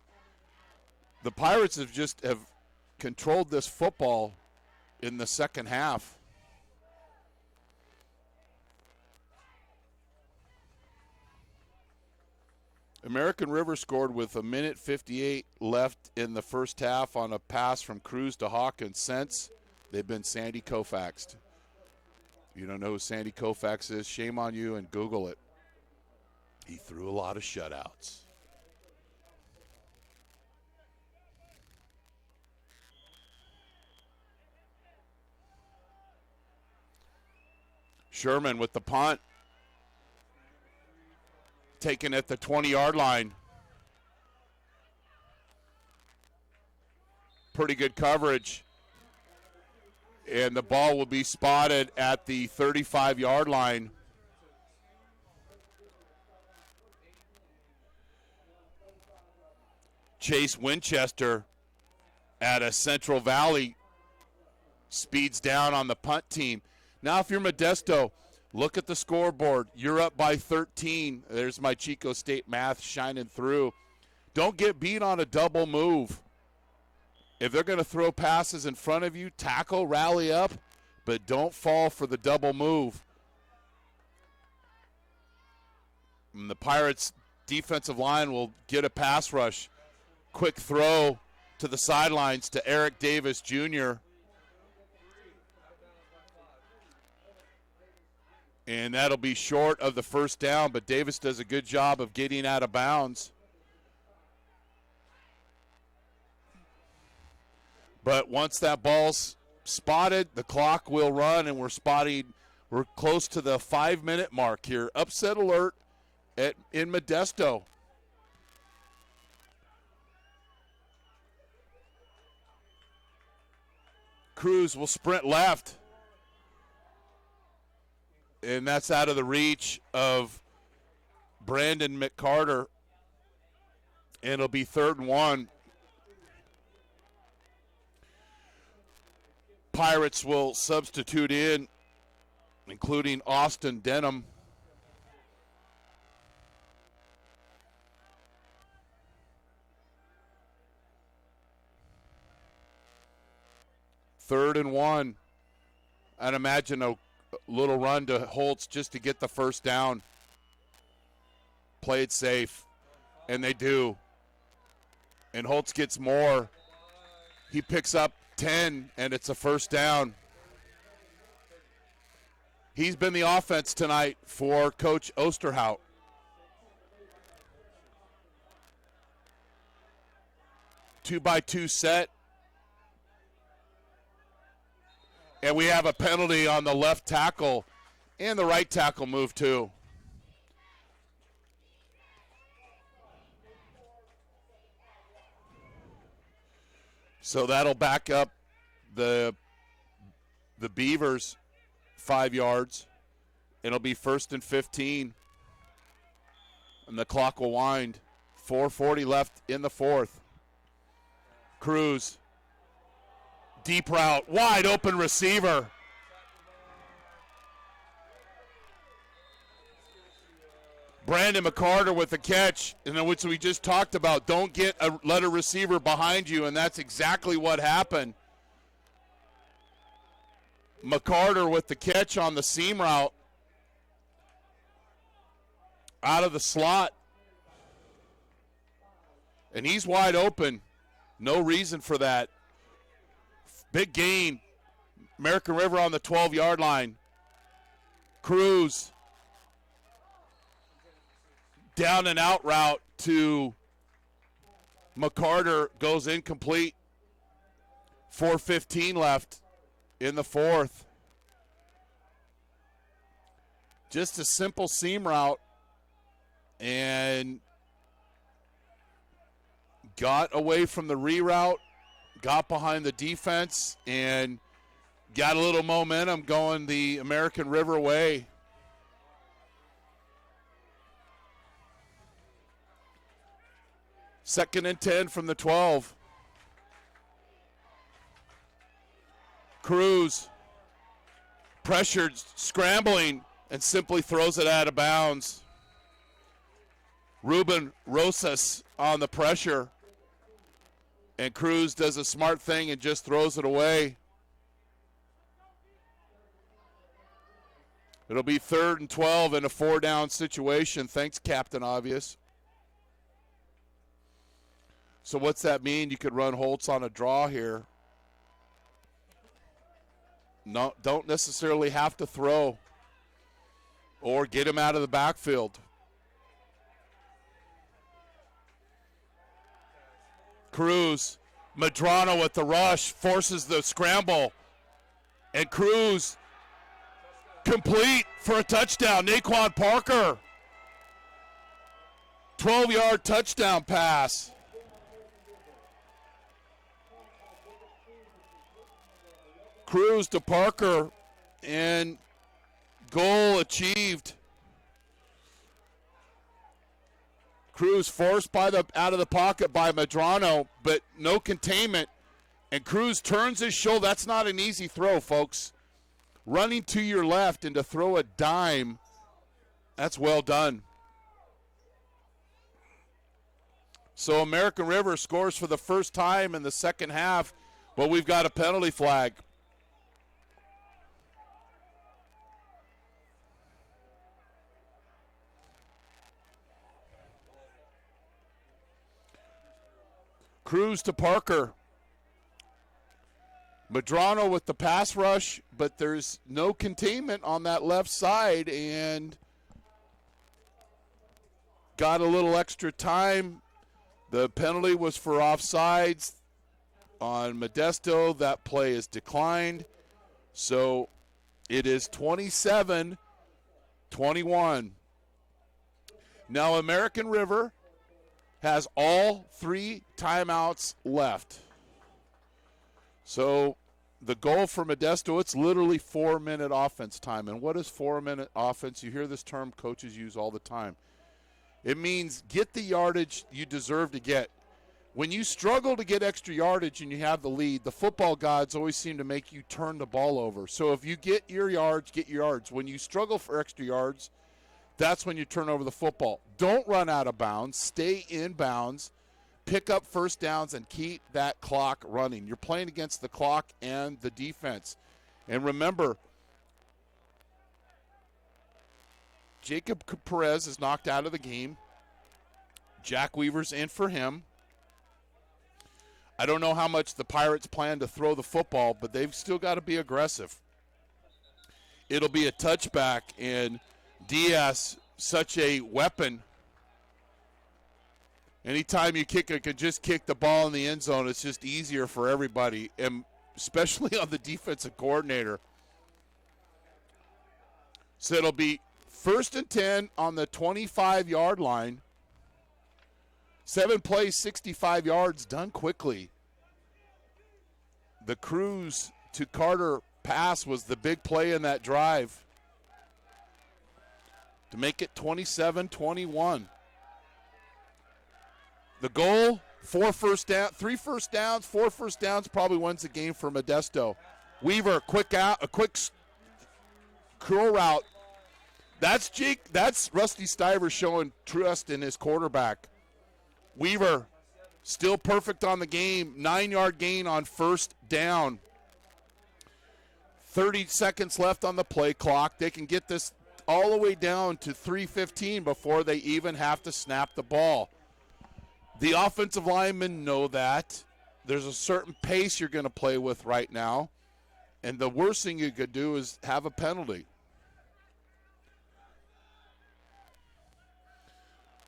the Pirates have controlled this football in the second half. American River scored with 1:58 left in the first half on a pass from Cruz to Hawkins. Since they've been Sandy Koufaxed. You don't know who Sandy Koufax is? Shame on you, and Google it. He threw a lot of shutouts. Sherman with the punt. Taken at the 20-yard line. Pretty good coverage. And the ball will be spotted at the 35-yard line. Chase Winchester at a Central Valley speeds down on the punt team. Now, if you're Modesto, look at the scoreboard. You're up by 13. There's my Chico State math shining through. Don't get beat on a double move. If they're going to throw passes in front of you, tackle, rally up, but don't fall for the double move. And the Pirates' defensive line will get a pass rush. Quick throw to the sidelines to Eric Davis Jr., and that'll be short of the first down, but Davis does a good job of getting out of bounds. But once that ball's spotted. The clock will run, and we're close to the 5-minute mark here. Upset alert in Modesto. Cruz will sprint left. And that's out of the reach of Brandon McCarter. And it'll be 3rd and 1. Pirates will substitute in, including Austin Denham. Third and 1. I'd imagine a little run to Holtz just to get the first down. Play it safe. And they do. And Holtz gets more. He picks up 10, and it's a first down. He's been the offense tonight for Coach Osterhout. Two-by-two set. And we have a penalty on the left tackle, and the right tackle move too. So that'll back up the Beavers 5 yards. It'll be 1st and 15. And the clock will wind. 4:40 left in the 4th. Cruz. Deep route. Wide open receiver. Brandon McCarter with the catch, which we just talked about. Don't let a receiver behind you, and that's exactly what happened. McCarter with the catch on the seam route. Out of the slot. And he's wide open. No reason for that. Big gain. American River on the 12-yard line. Cruz. Down and out route to McCarter goes incomplete. 4:15 left in the 4th. Just a simple seam route, and got away from the reroute, got behind the defense, and got a little momentum going the American River way. Second and 10 from the 12. Cruz pressured, scrambling, and simply throws it out of bounds. Ruben Rosas on the pressure. And Cruz does a smart thing and just throws it away. It'll be 3rd and 12 in a 4-down situation. Thanks, Captain Obvious. So what's that mean? You could run Holtz on a draw here. No, don't necessarily have to throw or get him out of the backfield. Cruz, Medrano with the rush, forces the scramble. And Cruz complete for a touchdown. Naquan Parker. 12-yard touchdown pass. Cruz to Parker, and goal achieved. Cruz forced out of the pocket by Medrano, but no containment. And Cruz turns his shoulder. That's not an easy throw, folks. Running to your left and to throw a dime, that's well done. So American River scores for the first time in the second half, but we've got a penalty flag. Cruz to Parker. Medrano with the pass rush, but there's no containment on that left side, and got a little extra time. The penalty was for offsides. On Modesto, that play is declined. So it is 27-21. Now American River has all 3 timeouts left. So the goal for Modesto, it's literally 4-minute offense time. And what is 4-minute offense? You hear this term coaches use all the time. It means get the yardage you deserve to get. When you struggle to get extra yardage and you have the lead, the football gods always seem to make you turn the ball over. So if you get your yards, get your yards. When you struggle for extra yards, that's when you turn over the football. Don't run out of bounds. Stay in bounds. Pick up first downs and keep that clock running. You're playing against the clock and the defense. And remember, Jacob Perez is knocked out of the game. Jack Weaver's in for him. I don't know how much the Pirates plan to throw the football, but they've still got to be aggressive. It'll be a touchback, and Diaz, such a weapon. Anytime you could just kick the ball in the end zone, it's just easier for everybody, and especially on the defensive coordinator. So it'll be 1st and 10 on the 25-yard line. 7 plays, 65 yards, done quickly. The Cruz to Carter pass was the big play in that drive to make it 27-21. The goal, 3 first downs, 4 first downs, probably wins the game for Modesto. Weaver, a quick curl route. That's Rusty Stiver showing trust in his quarterback. Weaver, still perfect on the game. 9-yard gain on first down. 30 seconds left on the play clock. They can get this all the way down to 3:15 before they even have to snap the ball. The offensive linemen know that. There's a certain pace you're going to play with right now. And the worst thing you could do is have a penalty.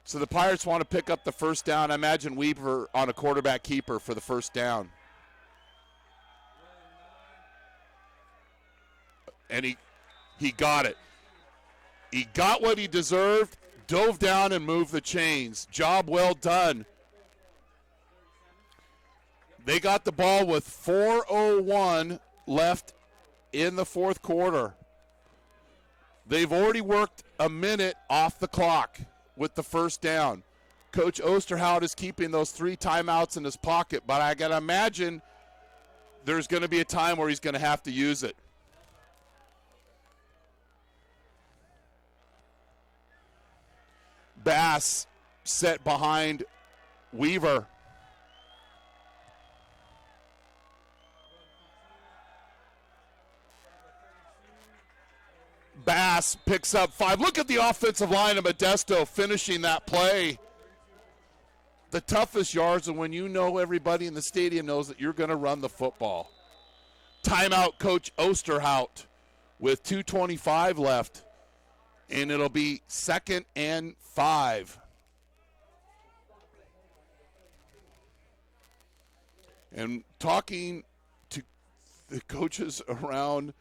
So the Pirates want to pick up the first down. I imagine Weaver on a quarterback keeper for the first down. And he got it. He got what he deserved, dove down and moved the chains. Job well done. They got the ball with 4:01 left in the fourth quarter. They've already worked a minute off the clock with the first down. Coach Osterhout is keeping those 3 timeouts in his pocket, but I got to imagine there's going to be a time where he's going to have to use it. Bass set behind Weaver. Bass picks up 5. Look at the offensive line of Modesto finishing that play. The toughest yards are when you know everybody in the stadium knows that you're going to run the football. Timeout, Coach Osterhout, with 2:25 left. And it'll be 2nd and 5. And talking to the coaches around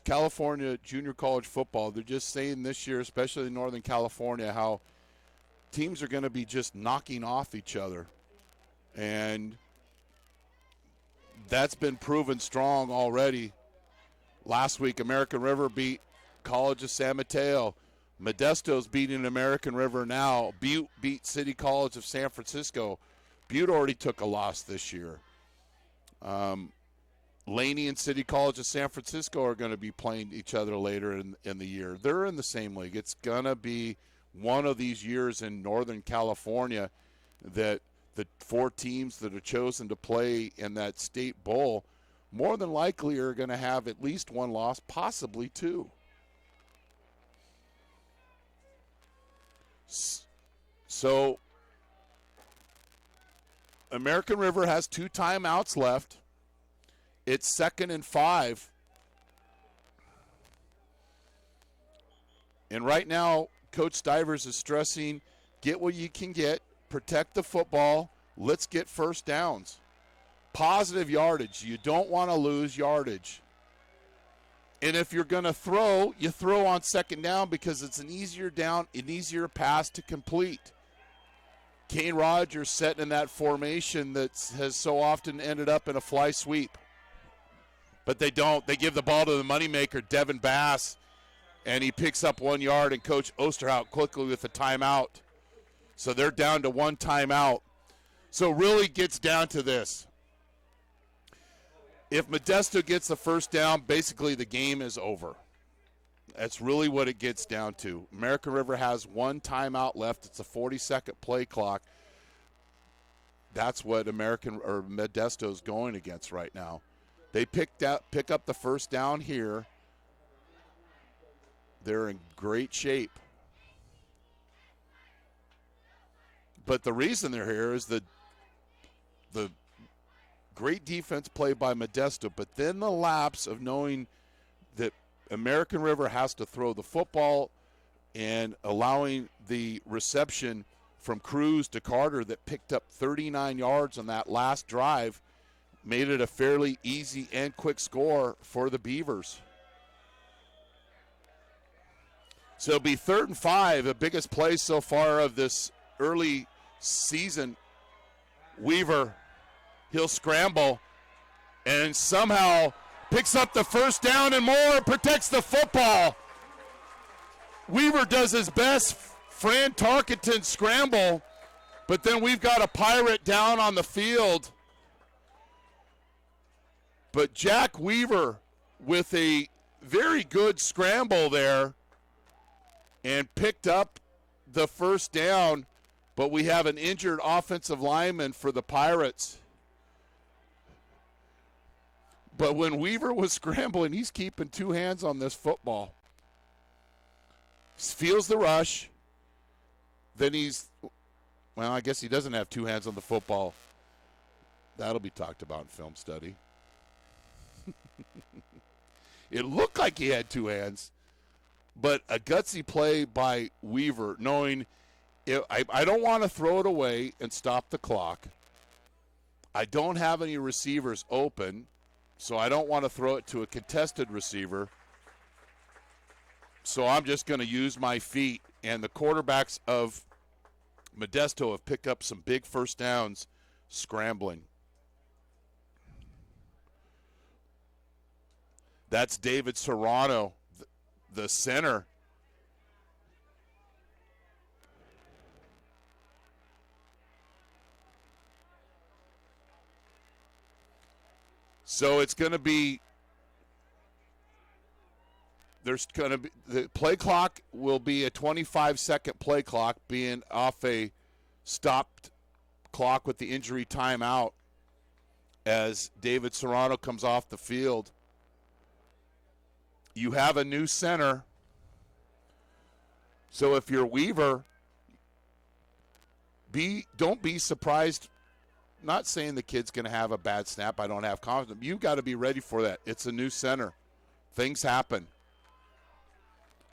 California junior college football, they're just saying this year, especially in Northern California, how teams are going to be just knocking off each other. And that's been proven strong already. Last week, American River beat College of San Mateo. Modesto's beating American River now. Butte beat City College of San Francisco. Butte already took a loss this year. Laney and City College of San Francisco are going to be playing each other later in the year. They're in the same league. It's going to be one of these years in Northern California that the 4 teams that are chosen to play in that state bowl more than likely are going to have at least 1 loss, possibly 2. So American River has 2 timeouts left. It's 2nd and 5. And right now, Coach Stivers is stressing, get what you can get, protect the football, let's get first downs. positive yardage. You don't want to lose yardage. And if you're going to throw, you throw on second down because it's an easier pass to complete. Kane Rogers setting in that formation that has so often ended up in a fly sweep. But they don't. They give the ball to the moneymaker, Devin Bass, and he picks up 1 yard, and Coach Osterhout quickly with a timeout. So they're down to 1 timeout. So really gets down to this. If Modesto gets the first down, basically the game is over. That's really what it gets down to. American River has 1 timeout left. It's a 40-second play clock. That's what Modesto is going against right now. They pick up the first down here. They're in great shape. But the reason they're here is the great defense played by Modesto, but then the lapse of knowing that American River has to throw the football and allowing the reception from Cruz to Carter that picked up 39 yards on that last drive made it a fairly easy and quick score for the Beavers. So it'll be 3rd and 5, the biggest play so far of this early season. Weaver, he'll scramble and somehow picks up the first down and more, protects the football. Weaver does his best Fran Tarkenton scramble, but then we've got a Pirate down on the field. But Jack Weaver with a very good scramble there and picked up the first down, but we have an injured offensive lineman for the Pirates. But when Weaver was scrambling, he's keeping 2 hands on this football. Feels the rush. Then I guess he doesn't have 2 hands on the football. That'll be talked about in film study. It looked like he had 2 hands, but a gutsy play by Weaver, knowing I don't want to throw it away and stop the clock. I don't have any receivers open, so I don't want to throw it to a contested receiver. So I'm just going to use my feet. And the quarterbacks of Modesto have picked up some big first downs scrambling. That's David Serrano, the center. So it's going to be, the play clock will be a 25-second play clock, being off a stopped clock with the injury timeout as David Serrano comes off the field. You have a new center. So if you're Weaver, don't be surprised. Not saying the kid's going to have a bad snap. I don't have confidence. You've got to be ready for that. It's a new center. Things happen.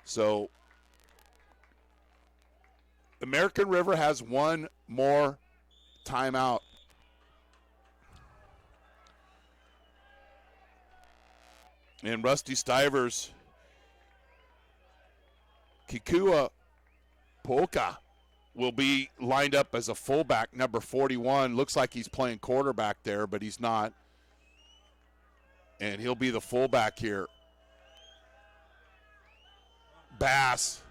So American River has 1 more timeout. And Rusty Stivers, Kikua Polka will be lined up as a fullback, number 41. Looks like he's playing quarterback there, but he's not. And he'll be the fullback here. Bass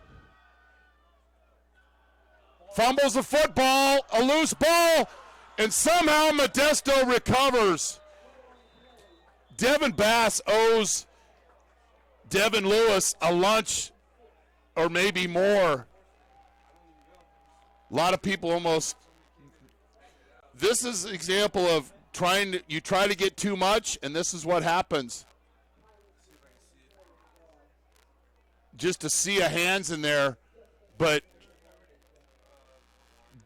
fumbles the football, a loose ball, and somehow Modesto recovers. Devin Bass owes Devin Lewis a lunch or maybe more. A lot of people almost, this is an example of you try to get too much, and this is what happens. Just a sea of hands in there, but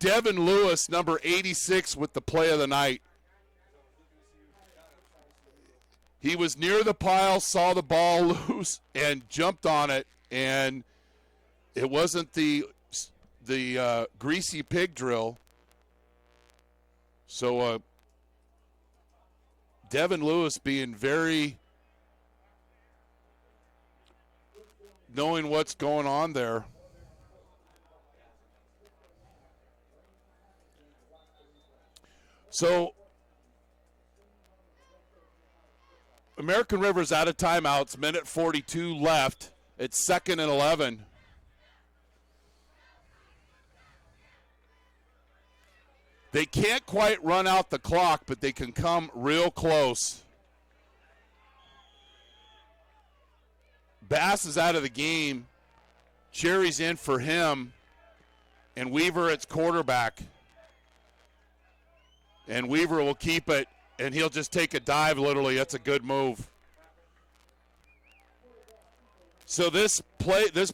Devin Lewis, number 86, with the play of the night. He was near the pile, saw the ball loose, and jumped on it, and it wasn't the greasy pig drill. So Devin Lewis being very knowing what's going on there. So American River's out of timeouts, minute 42 left. It's 2nd and 11. They can't quite run out the clock, but they can come real close. Bass is out of the game. Cherry's in for him. And Weaver at quarterback. And Weaver will keep it, and he'll just take a dive literally. That's a good move. So this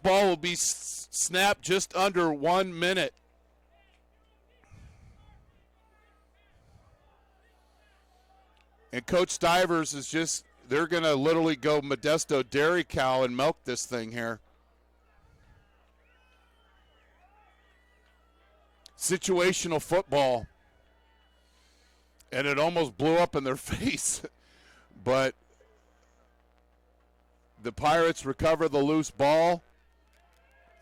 ball will be snapped just under 1 minute. And Coach Stivers is they're going to literally go Modesto dairy cow and milk this thing here. Situational football. And it almost blew up in their face. But the Pirates recover the loose ball.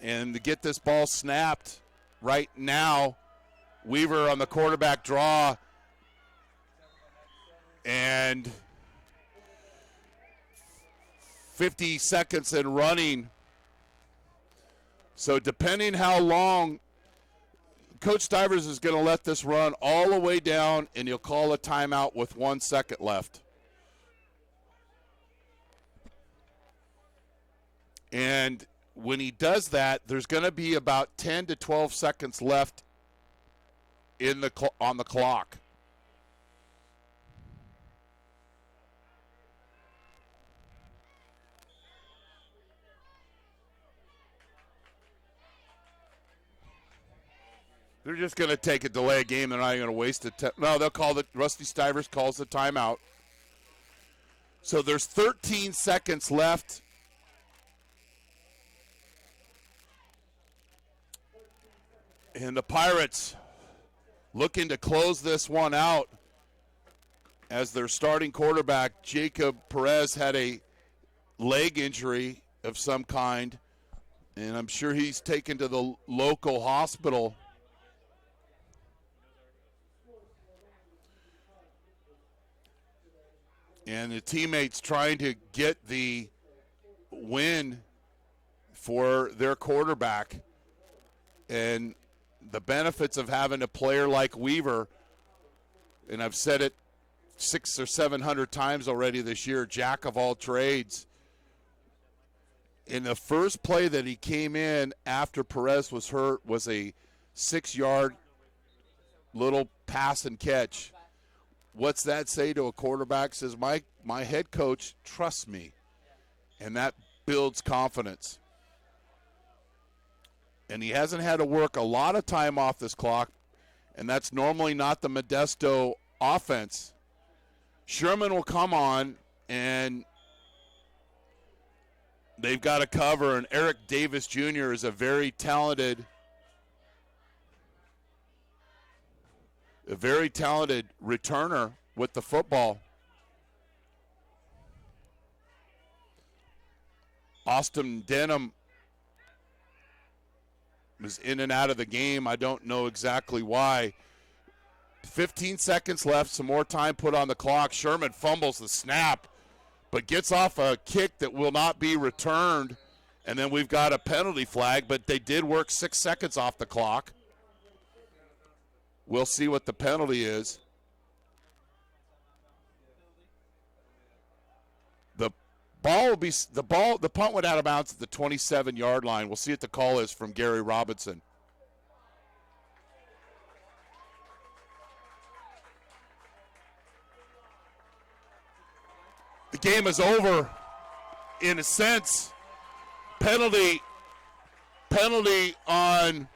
And to get this ball snapped right now, Weaver on the quarterback draw. And 50 seconds and running. So depending how long, Coach Stivers is going to let this run all the way down, and he'll call a timeout with 1 second left. And when he does that, there's going to be about 10 to 12 seconds left on the clock. They're just going to take a delay game. They're not even going to waste it. No, they'll call it. Rusty Stivers calls the timeout. So there's 13 seconds left. And the Pirates looking to close this one out as their starting quarterback, Jacob Perez, had a leg injury of some kind. And I'm sure he's taken to the local hospital. And the teammates trying to get the win for their quarterback. And the benefits of having a player like Weaver, and I've said it 600 or 700 times already this year, jack of all trades. In the first play that he came in after Perez was hurt was a 6-yard little pass and catch. What's that say to a quarterback? Says, my head coach trusts me, and that builds confidence. And he hasn't had to work a lot of time off this clock, and that's normally not the Modesto offense. Sherman will come on, and they've got to cover, and Eric Davis Jr. is a very talented returner with the football. Austin Denham was in and out of the game. I don't know exactly why. 15 seconds left, some more time put on the clock. Sherman fumbles the snap, but gets off a kick that will not be returned. And then we've got a penalty flag, but they did work 6 seconds off the clock. We'll see what the penalty is. The punt went out of bounds at the 27-yard line. We'll see what the call is from Gary Robinson. The game is over in a sense. Penalty on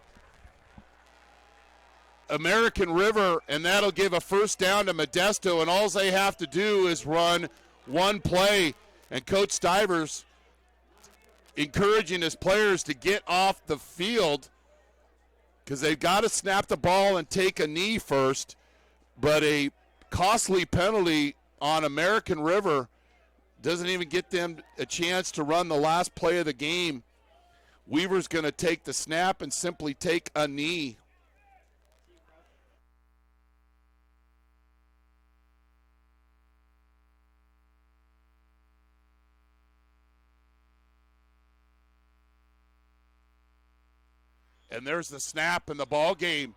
American River, and that'll give a first down to Modesto, and all they have to do is run one play. And Coach Stivers encouraging his players to get off the field because they've got to snap the ball and take a knee first. But a costly penalty on American River. Doesn't even get them a chance to run the last play of the game. Weaver's going to take the snap and simply take a knee. And there's the snap in the ball game.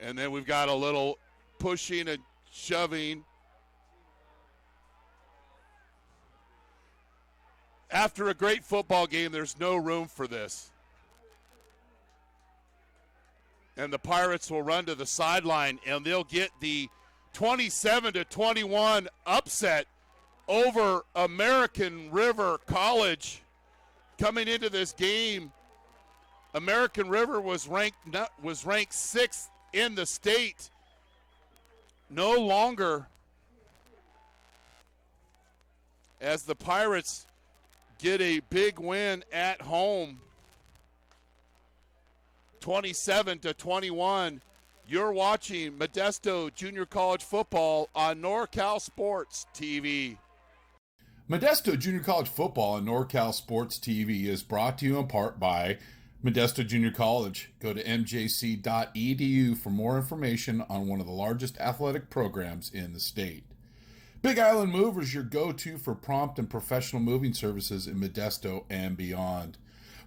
And then we've got a little pushing and shoving. After a great football game, there's no room for this. And the Pirates will run to the sideline, and they'll get the 27-21 upset over American River College. Coming into this game, American River was ranked 6th in the state. No longer, as the Pirates get a big win at home, 27-21. You're watching Modesto Junior College football on NorCal Sports TV. Modesto Junior College football on NorCal Sports TV is brought to you in part by Modesto Junior College. Go to mjc.edu for more information on one of the largest athletic programs in the state. Big Island Movers, your go-to for prompt and professional moving services in Modesto and beyond.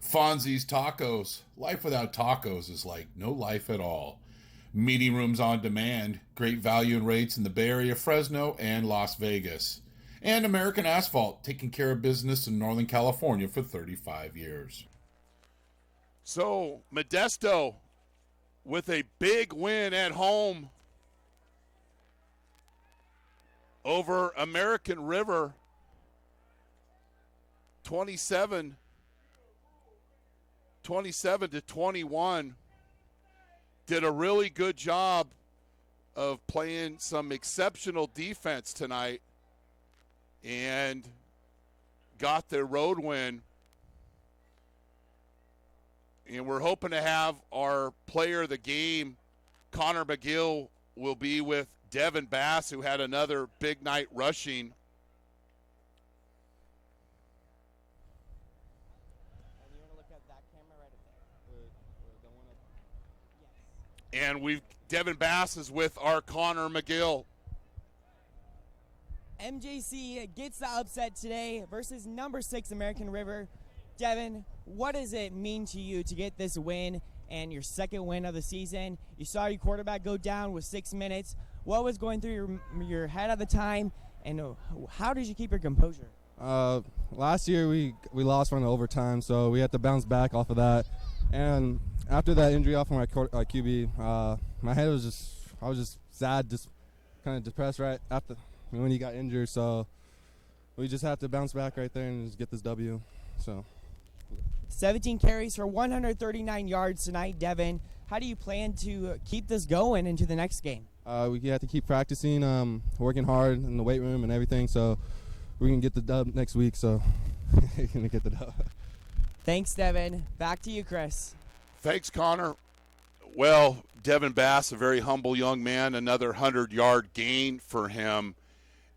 Fonzie's Tacos. Life without tacos is like no life at all. Meeting rooms on demand. Great value and rates in the Bay Area, Fresno, and Las Vegas. And American Asphalt, taking care of business in Northern California for 35 years. So, Modesto with a big win at home over American River, 27-21. Did a really good job of playing some exceptional defense tonight and got their road win. And we're hoping to have our player of the game, Connor McGill, will be with Devin Bass, who had another big night rushing. And Devin Bass is with our Connor McGill. MJC gets the upset today versus number 6 American River. Devin, what does it mean to you to get this win and your second win of the season? You saw your quarterback go down with 6 minutes. What was going through your head at the time, and how did you keep your composure? Last year we lost from the overtime, so we had to bounce back off of that. And after that injury off of my QB, my head was I was just sad, just kind of depressed right after when he got injured. So we just have to bounce back right there and just get this W. So 17 carries for 139 yards tonight, Devin. How do you plan to keep this going into the next game? We have to keep practicing, working hard in the weight room and everything, so we can get the dub next week. So we're gonna get the dub. Thanks, Devin. Back to you, Chris. Thanks, Connor. Well, Devin Bass, a very humble young man, another 100-yard gain for him.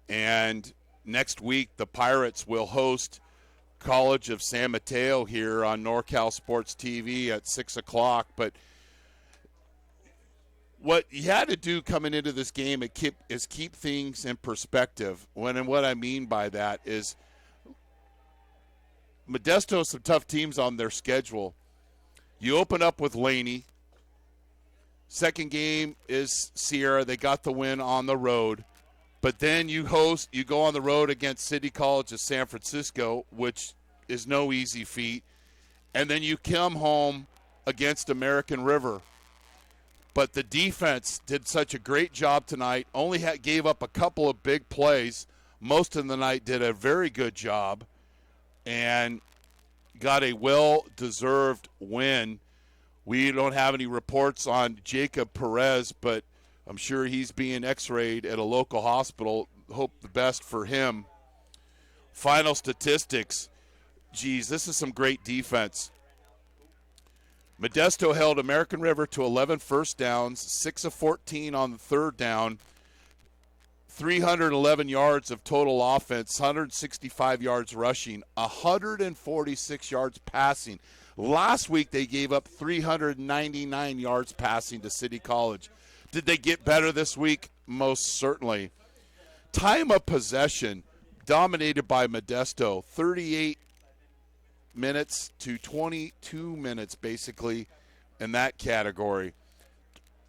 And next week, the Pirates will host College of San Mateo here on NorCal Sports TV at 6 o'clock. But what you had to do coming into this game is keep things in perspective. And what I mean by that is Modesto has some tough teams on their schedule. You open up with Laney. Second game is Sierra. They got the win on the road. But then you go on the road against City College of San Francisco, which is no easy feat. And then you come home against American River. But the defense did such a great job tonight, only gave up a couple of big plays. Most of the night did a very good job and got a well-deserved win. We don't have any reports on Jacob Perez, but I'm sure he's being x-rayed at a local hospital. Hope the best for him. Final statistics. Geez, this is some great defense. Modesto held American River to 11 first downs, 6 of 14 on the third down, 311 yards of total offense, 165 yards rushing, 146 yards passing. Last week they gave up 399 yards passing to City College. Did they get better this week? Most certainly. Time of possession dominated by Modesto, 38 minutes to 22 minutes basically in that category.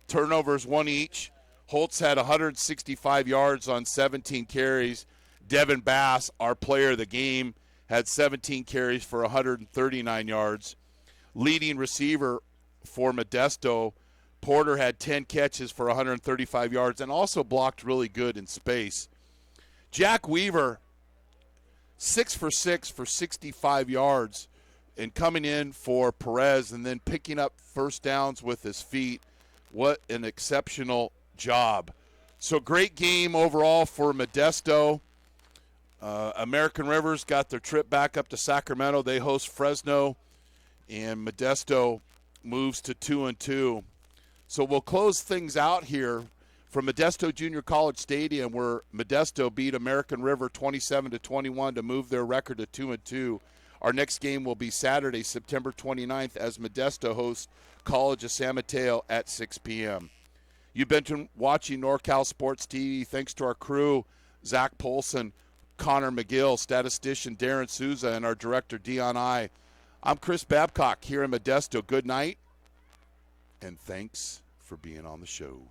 Turnovers, 1 each. Holtz had 165 yards on 17 carries. Devin Bass, our player of the game, had 17 carries for 139 yards. Leading receiver for Modesto, Porter had 10 catches for 135 yards and also blocked really good in space. Jack Weaver, 6 for 6 for 65 yards and coming in for Perez and then picking up first downs with his feet. What an exceptional job. So great game overall for Modesto. American Rivers got their trip back up to Sacramento. They host Fresno, and Modesto moves to 2-2. So we'll close things out here from Modesto Junior College Stadium, where Modesto beat American River 27-21 to move their record to 2-2. Our next game will be Saturday, September 29th, as Modesto hosts College of San Mateo at 6 p.m. You've been watching NorCal Sports TV. Thanks to our crew, Zach Polson, Connor McGill, statistician Darren Souza, and our director, Dion I. I'm Chris Babcock here in Modesto. Good night, and thanks for being on the show.